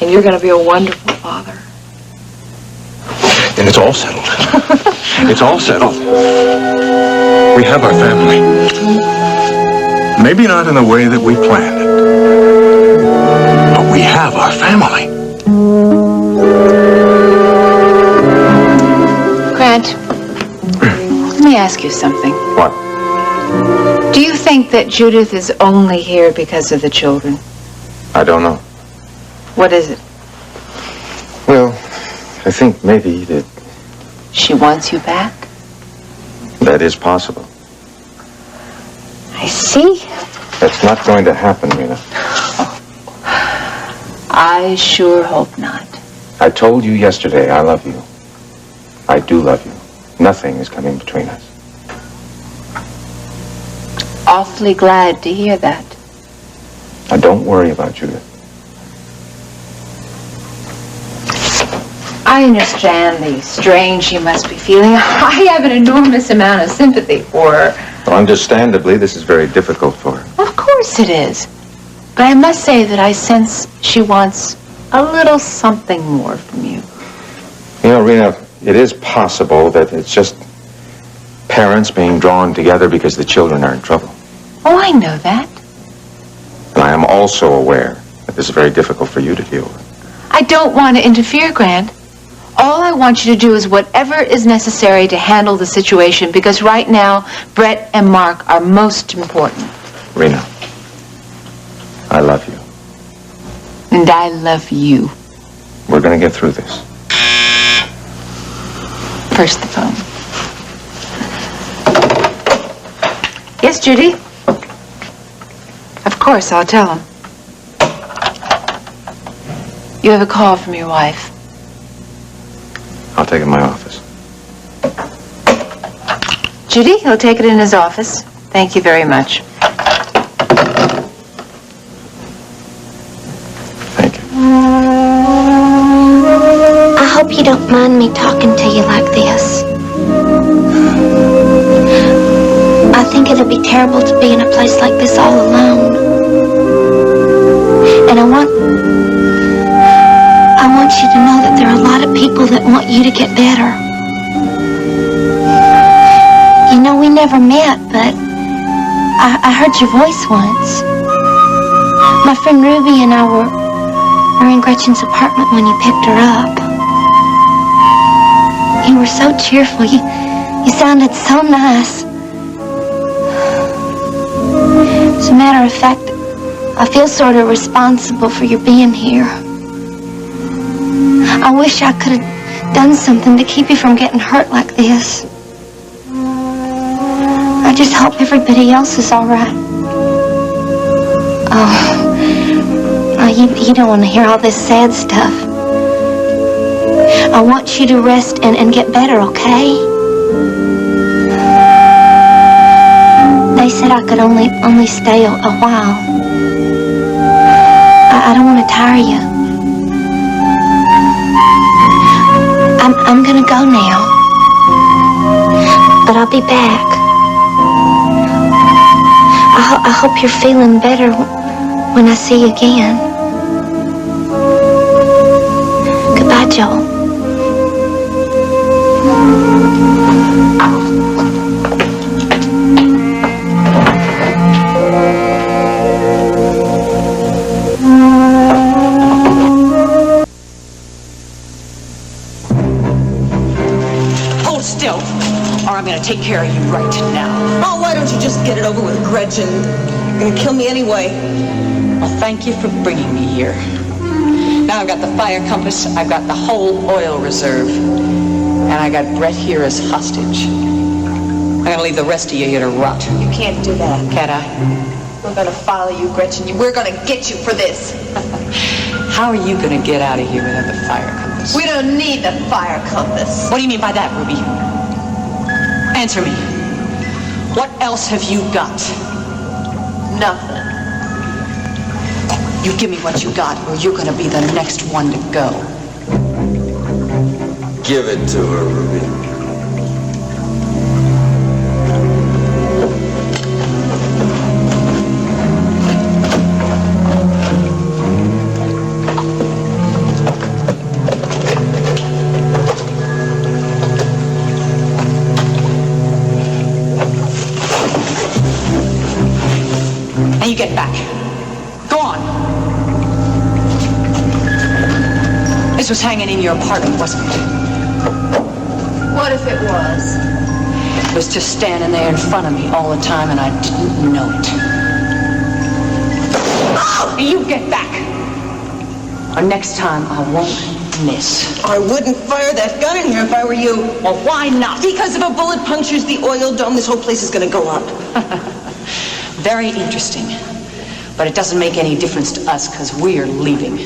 And you're going to be a wonderful father. And it's all settled. It's all settled. We have our family. Maybe not in the way that we planned it. But we have our family. Grant, let me ask you something. What? Do you think that Judith is only here because of the children? I don't know. What is it? Well, I think maybe that She wants you back? that is possible. I see. That's not going to happen, Rena. I sure hope not. I told you yesterday I love you. I do love you. Nothing is coming between us. Awfully glad to hear that. Now, don't worry about Judith. I understand the strange you must be feeling. I have an enormous amount of sympathy for her. Well, understandably, this is very difficult for her. Of course it is. But I must say that I sense she wants a little something more from you. You know, Rena, it is possible that it's just parents being drawn together because the children are in trouble. Oh, I know that. And I am also aware that this is very difficult for you to deal with. I don't want to interfere, Grant. All I want you to do is whatever is necessary to handle the situation, because right now, Brett and Mark are most important. Rena, I love you. And I love you. We're going to get through this. First the phone. Yes, Judy? Of course, I'll tell him. You have a call from your wife. I'll take it in my office. Judy, he'll take it in his office. Thank you very much. I hope you don't mind me talking to you like this. I think it'll be terrible to be in a place like this all alone. And I want you to know that there are a lot of people that want you to get better. You know, we never met, but I heard your voice once. My friend Ruby and I were in Gretchen's apartment when you picked her up. You were so cheerful. You sounded so nice. As a matter of fact, I feel sort of responsible for your being here. I wish I could have done something to keep you from getting hurt like this. I just hope everybody else is all right. You don't want to hear all this sad stuff. I want you to rest and get better, okay? They said I could only stay a while. I don't want to tire you. I'm gonna go now. But I'll be back. I hope you're feeling better when I see you again. Goodbye, Joel. take care of you right now. Oh, why don't you just get it over with, Gretchen? You're gonna kill me anyway. Well, thank you for bringing me here. Now I've got the fire compass, I've got the whole oil reserve, and I got Brett here as hostage. I'm gonna leave the rest of you here to rot. You can't do that. Can't I? We're gonna follow you, Gretchen. We're gonna get you for this. How are you gonna get out of here without the fire compass? We don't need the fire compass. What do you mean by that, Ruby? Answer me. What else have you got? Nothing. You give me what you got, or you're gonna be the next one to go. Give it to her, Ruby. Now you get back. Go on. This was hanging in your apartment, wasn't it? What if it was? It was just standing there in front of me all the time, and I didn't know it. Oh! You get back. Or next time, I won't miss. I wouldn't fire that gun in here if I were you. Well, why not? Because if a bullet punctures the oil dome, this whole place is gonna go up. Very interesting. But it doesn't make any difference to us because we're leaving.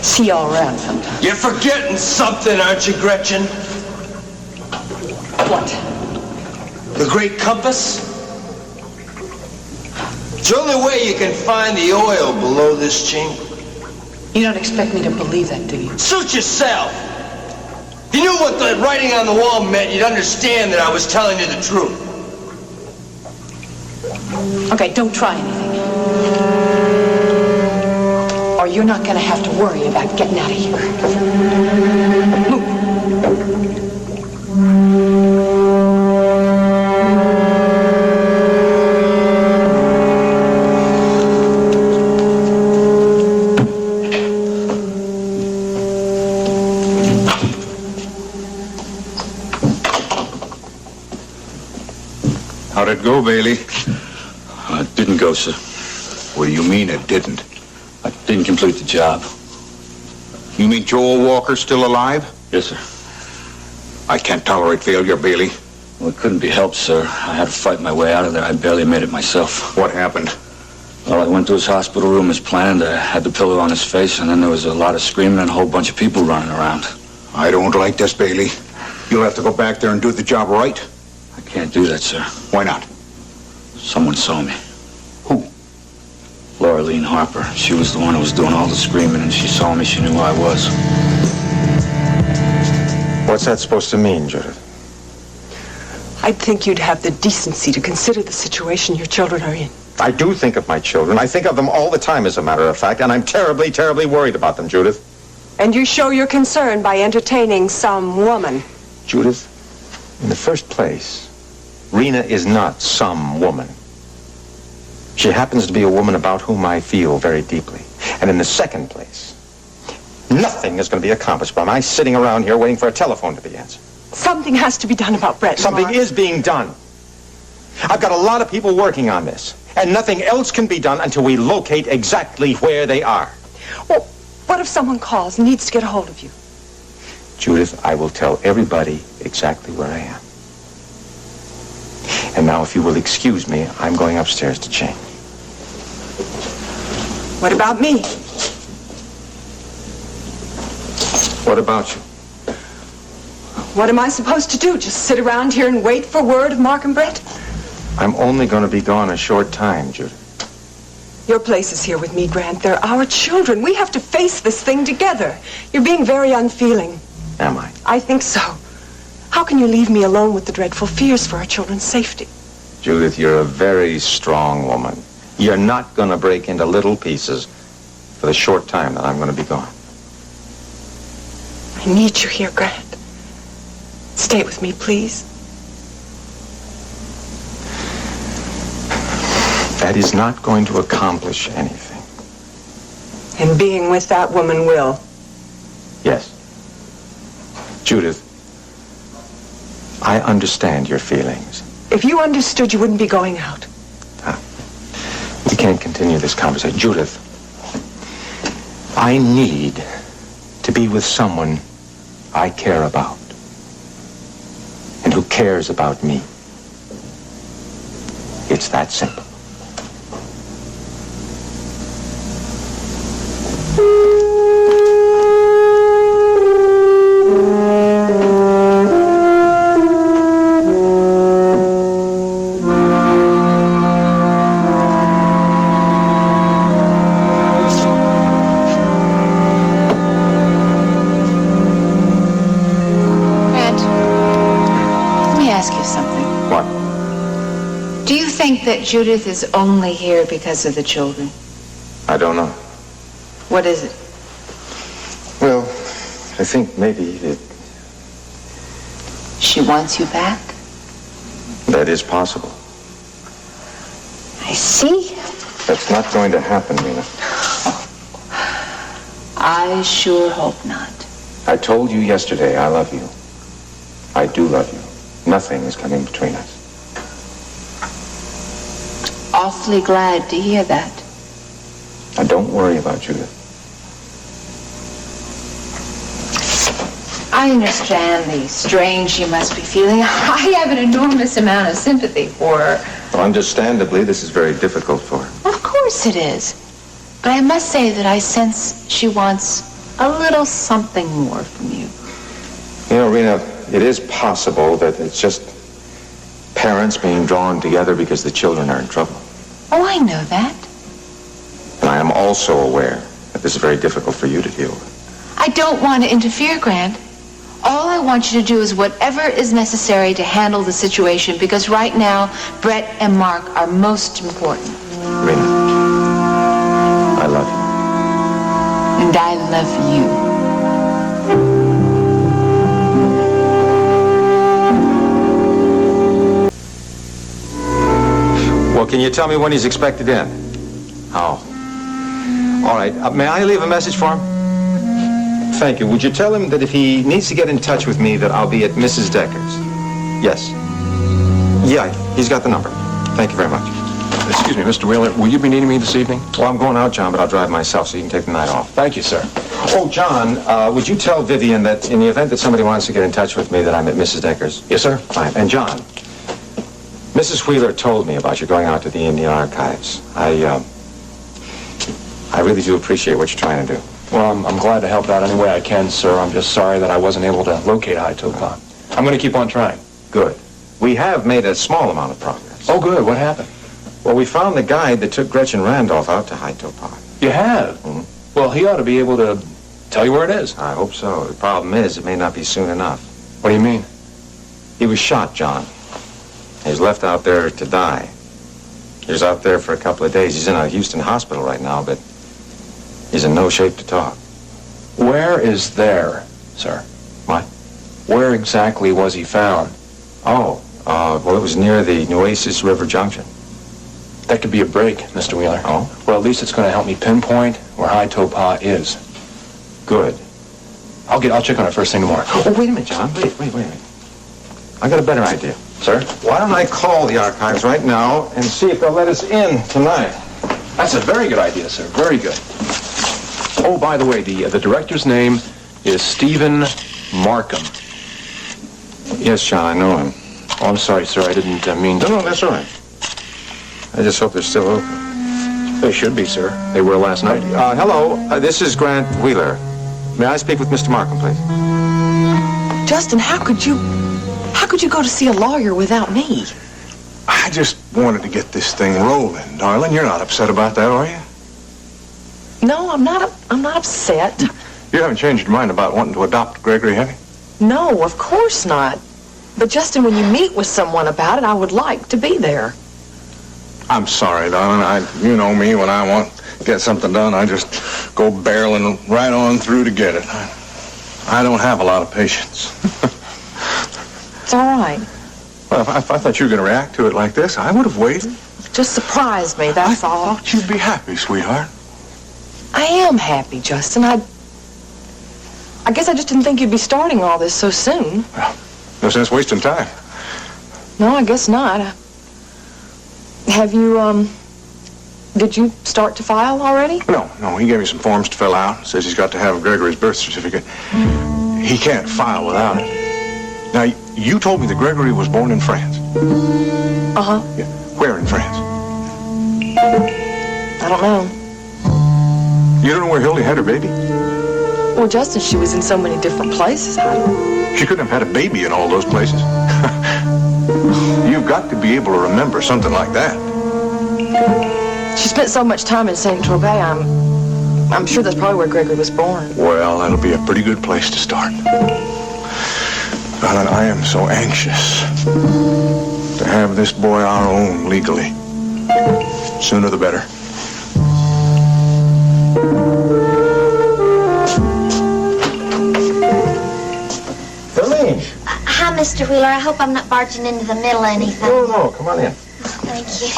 See y'all around sometime. You're forgetting something, aren't you, Gretchen? What? The great compass? It's the only way you can find the oil below this chamber. You don't expect me to believe that, do you? Suit yourself. If you knew what the writing on the wall meant, you'd understand that I was telling you the truth. Okay, don't try anything. Or you're not gonna have to worry about getting out of here. Move. How'd it go, Bailey? It didn't go, sir. What do you mean it didn't? I didn't complete the job. You mean Joel Walker's still alive? Yes, sir. I can't tolerate failure, Bailey. Well, it couldn't be helped, sir. I had to fight my way out of there. I barely made it myself. What happened? Well, I went to his hospital room as planned. I had the pillow on his face, and then there was a lot of screaming and a whole bunch of people running around. I don't like this, Bailey. You'll have to go back there and do the job right. I can't do that, sir. Why not? Someone saw me. Who? Laura Lean Harper. She was the one who was doing all the screaming, and she saw me. She knew who I was. What's that supposed to mean, Judith? I'd think you'd have the decency to consider the situation your children are in. I do think of my children. I think of them all the time, as a matter of fact, and I'm terribly, terribly worried about them, Judith. And you show your concern by entertaining some woman. Judith, in the first place, Rena is not some woman. She happens to be a woman about whom I feel very deeply. And in the second place, nothing is going to be accomplished by my sitting around here waiting for a telephone to be answered. Something has to be done about Brett. Something is being done. I've got a lot of people working on this, and nothing else can be done until we locate exactly where they are. Well, what if someone calls and needs to get a hold of you? Judith, I will tell everybody exactly where I am. And now, if you will excuse me, I'm going upstairs to change. What about me? What about you? What am I supposed to do? Just sit around here and wait for word of Mark and Brett? I'm only going to be gone a short time, Judith. Your place is here with me, Grant. They're our children. We have to face this thing together. You're being very unfeeling. Am I? I think so. How can you leave me alone with the dreadful fears for our children's safety? Judith, you're a very strong woman. You're not going to break into little pieces for the short time that I'm going to be gone. I need you here, Grant. Stay with me, please. That is not going to accomplish anything. And being with that woman will. Yes. Judith, I understand your feelings. If you understood, you wouldn't be going out. We can't continue this conversation. Judith, I need to be with someone I care about and who cares about me. It's that simple. That Judith is only here because of the children? I don't know. What is it? Well, I think maybe that she wants you back? That is possible. I see. That's not going to happen, Rena. I sure hope not. I told you yesterday I love you. I do love you. Nothing is coming between us. Awfully glad to hear that. Now, don't worry about Judith. I understand the strange you must be feeling. I have an enormous amount of sympathy for her. Well, understandably, this is very difficult for her. Of course it is. But I must say that I sense she wants a little something more from you. You know, Rena, it is possible that it's just parents being drawn together because the children are in trouble. Oh, I know that. And I am also aware that this is very difficult for you to deal with. I don't want to interfere, Grant. All I want you to do is whatever is necessary to handle the situation, because right now, Brett and Mark are most important. Rena, I love you. And I love you. Well, can you tell me when he's expected in? Oh. All right. May I leave a message for him? Thank you. Would you tell him that if he needs to get in touch with me, that I'll be at Mrs. Decker's? Yes. Yeah, he's got the number. Thank you very much. Excuse me, Mr. Wheeler, will you be needing me this evening? Well, I'm going out, John, but I'll drive myself so you can take the night off. Thank you, sir. Oh, John, would you tell Vivian that in the event that somebody wants to get in touch with me, that I'm at Mrs. Decker's? Yes, sir. Fine. And John, Mrs. Wheeler told me about you going out to the Indian Archives. I really do appreciate what you're trying to do. Well, I'm glad to help out any way I can, sir. I'm just sorry that I wasn't able to locate High Toe Pond. I'm going to keep on trying. Good. We have made a small amount of progress. Oh, good. What happened? Well, we found the guide that took Gretchen Randolph out to High Toe Pond. You have? Mm-hmm. Well, he ought to be able to tell you where it is. I hope so. The problem is, it may not be soon enough. What do you mean? He was shot, John. He was left out there to die. He was out there for a couple of days. He's in a Houston hospital right now, but he's in no shape to talk. Where is there, sir? What? Where exactly was he found? Oh, well, it was near the Nueces River Junction. That could be a break, Mr. Wheeler. Oh? Well, at least it's going to help me pinpoint where High Toe Pa is. Good. I'll check on it first thing tomorrow. Oh, wait a minute, John. Wait a minute. I got a better idea. Sir? Why don't I call the archives right now and see if they'll let us in tonight? That's a very good idea, sir. Very good. Oh, by the way, the director's name is Stephen Markham. Yes, John, I know him. Oh, I'm sorry, sir. I didn't mean to... No, that's all right. I just hope they're still open. They should be, sir. They were last night. Hello. This is Grant Wheeler. May I speak with Mr. Markham, please? Justin, how could you go to see a lawyer without me? I just wanted to get this thing rolling, darling. You're not upset about that, are you? No, I'm not upset. You haven't changed your mind about wanting to adopt Gregory, have you? No, of course not. But Justin, when you meet with someone about it, I would like to be there. I'm sorry, darling. You know me, when I want to get something done, I just go barreling right on through to get it. I don't have a lot of patience. It's all right. Well, if I thought you were going to react to it like this, I would have waited. Just surprise me, that's all. I thought you'd be happy, sweetheart. I am happy, Justin. I guess I just didn't think you'd be starting all this so soon. Well, no sense wasting time. No, I guess not. Have you, did you start to file already? No, he gave me some forms to fill out. Says he's got to have Gregory's birth certificate. He can't file without it. Now, you told me that Gregory was born in France. Uh-huh. Yeah. Where in France? I don't know. You don't know where Hildy had her baby? Well, Justin, she was in so many different places. She couldn't have had a baby in all those places. You've got to be able to remember something like that. She spent so much time in St. Tropez, I'm sure that's probably where Gregory was born. Well, that'll be a pretty good place to start. Darling, I am so anxious to have this boy our own legally. Sooner the better. Darlene. Hi, Mr. Wheeler. I hope I'm not barging into the middle of anything. No, come on in. Thank you.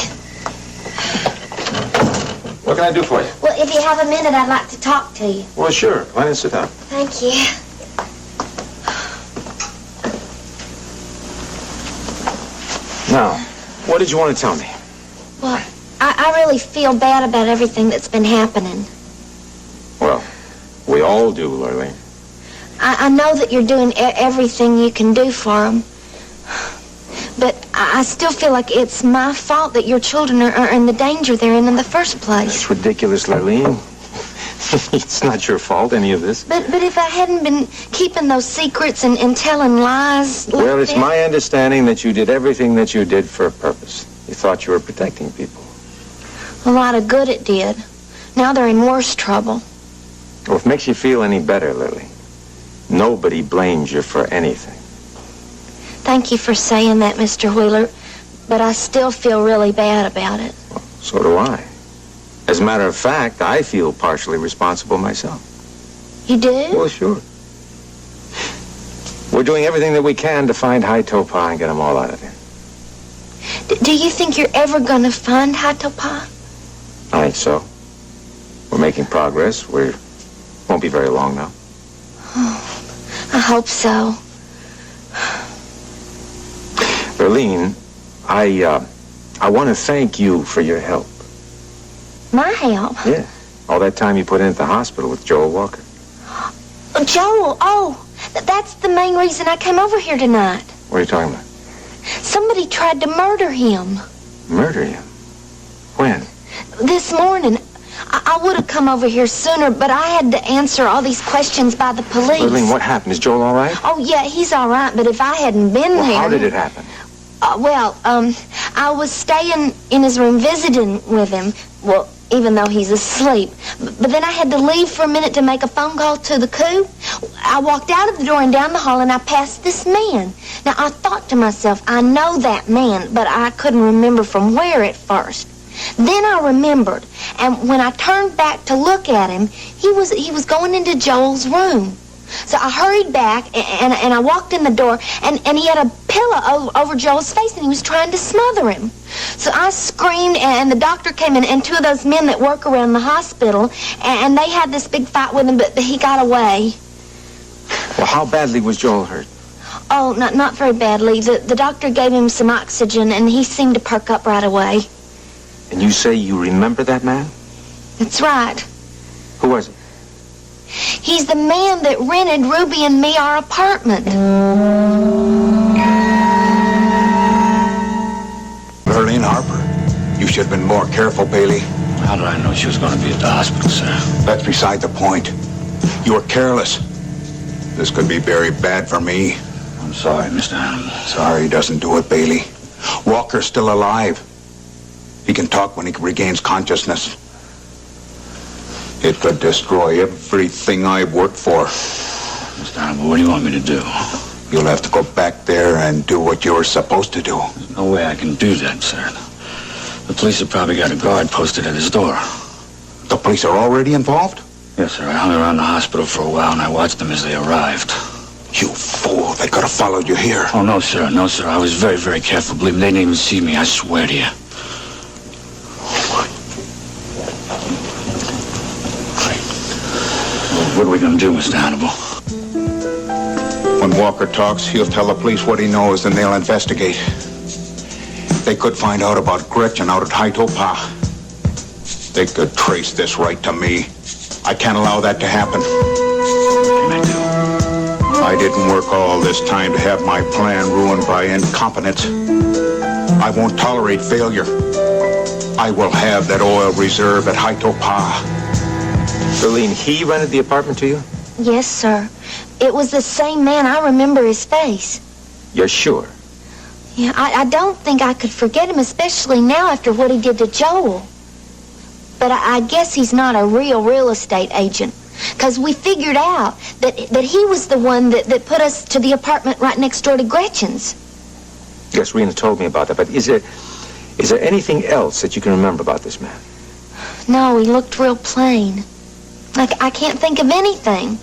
What can I do for you? Well, if you have a minute, I'd like to talk to you. Well, sure. Why don't you sit down? Thank you. Now, what did you want to tell me? Well, I really feel bad about everything that's been happening. Well, we all do, Lurleen. I know that you're doing everything you can do for them. But I still feel like it's my fault that your children are in the danger they're in the first place. It's ridiculous, Lurleen. It's not your fault, any of this. But if I hadn't been keeping those secrets and telling lies... Well, it's my understanding that you did everything that you did for a purpose. You thought you were protecting people. A lot of good it did. Now they're in worse trouble. Well, if it makes you feel any better, Lily, nobody blames you for anything. Thank you for saying that, Mr. Wheeler, but I still feel really bad about it. Well, so do I. As a matter of fact, I feel partially responsible myself. You do? Well, sure. We're doing everything that we can to find Haitopa and get them all out of there. Do you think you're ever going to find Haitopa? I think so. We're making progress. Won't be very long now. Oh, I hope so. Lurleen, I want to thank you for your help. My help? Yeah. All that time you put in at the hospital with Joel Walker. Joel, that's the main reason I came over here tonight. What are you talking about? Somebody tried to murder him. Murder him? When? This morning. I would have come over here sooner, but I had to answer all these questions by the police. Lurleen, what happened? Is Joel all right? Oh, yeah, he's all right, but if I hadn't been there... How did it happen? I was staying in his room visiting with him, well, even though he's asleep. But then I had to leave for a minute to make a phone call to the coop. I walked out of the door and down the hall, and I passed this man. Now, I thought to myself, I know that man, but I couldn't remember from where at first. Then I remembered, and when I turned back to look at him, he was going into Joel's room. So I hurried back, and I walked in the door, and he had a pillow over Joel's face, and he was trying to smother him. So I screamed, and the doctor came in, and two of those men that work around the hospital, and they had this big fight with him, but he got away. Well, how badly was Joel hurt? Oh, not very badly. The doctor gave him some oxygen, and he seemed to perk up right away. And you say you remember that man? That's right. Who was it? He's the man that rented Ruby and me our apartment. Lurleen Harper, you should have been more careful, Bailey. How did I know she was going to be at the hospital, sir? That's beside the point. You were careless. This could be very bad for me. I'm sorry, Mr. Hannibal. Sorry doesn't do it, Bailey. Walker's still alive. He can talk when he regains consciousness. It could destroy everything I've worked for. Mr. Hannibal, what do you want me to do? You'll have to go back there and do what you were supposed to do. There's no way I can do that, sir. The police have probably got a guard posted at his door. The police are already involved? Yes, sir. I hung around the hospital for a while, and I watched them as they arrived. You fool. They could have followed you here. Oh, no, sir. No, sir. I was very, very careful. Believe me, they didn't even see me. I swear to you. What are we going to do, Mr. Hannibal? When Walker talks, he'll tell the police what he knows, and they'll investigate. They could find out about Gretchen out at Haitopa. They could trace this right to me. I can't allow that to happen. What can I do? I didn't work all this time to have my plan ruined by incompetence. I won't tolerate failure. I will have that oil reserve at Haitopa. Verlene, he rented the apartment to you? Yes, sir. It was the same man. I remember his face. You're sure? Yeah, I don't think I could forget him, especially now after what he did to Joel. But I guess he's not a real estate agent. Because we figured out that he was the one that put us to the apartment right next door to Gretchen's. Yes, Rena told me about that, but is there anything else that you can remember about this man? No, he looked real plain. I can't think of anything.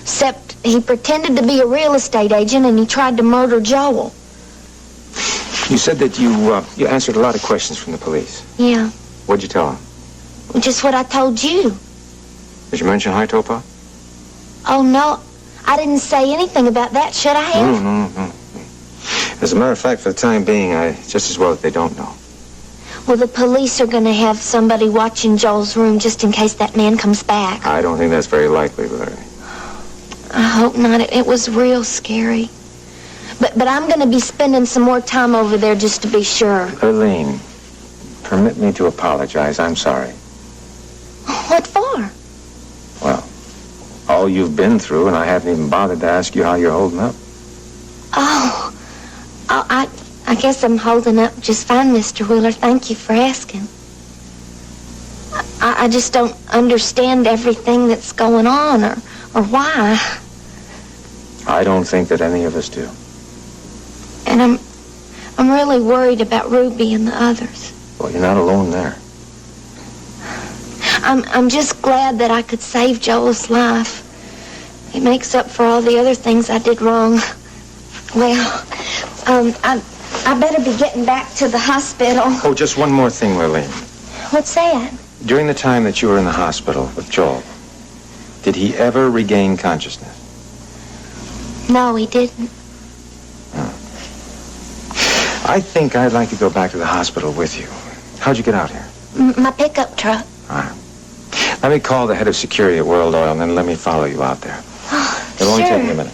Except he pretended to be a real estate agent and he tried to murder Joel. You said that you answered a lot of questions from the police. Yeah, What'd you tell them? just what I told you. Did you mention Haitopa? Oh, no, I didn't say anything about that, should I have? No. As a matter of fact, for the time being, just as well that they don't know. Well, the police are going to have somebody watching Joel's room just in case that man comes back. I don't think that's very likely, Larry. I hope not. It was real scary. But I'm going to be spending some more time over there just to be sure. Verlene, permit me to apologize. I'm sorry. What for? Well, all you've been through, and I haven't even bothered to ask you how you're holding up. Oh, I guess I'm holding up just fine, Mr. Wheeler. Thank you for asking. I just don't understand everything that's going on or why. I don't think that any of us do. And I'm really worried about Ruby and the others. Well, you're not alone there. I'm just glad that I could save Joel's life. It makes up for all the other things I did wrong. Well, I better be getting back to the hospital. Oh, just one more thing, Lillian. What's that? During the time that you were in the hospital with Joel, did he ever regain consciousness? No, he didn't. I think I'd like to go back to the hospital with you. How'd you get out here? My pickup truck. All right. Let me call the head of security at World Oil, and then let me follow you out there. Oh, It'll only sure. take me a minute.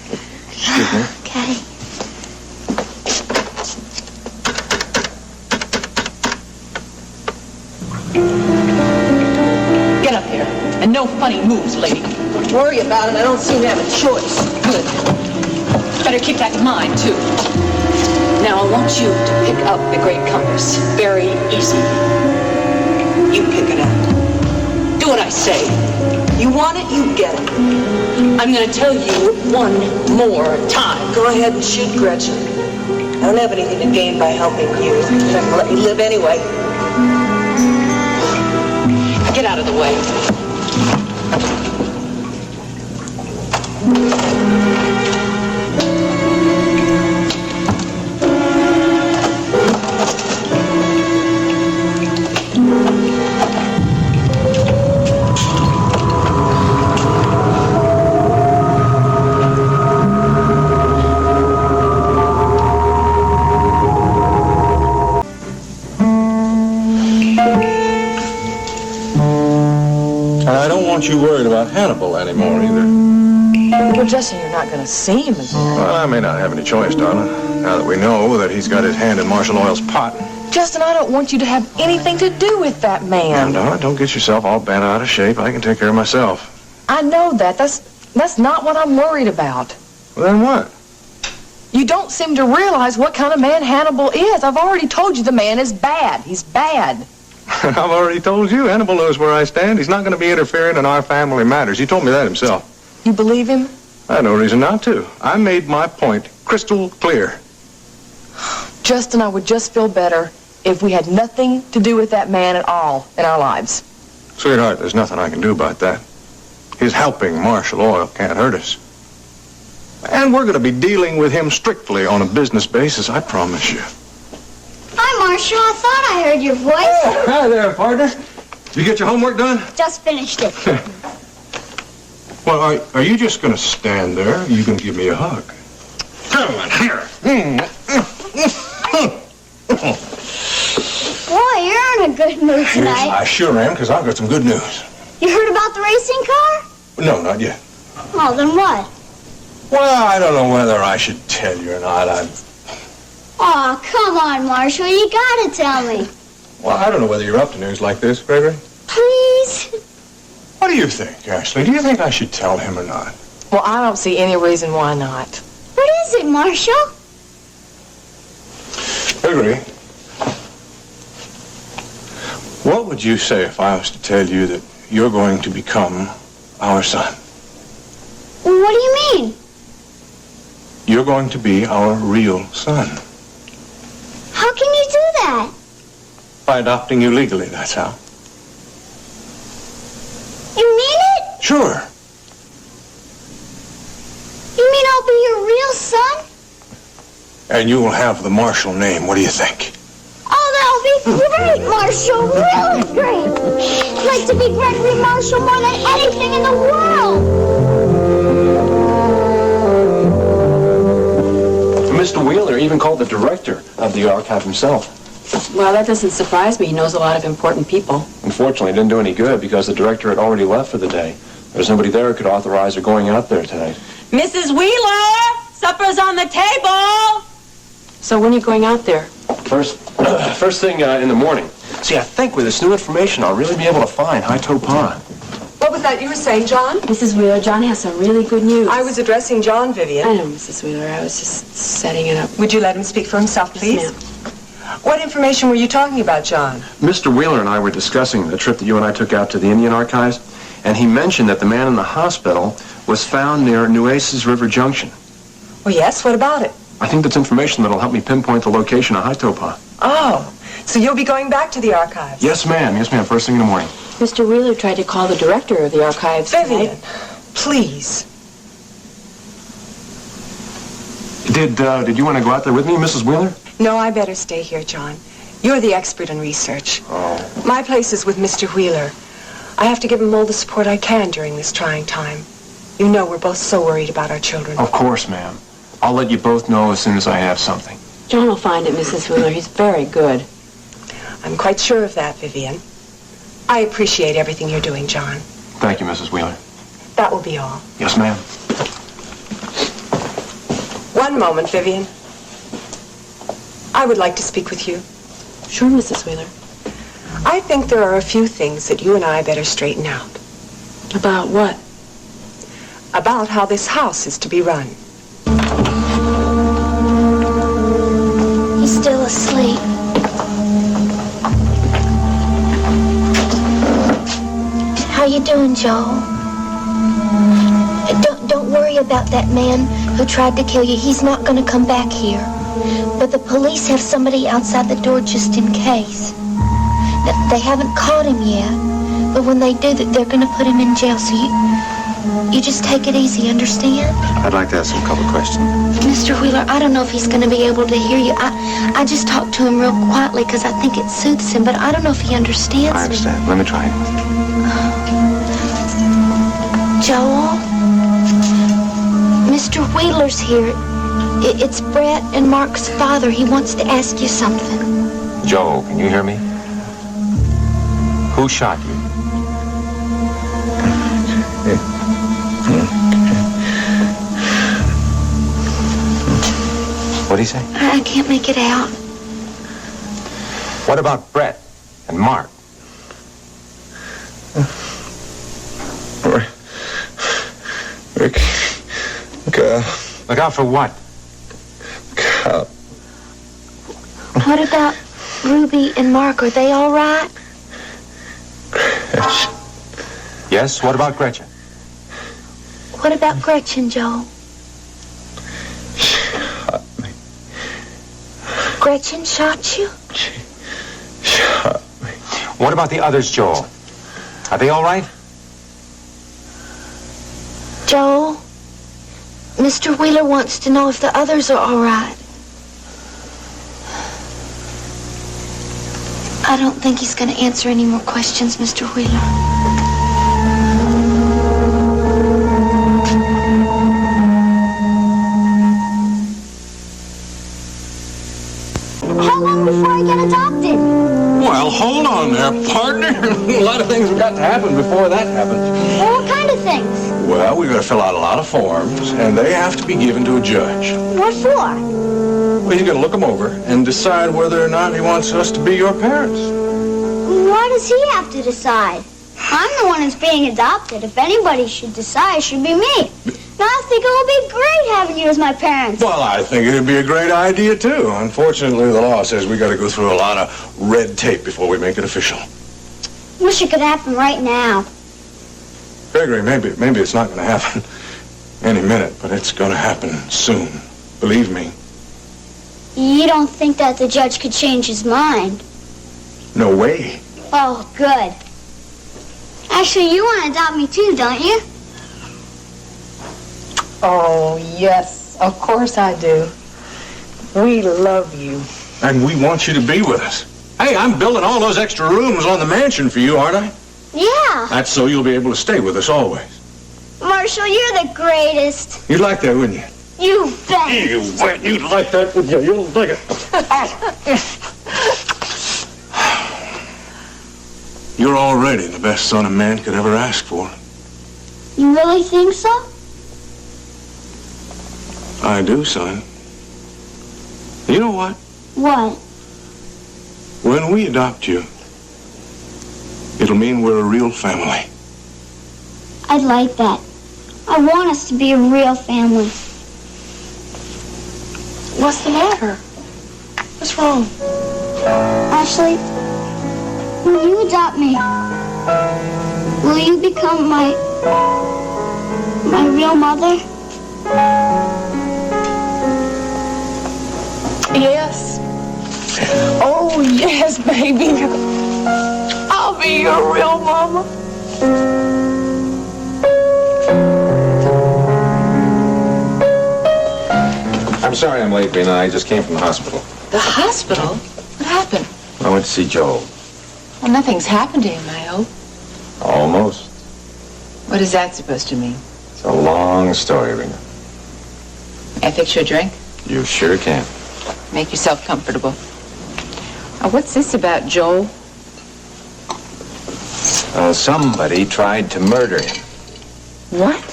Excuse me. Okay. Get up here. And no funny moves, lady. Don't worry about it. I don't seem to have a choice. Good. Better keep that in mind, too. Now, I want you to pick up the great compass. Very easy. You pick it up. Do what I say. You want it, you get it. I'm going to tell you one more time. Go ahead and shoot Gretchen. I don't have anything to gain by helping you. I'm not gonna let you live anyway. Get out of the way. I don't want you worried about Hannibal anymore, either. Well, Justin, you're not going to see him again. Well, I may not have any choice, darling. Now that we know that he's got his hand in Marshall Oil's pot. Justin, I don't want you to have anything to do with that man. No, don't get yourself all bent out of shape. I can take care of myself. I know that. That's not what I'm worried about. Well, then what? You don't seem to realize what kind of man Hannibal is. I've already told you the man is bad. He's bad. I've already told you. Hannibal knows where I stand. He's not going to be interfering in our family matters. He told me that himself. You believe him? I have no reason not to. I made my point crystal clear. Justin, I would just feel better if we had nothing to do with that man at all in our lives. Sweetheart, there's nothing I can do about that. His helping Marshall Oil can't hurt us. And we're going to be dealing with him strictly on a business basis, I promise you. Hi, Marshall. I thought I heard your voice. Oh, hi there, partner. You get your homework done? Just finished it. Well, are you just going to stand there? Or are you going to give me a hug? Come on, here. in a good mood Yes, tonight. I sure am, because I've got some good news. You heard about the racing car? No, not yet. Oh, then what? Well, I don't know whether I should tell you or not. Aw, come on, Marshall. You gotta tell me. Well, I don't know whether you're up to news like this, Gregory. Please? What do you think, Ashley? Do you think I should tell him or not? Well, I don't see any reason why not. What is it, Marshall? Gregory, what would you say if I was to tell you that you're going to become our son? What do you mean? You're going to be our real son. How can you do that? By adopting you legally, that's how. You mean it? Sure. You mean I'll be your real son? And you will have the Marshall name. What do you think? Oh, that'll be great, Marshall. Really great. I'd like to be Gregory Marshall more than anything in the world. Mr. Wheeler even called the director of the archive himself. Well, that doesn't surprise me. He knows a lot of important people. Unfortunately, it didn't do any good because the director had already left for the day. There's nobody there who could authorize her going out there tonight. Mrs. Wheeler! Supper's on the table! So when are you going out there? First thing in the morning. See, I think with this new information, I'll really be able to find High-Toe Pond. What was that you were saying, John? Mrs. Wheeler, John has some really good news. I was addressing John, Vivian. I know, Mrs. Wheeler. I was just setting it up. Would you let him speak for himself, please? Yes, What information were you talking about, John? Mr. Wheeler and I were discussing the trip that you and I took out to the Indian Archives, and he mentioned that the man in the hospital was found near Nueces River Junction. Well, yes, what about it? I think that's information that'll help me pinpoint the location of High-Toe Pond. Oh, so you'll be going back to the archives? Yes, ma'am. Yes, ma'am. First thing in the morning. Mr. Wheeler tried to call the director of the archives Vivian, tonight. please. Did you want to go out there with me, Mrs. Wheeler? No, I better stay here, John. You're the expert in research. Oh. My place is with Mr. Wheeler. I have to give him all the support I can during this trying time. You know we're both so worried about our children. Of course, ma'am. I'll let you both know as soon as I have something. John will find it, Mrs. Wheeler. He's very good. I'm quite sure of that, Vivian. I appreciate everything you're doing, John. Thank you, Mrs. Wheeler. That will be all. Yes, ma'am. One moment, Vivian. I would like to speak with you. Sure, Mrs. Wheeler. I think there are a few things that you and I better straighten out. About what? About how this house is to be run. He's still asleep. How you doing, Joel? Don't worry about that man who tried to kill you. He's not going to come back here. But the police have somebody outside the door just in case. They haven't caught him yet, but when they do, they're going to put him in jail. So you just take it easy, understand? I'd like to ask him a couple questions. Mr. Wheeler, I don't know if he's going to be able to hear you. I just talked to him real quietly because I think it soothes him, but I don't know if he understands I understand. Let me try. Joel? Mr. Wheeler's here. It's Brett and Mark's father. He wants to ask you something. Joe, can you hear me? Who shot you? What'd he say? I can't make it out. What about Brett and Mark? Rick, look out for what? What about Ruby and Mark? Are they all right? Yes, what about Gretchen? What about Gretchen, Joel? Gretchen shot you? What about the others, Joel? Are they all right? Joel, Mr. Wheeler wants to know if the others are all right. I don't think he's going to answer any more questions, Mr. Wheeler. How long before I get adopted? Well, hold on there, partner. A lot of things have got to happen before that happens. Well, what kind of things? Well, we've got to fill out a lot of forms, and they have to be given to a judge. What for? Well, he's going to look them over and decide whether or not he wants us to be your parents. Why does he have to decide? I'm the one who's being adopted. If anybody should decide, it should be me. Now I think it would be great having you as my parents. Well, I think it'd be a great idea, too. Unfortunately, the law says we got to go through a lot of red tape before we make it official. Wish it could happen right now. Gregory, maybe it's not going to happen any minute, but it's going to happen soon. Believe me. You don't think that the judge could change his mind? No way. Oh, good. Actually, you want to adopt me too, don't you? Oh, yes, of course I do. We love you. And we want you to be with us. Hey, I'm building all those extra rooms on the mansion for you, aren't I? Yeah. That's so you'll be able to stay with us always. Marshall, you're the greatest. You'd like that, wouldn't you? You bet. You'd like that, wouldn't you? You'll like it. You're already the best son a man could ever ask for. You really think so? I do, son. You know what? What? When we adopt you, it'll mean we're a real family. I'd like that. I want us to be a real family. What's the matter? What's wrong? Ashley, when you adopt me, will you become my real mother? Yes. Oh, yes, baby. I'll be your real mama. I'm sorry I'm late, Rena. I just came from the hospital. The hospital? What happened? I went to see Joel. Well, nothing's happened to him, I hope. Almost. What is that supposed to mean? It's a long story, Rena. May I fix you a drink? You sure can. Make yourself comfortable. What's this about Joel? Somebody tried to murder him. What?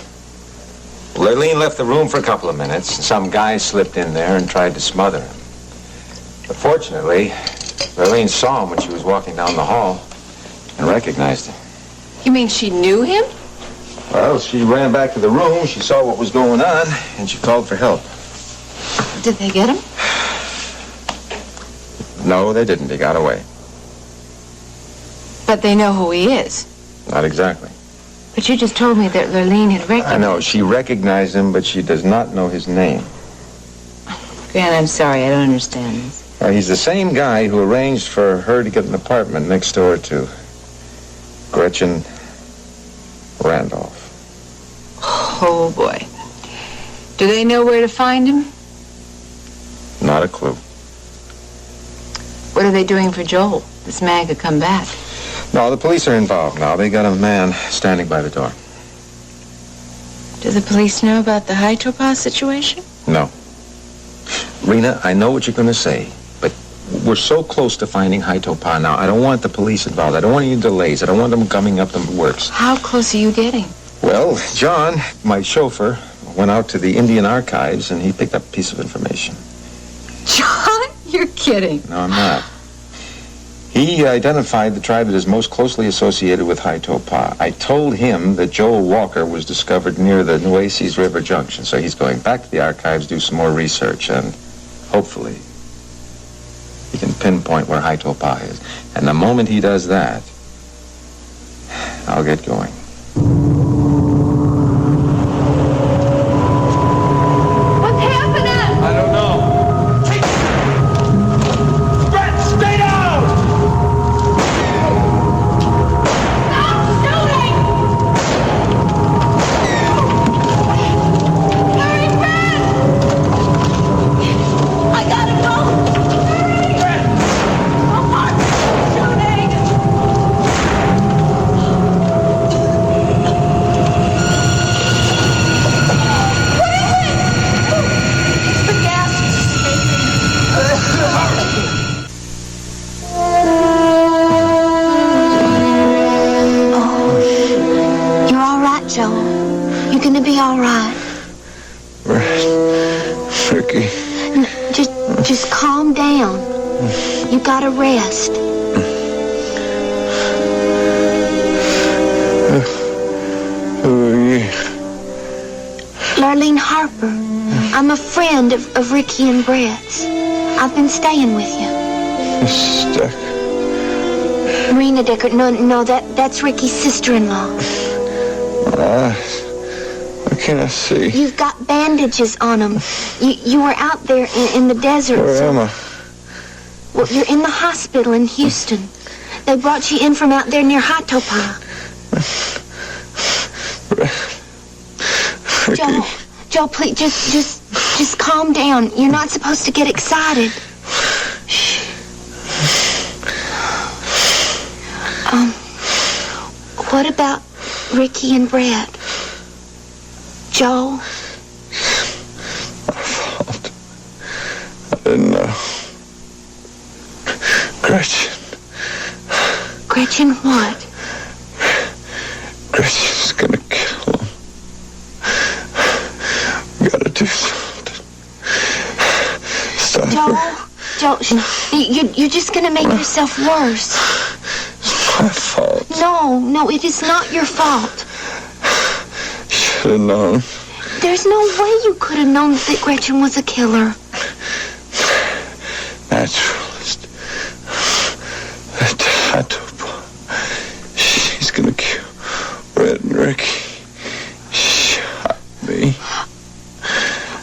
Lurleen left the room for a couple of minutes, and some guy slipped in there and tried to smother him. But fortunately, Lurleen saw him when she was walking down the hall and recognized him. You mean she knew him? Well, she ran back to the room, she saw what was going on, and she called for help. Did they get him? No, they didn't. He got away. But they know who he is. Not exactly. But you just told me that Lurleen had recognized. I know. She recognized him, but she does not know his name. Gran, I'm sorry. I don't understand this. He's the same guy who arranged for her to get an apartment next door to Gretchen Randolph. Oh, boy. Do they know where to find him? Not a clue. What are they doing for Joel? This man could come back. No, the police are involved now. They got a man standing by the door. Do the police know about the high topaz situation? No. Rena, I know what you're going to say, but we're so close to finding High Topaz now. I don't want the police involved. I don't want any delays. I don't want them gumming up the works. How close are you getting? Well, John, my chauffeur, went out to the Indian archives and he picked up a piece of information. John, you're kidding. No, I'm not. He identified the tribe that is most closely associated with High Topaz. I told him that Joel Walker was discovered near the Nueces River Junction, so he's going back to the archives, do some more research, and hopefully he can pinpoint where High Topaz is. And the moment he does that, I'll get going. What's happening? I don't know. Brett, stay down! Stop shooting! Hurry, Brett! I gotta go! Hurry! Brett! Oh, Mark, shooting! I'm a friend of Ricky and Brett's. I've been staying with you. Mrs. Decker. Marina Decker, no, that's Ricky's sister-in-law. What can I see? You've got bandages on them. You were out there in the desert. Where am I? Well, you're in the hospital in Houston. They brought you in from out there near Hatopa. Joe, please, just calm down. You're not supposed to get excited. What about Ricky and Brett? Joe? My fault. I didn't know. Gretchen. Gretchen what? Gretchen's gonna kill him. We gotta do something. Stop her. Joe, you're just gonna make yourself worse. It's my fault. No, it is not your fault. Should have known. There's no way you could have known that Gretchen was a killer. Naturalist. That Hatopa. She's gonna kill Red and Ricky. Shot me.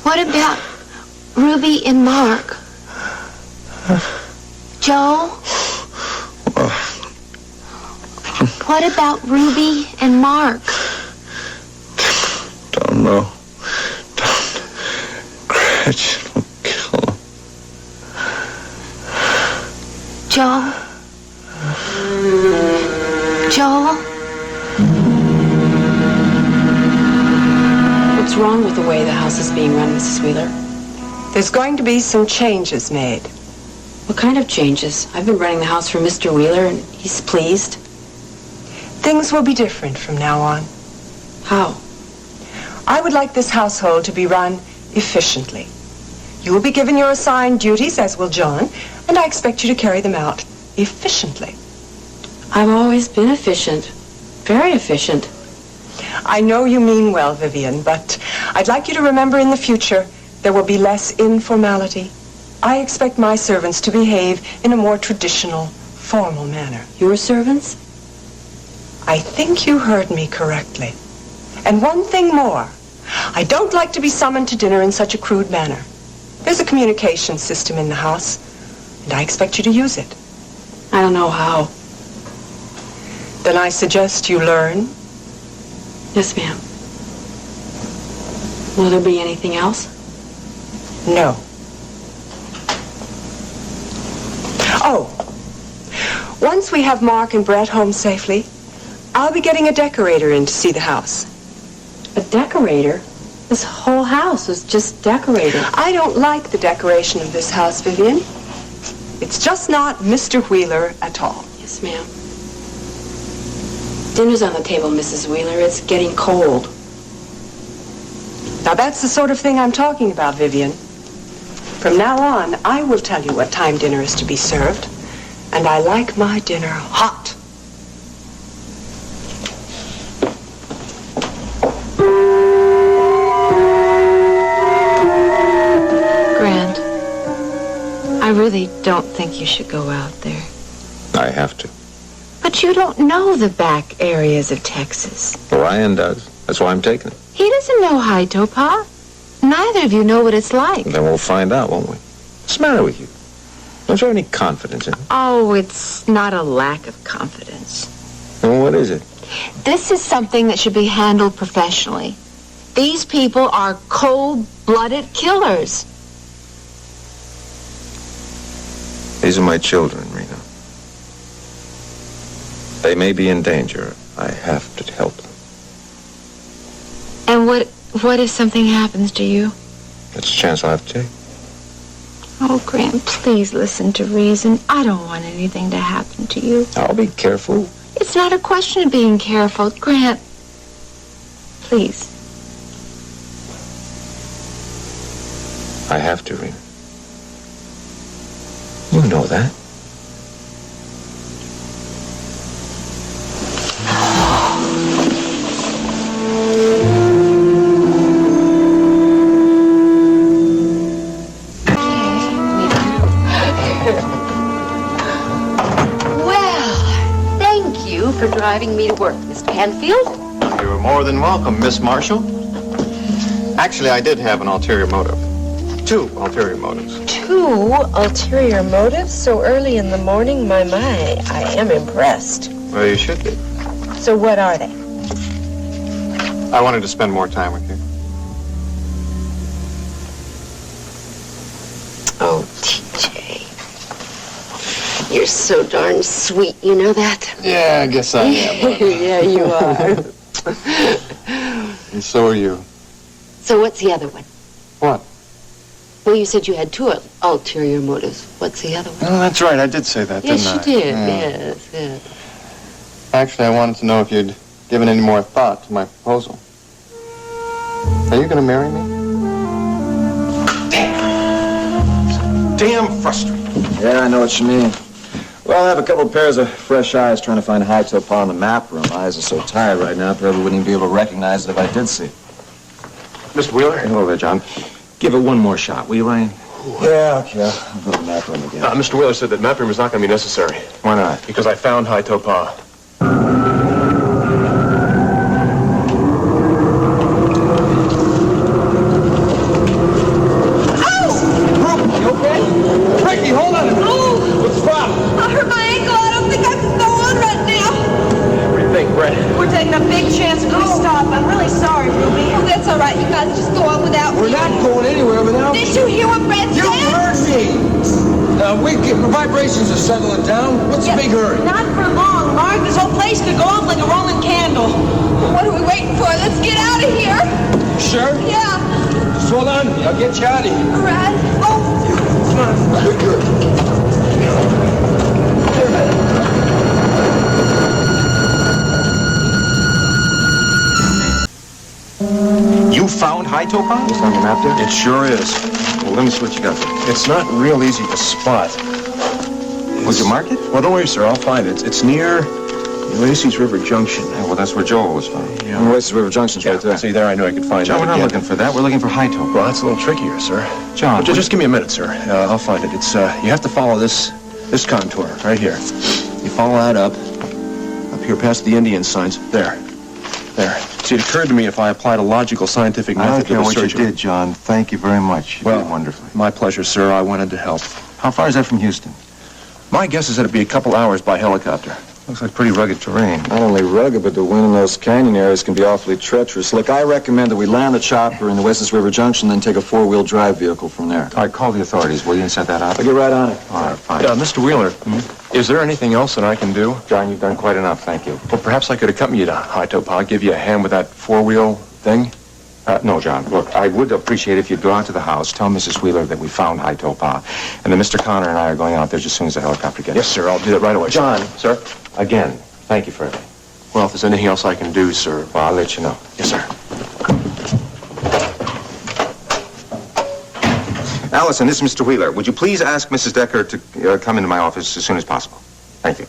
What about Ruby and Mark? Joe? What about Ruby and Mark? Don't know. Gretchen will kill him. Joe? What's wrong with the way the house is being run, Mrs. Wheeler? There's going to be some changes made. What kind of changes? I've been running the house for Mr. Wheeler, and he's pleased. Things will be different from now on. How? I would like this household to be run efficiently. You will be given your assigned duties, as will John, and I expect you to carry them out efficiently. I've always been efficient. Very efficient. I know you mean well, Vivian, but I'd like you to remember in the future there will be less informality. I expect my servants to behave in a more traditional, formal manner. Your servants? I think you heard me correctly. And one thing more. I don't like to be summoned to dinner in such a crude manner. There's a communication system in the house, and I expect you to use it. I don't know how. Then I suggest you learn. Yes, ma'am. Will there be anything else? No. Oh, once we have Mark and Brett home safely, I'll be getting a decorator in to see the house. A decorator? This whole house was just decorated. I don't like the decoration of this house, Vivian. It's just not Mr. Wheeler at all. Yes, ma'am. Dinner's on the table, Mrs. Wheeler. It's getting cold. Now that's the sort of thing I'm talking about, Vivian. From now on, I will tell you what time dinner is to be served, and I like my dinner hot. Grant, I really don't think you should go out there. I have to. But you don't know the back areas of Texas. Ryan does. That's why I'm taking it. He doesn't know Hitopa. Neither of you know what it's like. Then we'll find out, won't we? What's the matter with you? Don't you have any confidence in him? Oh, it's not a lack of confidence. Well, what is it? This is something that should be handled professionally. These people are cold-blooded killers. These are my children, Rena. They may be in danger. I have to help them. And what if something happens to you? That's a chance I'll have to take. Oh, Grant, please listen to reason. I don't want anything to happen to you. I'll be careful. It's not a question of being careful. Grant, please. I have to, Rena. You know that. for driving me to work, Mr. Hanfield. You're more than welcome, Miss Marshall. Actually, I did have an ulterior motive. 2 ulterior motives. 2 ulterior motives so early in the morning? My, I am impressed. Well, you should be. So what are they? I wanted to spend more time with you. Oh, TJ. You're so darn sweet, you know that? Yeah, I guess I am. Yeah, you are. And so are you. So what's the other one? What? Well, you said you had 2 ulterior motives. What's the other one? Oh, that's right. I did say that, Yes, didn't I? you did. Yeah. Yes. Actually, I wanted to know if you'd given any more thought to my proposal. Are you going to marry me? Damn frustrating. Yeah, I know what you mean. Well, I have a couple of pairs of fresh eyes trying to find a high-toe paw in the map room. My eyes are so tired right now, I probably wouldn't even be able to recognize it if I did see it. Mr. Wheeler? Hello there, John. Give it one more shot, will you, Ryan? Yeah, okay. I'll go to the map room again. Mr. Wheeler said that map room is not going to be necessary. Why not? Because I found High-Toe Pa. You okay? Ricky, hold on. Oh! What's the problem? I hurt my ankle. I don't think I can go on right now. What do you think, Brett? We're taking a big chance if we stop. I'm really sorry, Ruby. Oh, that's all right. You guys just go on without me. We're not going anywhere without Did you hear what Brett said? You heard me! The vibrations are settling down. What's the big hurry? Not for long, Mark. This whole place could go off like a Roman candle. What are we waiting for? Let's get out of here. Sure? Yeah. Just hold on to me. I'll get you out of here. All right. Oh. Come on. Good. You found High-Toe Pa? It's on the map there? It sure is. Well, let me see what you got there. It's not real easy to spot. Would you mark it? Well, don't worry, sir. I'll find it. It's near Ulysses River Junction. Yeah, well, that's where Joel was found. Yeah. Ulysses River Junction's right there. See, there I knew I could find John, it. we're not looking for that. We're looking for High-Toe Pa. Well, that's a little trickier, sir. John, Just give me a minute, sir. I'll find it. It's you have to follow this contour right here. You follow that up here past the Indian signs. There. See, it occurred to me if I applied a logical scientific I don't method to care the what search. you did, John. Thank you very much. You did wonderfully. My pleasure, sir. I wanted to help. How far is that from Houston? My guess is that it'd be a couple hours by helicopter. Looks like pretty rugged terrain. Not only rugged, but the wind in those canyon areas can be awfully treacherous. Look, I recommend that we land the chopper in the Ulysses River Junction, then take a 4-wheel drive vehicle from there. All right, call the authorities, will you, and set that up? I'll get right on it. All right, fine. Mr. Wheeler, is there anything else that I can do? John, you've done quite enough, thank you. Well, perhaps I could accompany you to High-Toe Pa, give you a hand with that 4-wheel thing? No, John. Look, I would appreciate if you'd go out to the house, tell Mrs. Wheeler that we found High-Toe Pa, and then Mr. Connor and I are going out there as soon as the helicopter gets Yes, sir. I'll do that right away. John. Sir? Again, thank you for everything. Well, if there's anything else I can do, sir. Well, I'll let you know. Yes, sir. Allison, this is Mr. Wheeler. Would you please ask Mrs. Decker to come into my office as soon as possible? Thank you.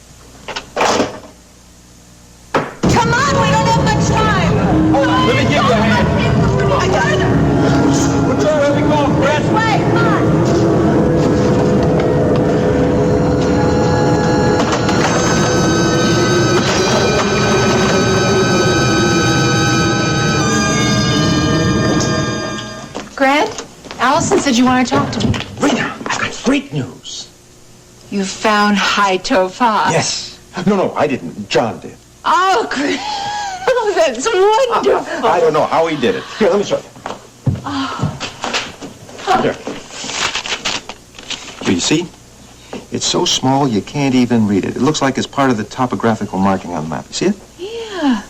Come on, we don't have much time. Let me give you a hand. I got it. Which way are we going, Brett? This way, come on. Grant, Allison said you want to talk to me. Rita, I've got great news. You found High-Toe Pa. Yes. No, I didn't. John did. Oh, Grant. Oh, that's wonderful. I don't know how he did it. Here, let me show you. Here. Here, you see? It's so small you can't even read it. It looks like it's part of the topographical marking on the map. You see it? Yeah.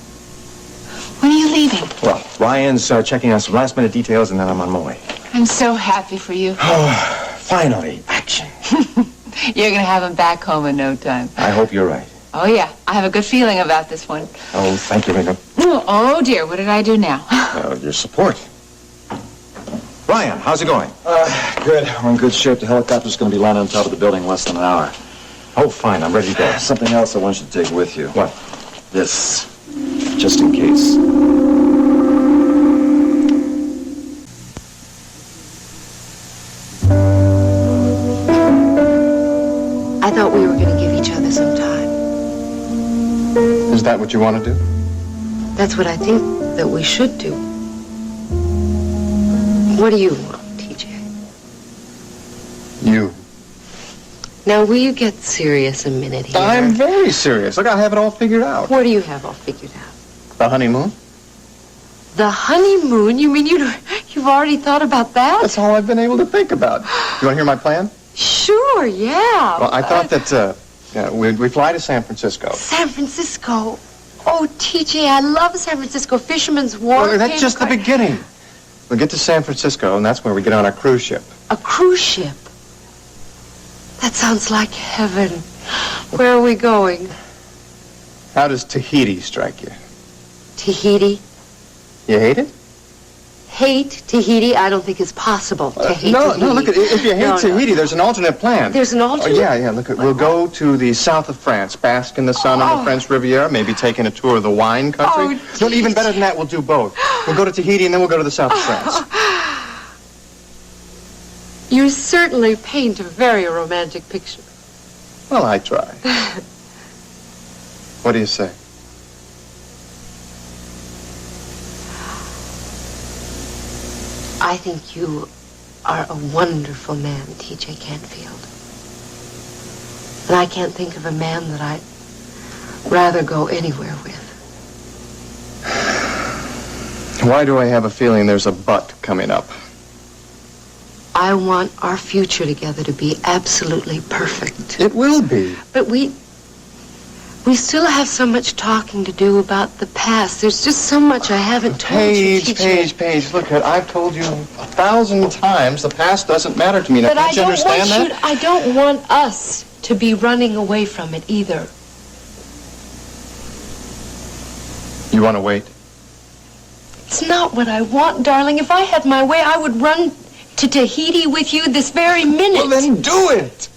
When are you leaving? Well, Ryan's checking on some last-minute details, and then I'm on my way. I'm so happy for you. Oh, finally, action. You're going to have him back home in no time. I hope you're right. Oh, yeah. I have a good feeling about this one. Oh, thank you, Rita. Oh, dear. What did I do now? Your support. Ryan, how's it going? Good. We're in good shape. The helicopter's going to be landing on top of the building in less than an hour. Oh, fine. I'm ready to go. Something else I want you to take with you. What? This. Just in case. I thought we were going to give each other some time. Is that what you want to do? That's what I think that we should do. What do you want, TJ? You. Now, will you get serious a minute here? I'm very serious. Look, I have it all figured out. What do you have all figured out? The honeymoon? The honeymoon? You mean you've already thought about that? That's all I've been able to think about. You want to hear my plan? Sure, yeah. Well, I thought that we fly to San Francisco. San Francisco. Oh, TJ, I love San Francisco. Fisherman's Wharf. Well, that's just the beginning. We'll get to San Francisco, and that's where we get on our cruise ship. A cruise ship? That sounds like heaven. Where are we going? How does Tahiti strike you? Tahiti? You hate it? Hate Tahiti? I don't think it's possible to hate Tahiti. No, look, if you hate Tahiti, there's an alternate plan. There's an alternate? Yeah, look, we'll go to the south of France, bask in the sun on the French Riviera, maybe taking a tour of the wine country. No, even better than that, we'll do both. We'll go to Tahiti, and then we'll go to the south of France. You certainly paint a very romantic picture. Well, I try. What do you say? I think you are a wonderful man, T.J. Canfield. And I can't think of a man that I'd rather go anywhere with. Why do I have a feeling there's a but coming up? I want our future together to be absolutely perfect. It will be. But we still have so much talking to do about the past. There's just so much I haven't told you, TJ. Paige, look, I've told you 1,000 times the past doesn't matter to me. Now, But can't you understand that? I don't want us to be running away from it either. You want to wait? It's not what I want, darling. If I had my way, I would run to Tahiti with you this very minute. Well, then do it.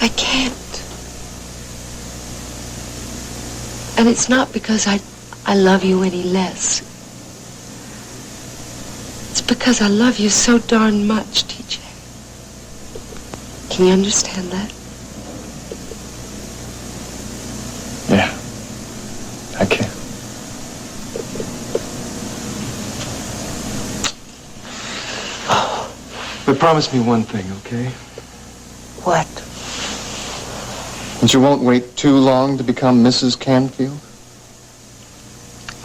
I can't. And it's not because I love you any less. It's because I love you so darn much, TJ. Can you understand that? Yeah, I can. But promise me one thing, okay? What? That you won't wait too long to become Mrs. Canfield?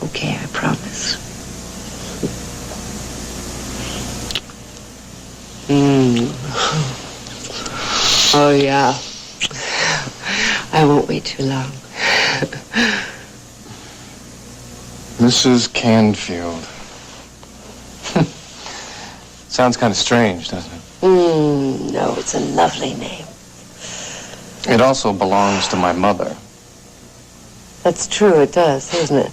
Okay, I promise. Oh, yeah. I won't wait too long. Mrs. Canfield. Sounds kind of strange, doesn't it? No, it's a lovely name. It also belongs to my mother. That's true, it does, doesn't it?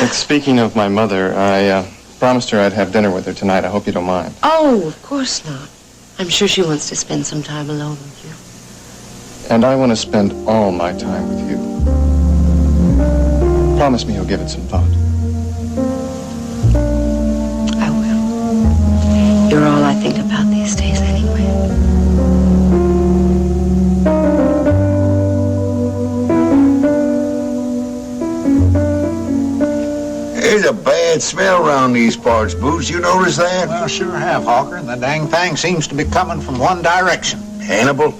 Look, speaking of my mother, I promised her I'd have dinner with her tonight. I hope you don't mind. Oh, of course not. I'm sure she wants to spend some time alone with you. And I want to spend all my time with you. Promise me you'll give it some thought. I will. You're all I think about these days anyway. There's a bad smell around these parts, Boots. You notice that? Well, sure have, Hawker. The dang thing seems to be coming from one direction. Hannibal?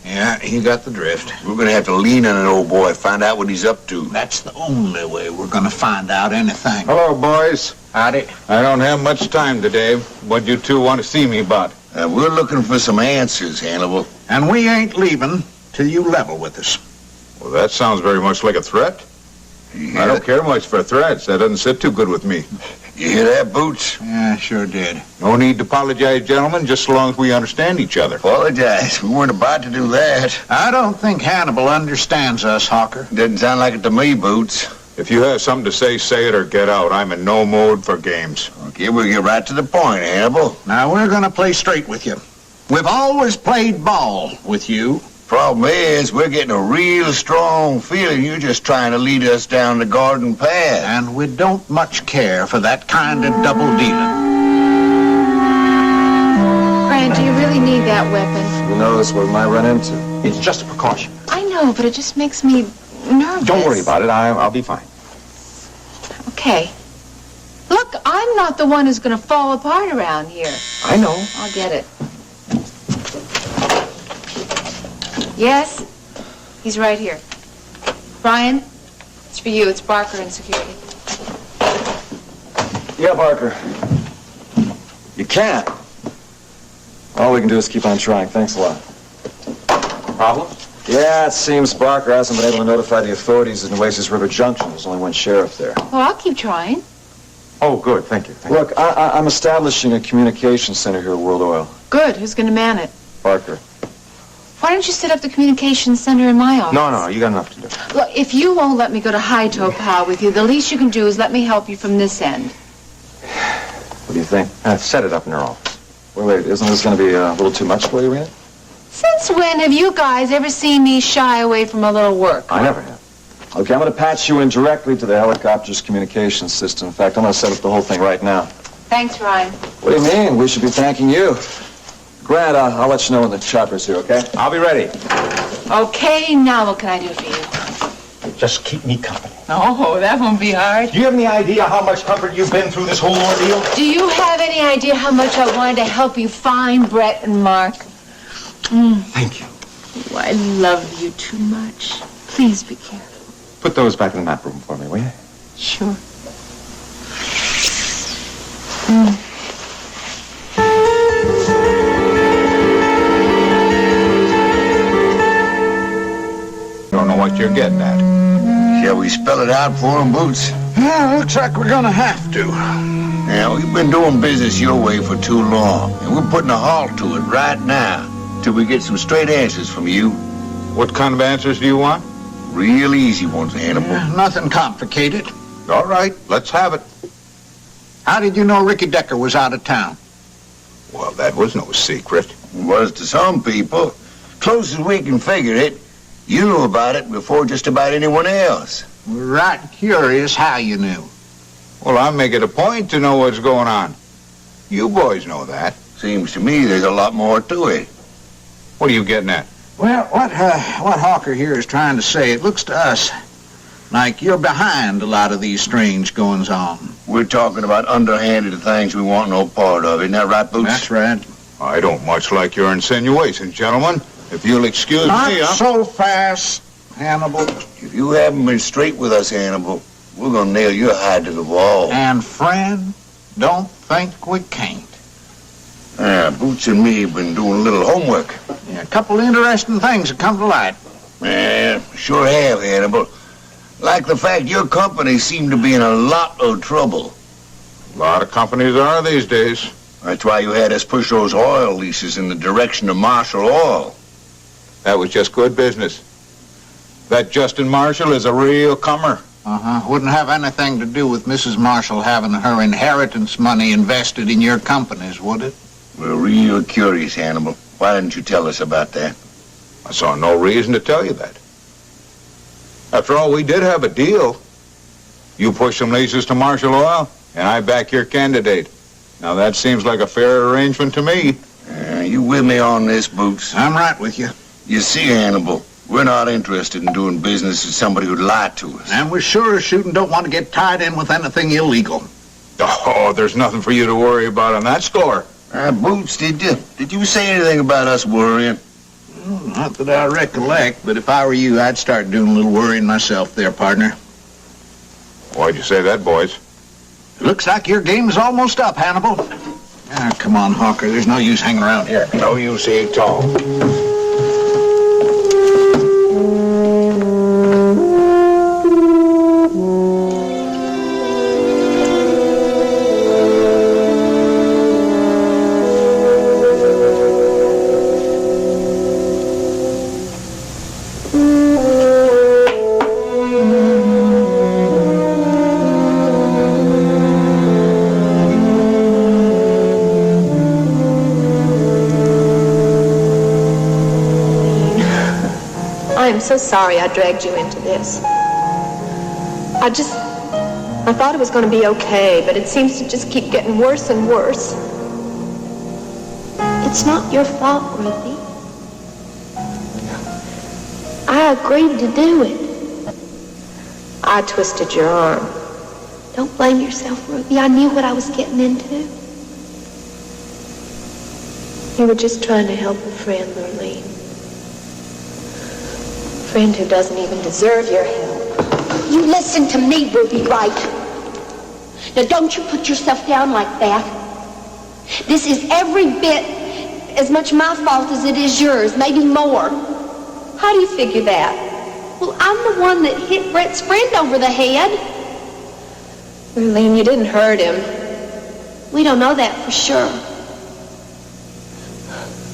Yeah, you got the drift. We're gonna have to lean on an old boy, find out what he's up to. That's the only way we're gonna find out anything. Hello, boys. Howdy. I don't have much time today. What you two want to see me about? We're looking for some answers, Hannibal. And we ain't leaving till you level with us. Well, that sounds very much like a threat. I don't care much for threats. That doesn't sit too good with me. You hear that, Boots? Yeah, sure did. No need to apologize, gentlemen, just so long as we understand each other. Apologize? We weren't about to do that. I don't think Hannibal understands us, Hawker. Doesn't sound like it to me, Boots. If you have something to say, say it or get out. I'm in no mood for games. Okay, we'll get right to the point, Hannibal. Now, we're gonna play straight with you. We've always played ball with you. Problem is, we're getting a real strong feeling you're just trying to lead us down the garden path. And we don't much care for that kind of double dealing. Grant, do you really need that weapon? You know, this is what we might run into. It's just a precaution. I know, but it just makes me nervous. Don't worry about it. I'll be fine. Okay. Look, I'm not the one who's going to fall apart around here. I know. I'll get it. Yes? He's right here. Brian, it's for you. It's Barker in security. Yeah, Barker. You can't. All we can do is keep on trying. Thanks a lot. Problem? Yeah, it seems Barker hasn't been able to notify the authorities in Oasis River Junction. There's only one sheriff there. Well, I'll keep trying. Oh, good. Thank you. Look, I'm establishing a communication center here at World Oil. Good. Who's going to man it? Barker. Why don't you set up the communications center in my office? No, you got enough to do. Look, if you won't let me go to High Topaz with you, the least you can do is let me help you from this end. What do you think? Set it up in your office. Wait, isn't this going to be a little too much for you, Rena? Since when have you guys ever seen me shy away from a little work? I never have. Okay, I'm going to patch you in directly to the helicopter's communication system. In fact, I'm going to set up the whole thing right now. Thanks, Ryan. What do you mean? We should be thanking you. Grant, I'll let you know when the chopper's here, okay? I'll be ready. Okay, now what can I do for you? Just keep me company. Oh, that won't be hard. Do you have any idea how much comfort you've been through this whole ordeal? Do you have any idea how much I wanted to help you find Brett and Mark? Thank you. Oh, I love you too much. Please be careful. Put those back in the map room for me, will you? Sure. Don't know what you're getting at. Shall we spell it out for him, Boots? Yeah, looks like we're gonna have to. Yeah, we've been doing business your way for too long, and we're putting a halt to it right now till we get some straight answers from you. What kind of answers do you want? Real easy ones, Hannibal. Nothing complicated. All right, let's have it. How did you know Ricky Decker was out of town? Well, that was no secret. It was to some people. Close as we can figure it, you knew about it before just about anyone else. We're right curious how you knew. Well, I make it a point to know what's going on. You boys know that. Seems to me there's a lot more to it. What are you getting at? Well, what Hawker here is trying to say, it looks to us like you're behind a lot of these strange goings-on. We're talking about underhanded things we want no part of. Isn't that right, Boots? That's right. I don't much like your insinuations, gentlemen. If you'll excuse Not me, so fast, Hannibal. If you haven't been straight with us, Hannibal, we're gonna nail your hide to the wall. And, friend, don't think we can't. Boots and me have been doing a little homework. Yeah, a couple of interesting things have come to light. Yeah, sure have, Hannibal. Like the fact your company seemed to be in a lot of trouble. A lot of companies are these days. That's why you had us push those oil leases in the direction of Marshall Oil. That was just good business. That Justin Marshall is a real comer. Wouldn't have anything to do with Mrs. Marshall having her inheritance money invested in your companies, would it? We're real curious, Hannibal. Why didn't you tell us about that? I saw no reason to tell you that. After all, we did have a deal. You push some leases to Marshall Oil, and I back your candidate. Now, that seems like a fair arrangement to me. You with me on this, Boots? I'm right with you. You see, Hannibal, we're not interested in doing business with somebody who'd lie to us. And we sure as shooting don't want to get tied in with anything illegal. Oh, there's nothing for you to worry about on that score. Boots, did you say anything about us worrying? Not that I recollect, but if I were you, I'd start doing a little worrying myself there, partner. Why'd you say that, boys? Looks like your game's almost up, Hannibal. Come on, Hawker. There's no use hanging around here. No use at all. I'm so sorry I dragged you into this. I thought it was going to be okay, but it seems to just keep getting worse and worse. It's not your fault, Ruthie. I I agreed to do it. I twisted your arm. Don't blame yourself, Ruby. I knew what I was getting into. You were just trying to help a friend, Lurleen. A friend who doesn't even deserve your help. You listen to me, Ruby, right? Now, don't you put yourself down like that. This is every bit as much my fault as it is yours, maybe more. How do you figure that? Well, I'm the one that hit Brett's friend over the head. Lurleen, you didn't hurt him. We don't know that for sure.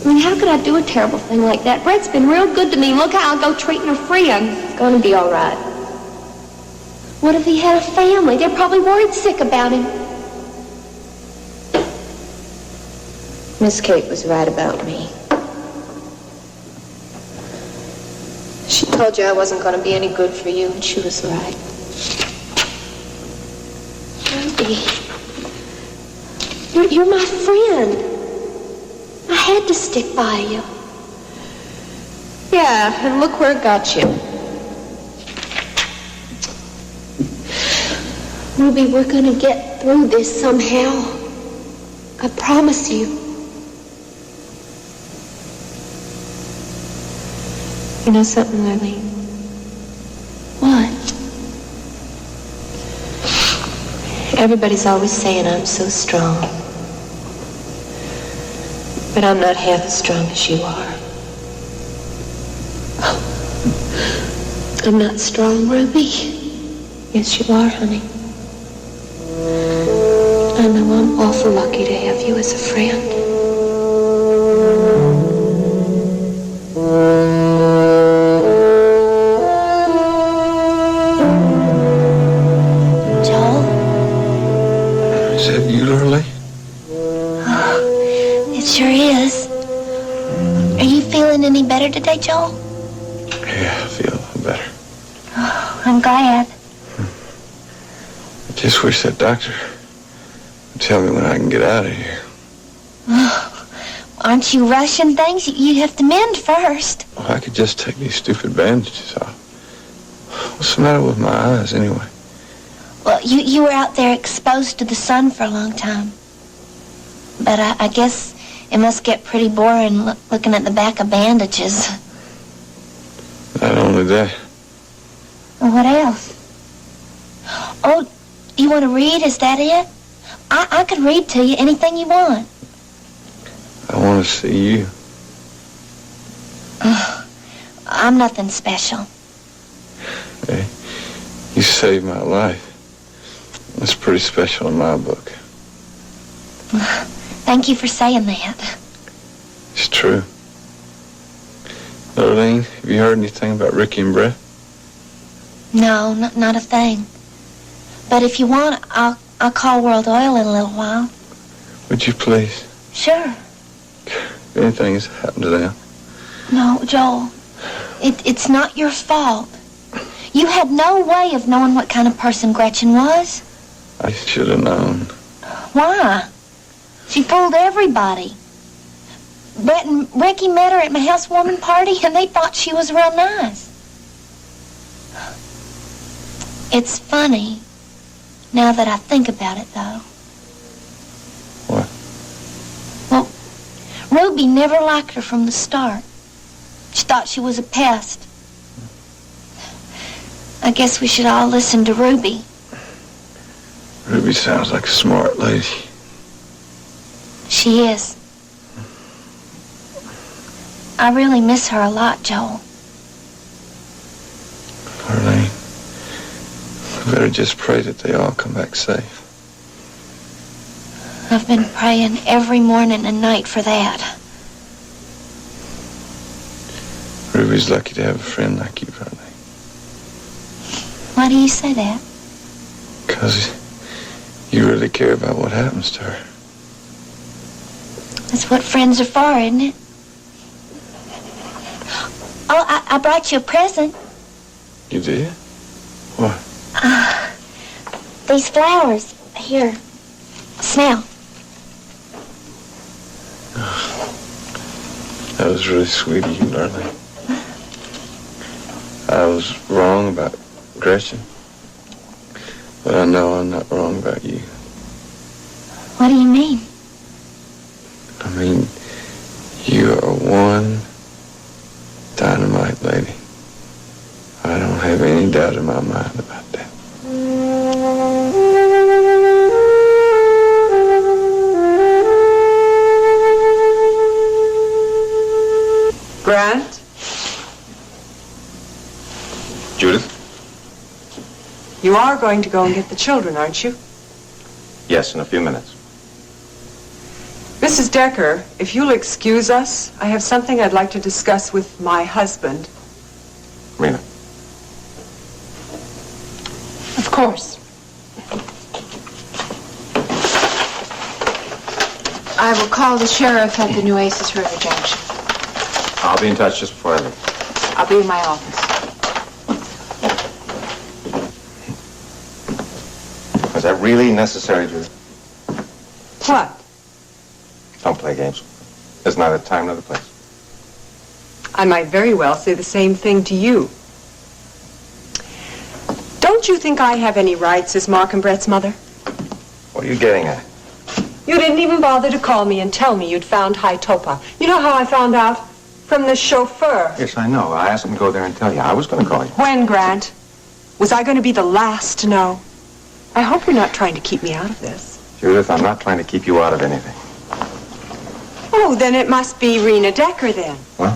I mean, how could I do a terrible thing like that? Brett's been real good to me. Look how I go treating her friend. It's gonna be all right. What if he had a family? They're probably worried sick about him. Miss Kate was right about me. She told you I wasn't gonna be any good for you, and she was right. Ruby, you're my friend. I had to stick by you. Yeah, and look where it got you. Ruby, we're gonna get through this somehow. I promise you. You know something, Lurleen? What? Everybody's always saying I'm so strong. But I'm not half as strong as you are. I'm not strong, Ruby. Yes, you are, honey. I know I'm awful lucky to have you as a friend. Joel? Is that you, Lurleen? It sure is. Are you feeling any better today, Joel? Yeah, I feel a little better. Oh, I'm glad. I just wish that doctor would tell me when I can get out of here. Aren't you rushing things? You have to mend first. Well, I could just take these stupid bandages off. What's the matter with my eyes, anyway? Well, you were out there exposed to the sun for a long time. But I guess it must get pretty boring looking at the back of bandages. Not only that. Well, what else? Oh, you want to read? Is that it? I could read to you anything you want. I want to see you. I'm nothing special. Hey, you saved my life. That's pretty special in my book. Thank you for saying that. It's true. Lurleen, have you heard anything about Ricky and Brett? No, not a thing. But if you want, I'll call World Oil in a little while. Would you please? Sure. If anything has happened to them. No, Joel. It's not your fault. You had no way of knowing what kind of person Gretchen was. I should have known. Why? She fooled everybody. Brett and Ricky met her at my housewarming party, and they thought she was real nice. It's funny, now that I think about it, though. What? Well, Ruby never liked her from the start. She thought she was a pest. I guess we should all listen to Ruby. Ruby sounds like a smart lady. She is. I really miss her a lot, Joel. Lurleen, we better just pray that they all come back safe. I've been praying every morning and night for that. Ruby's lucky to have a friend like you, Lurleen. Why do you say that? Because you really care about what happens to her. That's what friends are for, isn't it? Oh, I brought you a present. You did? What? These flowers. Here. Smell. That was really sweet of you, Lurleen. was wrong about Gretchen. But I know I'm not wrong about you. What do you mean? I mean, you are one dynamite lady. I don't have any doubt in my mind about that. Grant, Judith? you are going to go and get the children, aren't you? Yes, in a few minutes. Mrs. Decker, if you'll excuse us, I have something I'd like to discuss with my husband. Rena. Of course. I will call the sheriff at the Nueces River Junction. I'll be in touch just before I leave. I'll be in my office. Was that really necessary, Judith? What? Don't play games. There's neither time nor the place. I might very well say the same thing to you. Don't you think I have any rights as Mark and Brett's mother? What are you getting at? You didn't even bother to call me and tell me you'd found High Topa. You know how I found out? From the chauffeur. Yes, I know. I asked him to go there and tell you. I was going to call you. When, Grant? Was I going to be the last to know? I hope you're not trying to keep me out of this. Judith, I'm not trying to keep you out of anything. Oh, then it must be Rena Decker, then. What?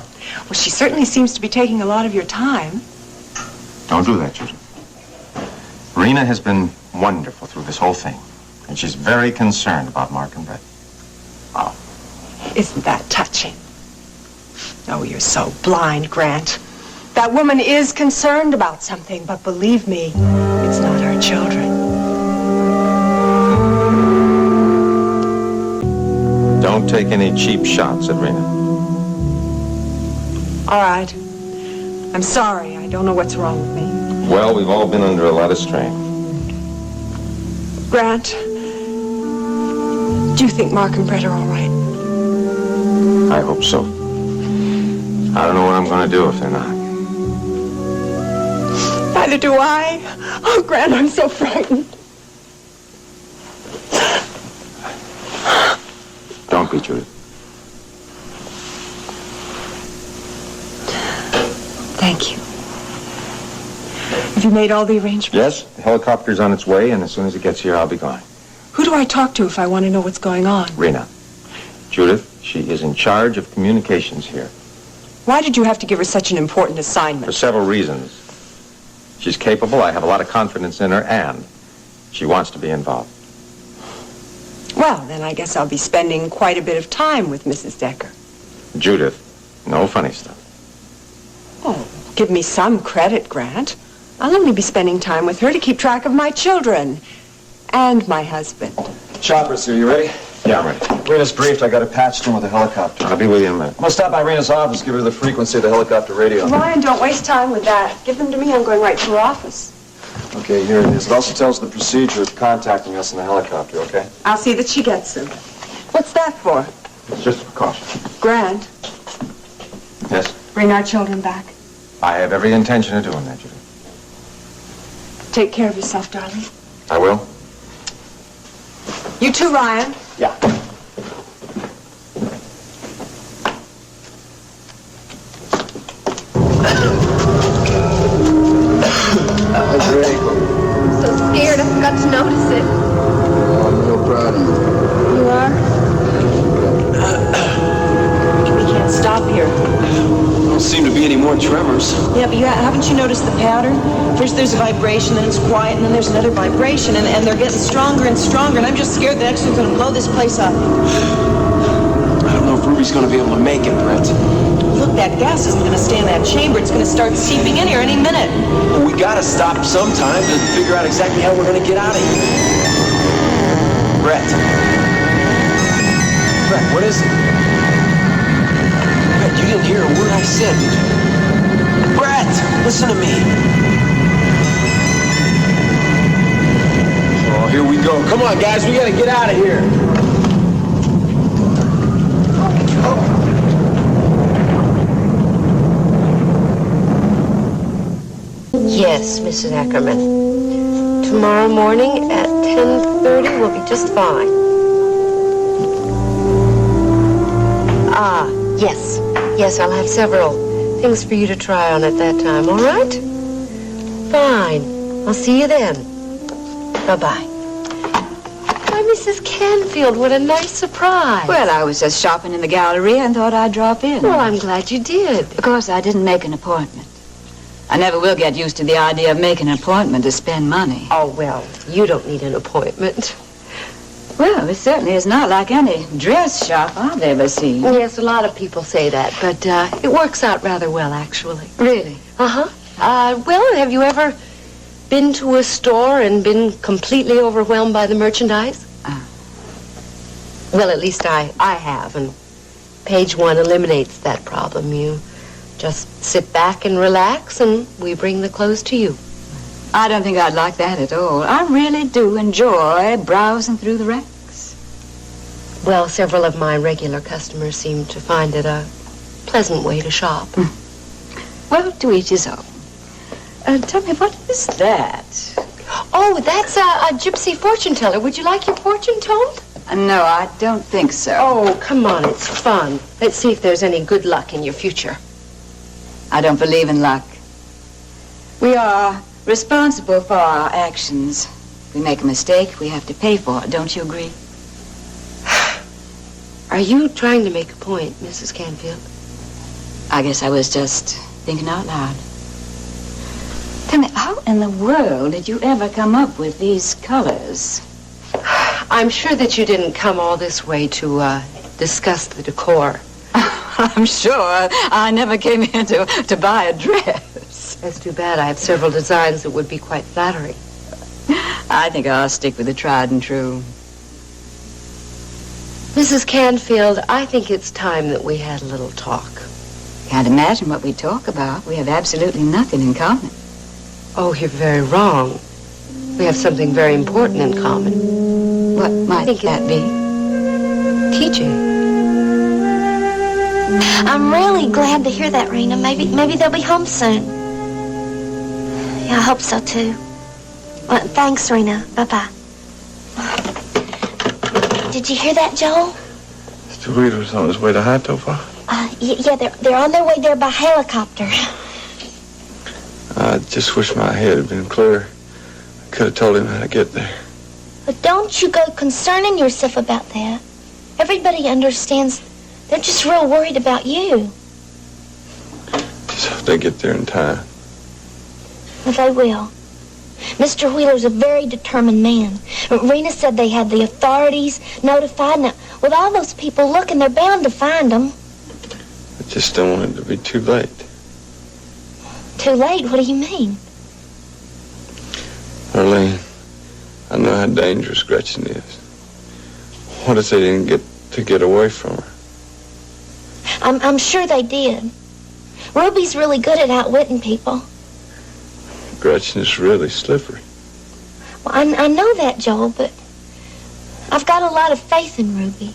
Well, she certainly seems to be taking a lot of your time. Don't do that, Judith. Rena has been wonderful through this whole thing. And she's very concerned about Mark and Brett. Oh, isn't that touching? Oh, you're so blind, Grant. That woman is concerned about something, but believe me, it's not our children. Don't take any cheap shots at Rena. All right. I'm sorry. I don't know what's wrong with me. Well, we've all been under a lot of strain. Grant, do you think Mark and Brett are all right? I hope so. I don't know what I'm going to do if they're not. Neither do I. Oh, Grant, I'm so frightened. Don't be, Judith. Thank you. Have you made all the arrangements? Yes, the helicopter's on its way, and as soon as it gets here, I'll be gone. Who do I talk to if I want to know what's going on? Rena. Judith, she is in charge of communications here. Why did you have to give her such an important assignment? For several reasons. She's capable, I have a lot of confidence in her, and she wants to be involved. Well, then I guess I'll be spending quite a bit of time with Mrs. Decker. Judith, no funny stuff. Oh, give me some credit, Grant. I'll only be spending time with her to keep track of my children and my husband. Chopper's here. You ready? Yeah, I'm ready. Rena's briefed. I got her patched in with a helicopter. I'll be with you in a minute. I'm gonna stop by Rena's office, give her the frequency of the helicopter radio. Ryan, don't waste time with that. Give them to me. I'm going right to her office. Okay, here it is. It also tells the procedure of contacting us in the helicopter, okay? I'll see that she gets them. What's that for? It's just a precaution. Grant, Yes? bring our children back. I have every intention of doing that, Judith. Take care of yourself, darling. I will. You too, Ryan. Yeah. So scared I forgot to notice it. I'm real proud of you. You are? We can't stop here. Don't seem to be any more tremors. Yeah, but haven't you noticed the pattern? First there's a vibration, then it's quiet, and then there's another vibration, and they're getting stronger and stronger, and I'm just scared that actually going to blow this place up. I don't know if Ruby's going to be able to make it, Brett. Look, that gas isn't going to stay in that chamber. It's going to start seeping in here any minute. Well, we got to stop sometime to figure out exactly how we're going to get out of here. Brett. Brett, what is it? Brett, you didn't hear a word I said, did you? Brett, listen to me. Oh, here we go. Come on, guys, we got to get out of here. Yes, Mrs. Ackerman. Tomorrow morning at 10:30 will be just fine. Yes. Yes, I'll have several things for you to try on at that time, all right? Fine. I'll see you then. Bye-bye. Why, Mrs. Canfield, what a nice surprise. Well, I was just shopping in the gallery and thought I'd drop in. Well, I'm glad you did. Of course, I didn't make an appointment. I never will get used to the idea of making an appointment to spend money. Oh, well, you don't need an appointment. Well, it certainly is not like any dress shop I've ever seen. Yes, a lot of people say that, but it works out rather well, actually. Really? Uh-huh. Well, have you ever been to a store and been completely overwhelmed by the merchandise? Well, at least I have, and page 1 eliminates that problem. You just sit back and relax, and we bring the clothes to you. I don't think I'd like that at all. I really do enjoy browsing through the racks. Well, several of my regular customers seem to find it a pleasant way to shop. Well, to each his own. Tell me, what is that? Oh, that's a gypsy fortune teller. Would you like your fortune told? No, I don't think so. Oh, come on, it's fun. Let's see if there's any good luck in your future. I don't believe in luck. We are responsible for our actions. If we make a mistake, we have to pay for it. Don't you agree? Are you trying to make a point, Mrs. Canfield? I guess I was just thinking out loud. Tell me, how in the world did you ever come up with these colors? I'm sure that you didn't come all this way to discuss the decor. I'm sure I never came in to buy a dress. That's too bad. I have several designs that would be quite flattering. I think I'll stick with the tried and true. Mrs. Canfield, I think it's time that we had a little talk. Can't imagine what we talk about. We have absolutely nothing in common. Oh, you're very wrong. We have something very important in common. What might that be? Teaching. I'm really glad to hear that, Rena. Maybe they'll be home soon. Yeah, I hope so, too. Well, thanks, Rena. Bye-bye. Did you hear that, Joel? Mr. Wheeler's on his way to High Topaz. Yeah, they're on their way there by helicopter. I just wish my head had been clear. I could have told him how to get there. But don't you go concerning yourself about that. Everybody understands. They're just real worried about you. Just hope they get there in time. Well, they will. Mr. Wheeler's a very determined man. Rena said they had the authorities notified. Now, with all those people looking, they're bound to find them. I just don't want it to be too late. Too late? What do you mean? Arlene, I know how dangerous Gretchen is. What if they didn't get away from her? I'm sure they did. Ruby's really good at outwitting people. Gretchen is really slippery. Well, I know that, Joel, but I've got a lot of faith in Ruby.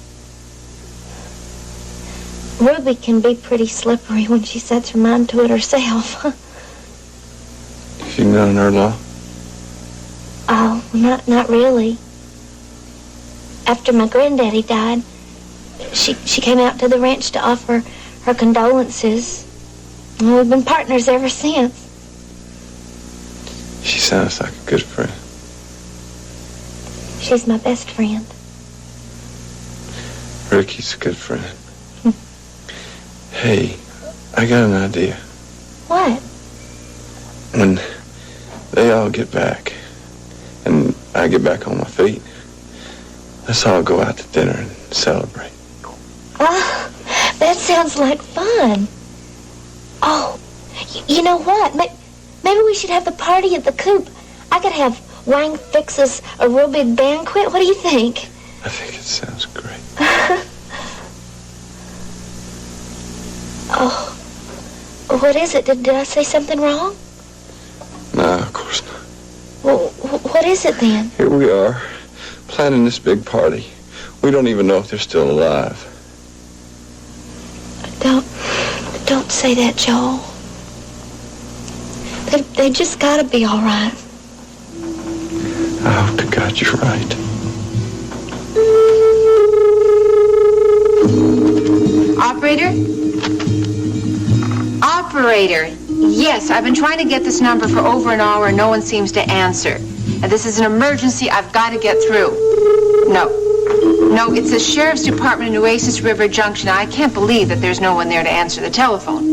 Ruby can be pretty slippery when she sets her mind to it herself. Have you known her long? Oh, not really. After my granddaddy died, she came out to the ranch to offer her condolences. And we've been partners ever since. She sounds like a good friend. She's my best friend. Ricky's a good friend. Hey, I got an idea. What? When they all get back, and I get back on my feet, let's all go out to dinner and celebrate. Oh, that sounds like fun. Oh, you know what? Maybe we should have the party at the Coop. I could have Wang fix us a real big banquet. What do you think? I think it sounds great. Oh, what is it? Did I say something wrong? No, of course not. Well, what is it then? Here we are, planning this big party. We don't even know if they're still alive. Don't say that, Joel. They just gotta be all right. I hope to God you're right. Operator? Operator. Yes, I've been trying to get this number for over an hour and no one seems to answer. And this is an emergency. I've got to get through. No, it's the Sheriff's Department in Oasis River Junction. I can't believe that there's no one there to answer the telephone.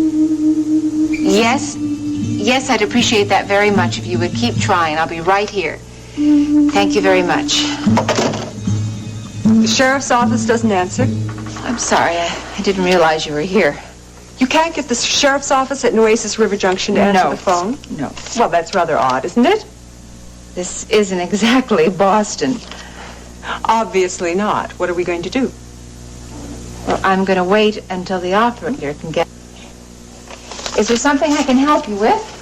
Yes, I'd appreciate that very much if you would keep trying. I'll be right here. Thank you very much. The sheriff's office doesn't answer. I'm sorry, I didn't realize you were here. You can't get the sheriff's office at Oasis River Junction to answer the phone? No. Well, that's rather odd, isn't it? This isn't exactly Boston. Obviously not. What are we going to do? Well, I'm going to wait until the operator can get... Is there something I can help you with?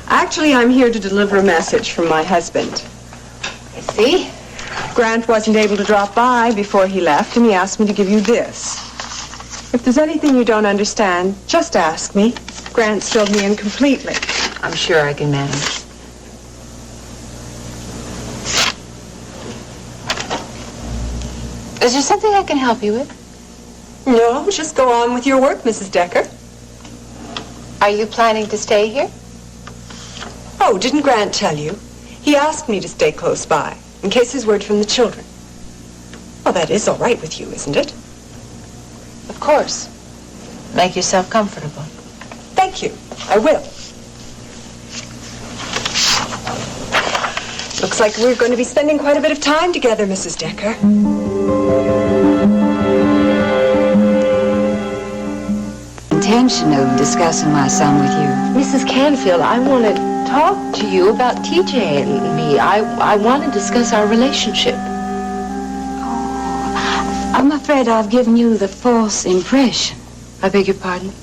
Actually, I'm here to deliver a message from my husband. I see. Grant wasn't able to drop by before he left, and he asked me to give you this. If there's anything you don't understand, just ask me. Grant's filled me in completely. I'm sure I can manage. Is there something I can help you with? No, just go on with your work, Mrs. Decker. Are you planning to stay here? Oh, didn't Grant tell you? He asked me to stay close by, in case there's word from the children. Well, that is all right with you, isn't it? Of course. Make yourself comfortable. Thank you. I will. Looks like we're going to be spending quite a bit of time together, Mrs. Decker. Intention of discussing my son with you. Mrs. Canfield, I want to talk to you about TJ and me. I want to discuss our relationship. I'm afraid I've given you the false impression. I beg your pardon?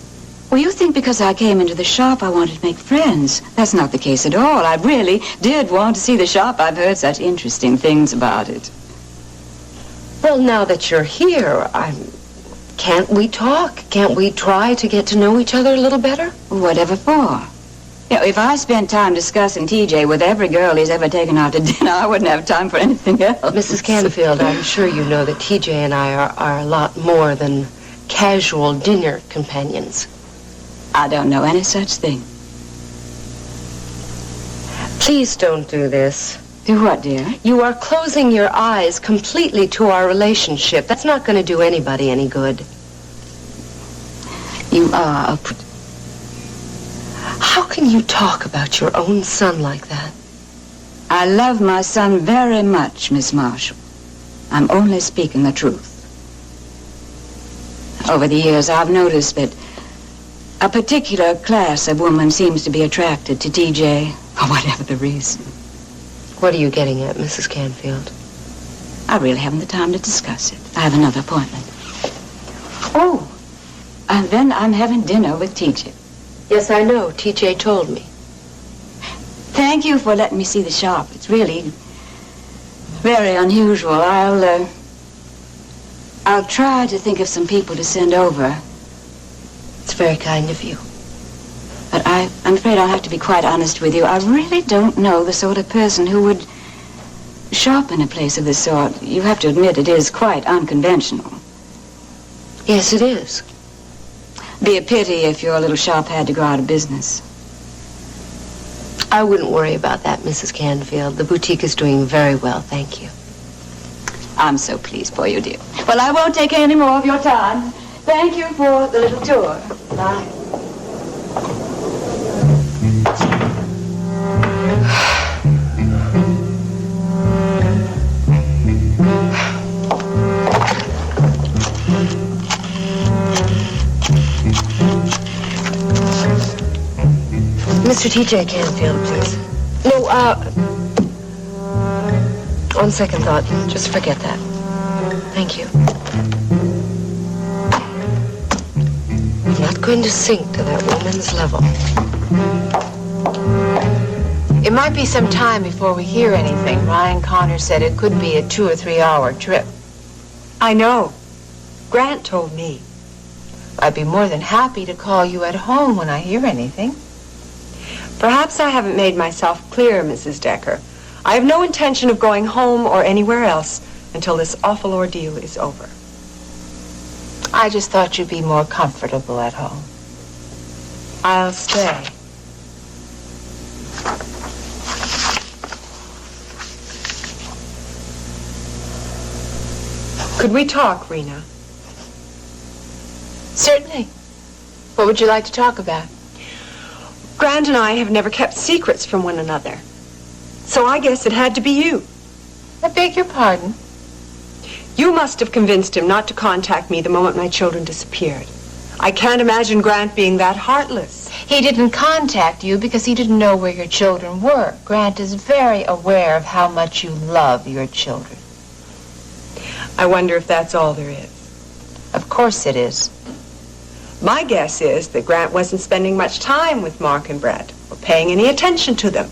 Well, you think because I came into the shop I wanted to make friends. That's not the case at all. I really did want to see the shop. I've heard such interesting things about it. Well, now that you're here, can't we talk? Can't we try to get to know each other a little better? Whatever for? You know, if I spent time discussing TJ with every girl he's ever taken out to dinner, I wouldn't have time for anything else. Mrs. Canfield, I'm sure you know that TJ and I are a lot more than casual dinner companions. I don't know any such thing. Please don't do this. Do what, dear? You are closing your eyes completely to our relationship. That's not going to do anybody any good. You are a... How can you talk about your own son like that? I love my son very much, Miss Marshall. I'm only speaking the truth. Over the years, I've noticed that a particular class of woman seems to be attracted to TJ, for whatever the reason. What are you getting at, Mrs. Canfield? I really haven't the time to discuss it. I have another appointment. Oh, and then I'm having dinner with TJ. Yes, I know. TJ told me. Thank you for letting me see the shop. It's really very unusual. I'll try to think of some people to send over. It's very kind of you. But I'm afraid I'll have to be quite honest with you. I really don't know the sort of person who would shop in a place of this sort. You have to admit it is quite unconventional. Yes, it is. Be a pity if your little shop had to go out of business. I wouldn't worry about that, Mrs. Canfield. The boutique is doing very well, thank you. I'm so pleased for you, dear. Well, I won't take any more of your time. Thank you for the little tour. Bye. Mr. T.J. Canfield, please. No, on second thought, just forget that. Thank you. I'm not going to sink to that woman's level. It might be some time before we hear anything. Ryan Connor said it could be a 2 or 3 hour trip. I know. Grant told me. I'd be more than happy to call you at home when I hear anything. Perhaps I haven't made myself clear, Mrs. Decker. I have no intention of going home or anywhere else until this awful ordeal is over. I just thought you'd be more comfortable at home. I'll stay. Could we talk, Rena? Certainly. What would you like to talk about? Grant and I have never kept secrets from one another. So I guess it had to be you. I beg your pardon? You must have convinced him not to contact me the moment my children disappeared. I can't imagine Grant being that heartless. He didn't contact you because he didn't know where your children were. Grant is very aware of how much you love your children. I wonder if that's all there is. Of course it is. My guess is that Grant wasn't spending much time with Mark and Brett or paying any attention to them.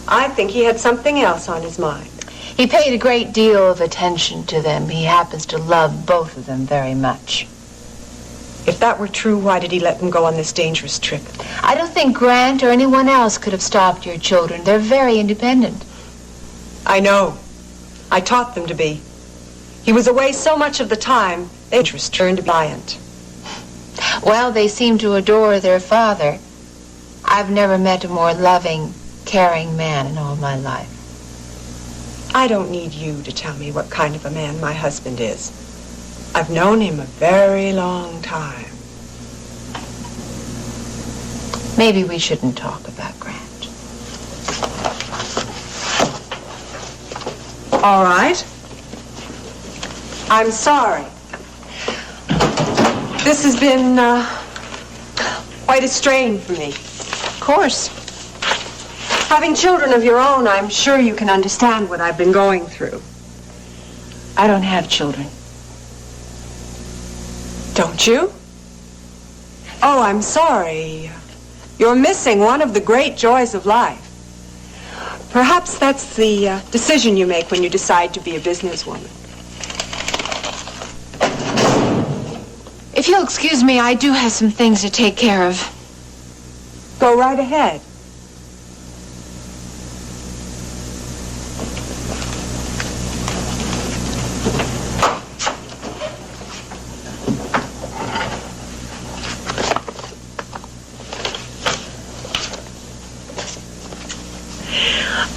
I think he had something else on his mind. He paid a great deal of attention to them. He happens to love both of them very much. If that were true, why did he let them go on this dangerous trip? I don't think Grant or anyone else could have stopped your children. They're very independent. I know. I taught them to be. He was away so much of the time, they just turned defiant. Well, they seem to adore their father. I've never met a more loving, caring man in all my life. I don't need you to tell me what kind of a man my husband is. I've known him a very long time. Maybe we shouldn't talk about Grant. All right. I'm sorry. This has been quite a strain for me. Of course. Having children of your own, I'm sure you can understand what I've been going through. I don't have children. Don't you? Oh, I'm sorry. You're missing one of the great joys of life. Perhaps that's the decision you make when you decide to be a businesswoman. If you'll excuse me, I do have some things to take care of. Go right ahead.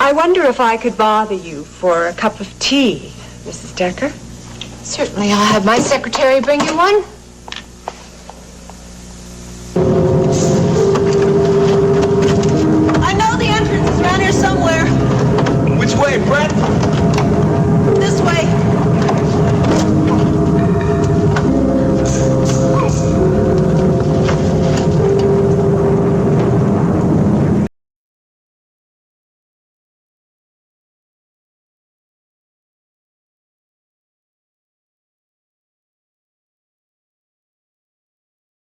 I wonder if I could bother you for a cup of tea, Mrs. Decker? Certainly, I'll have my secretary bring you one.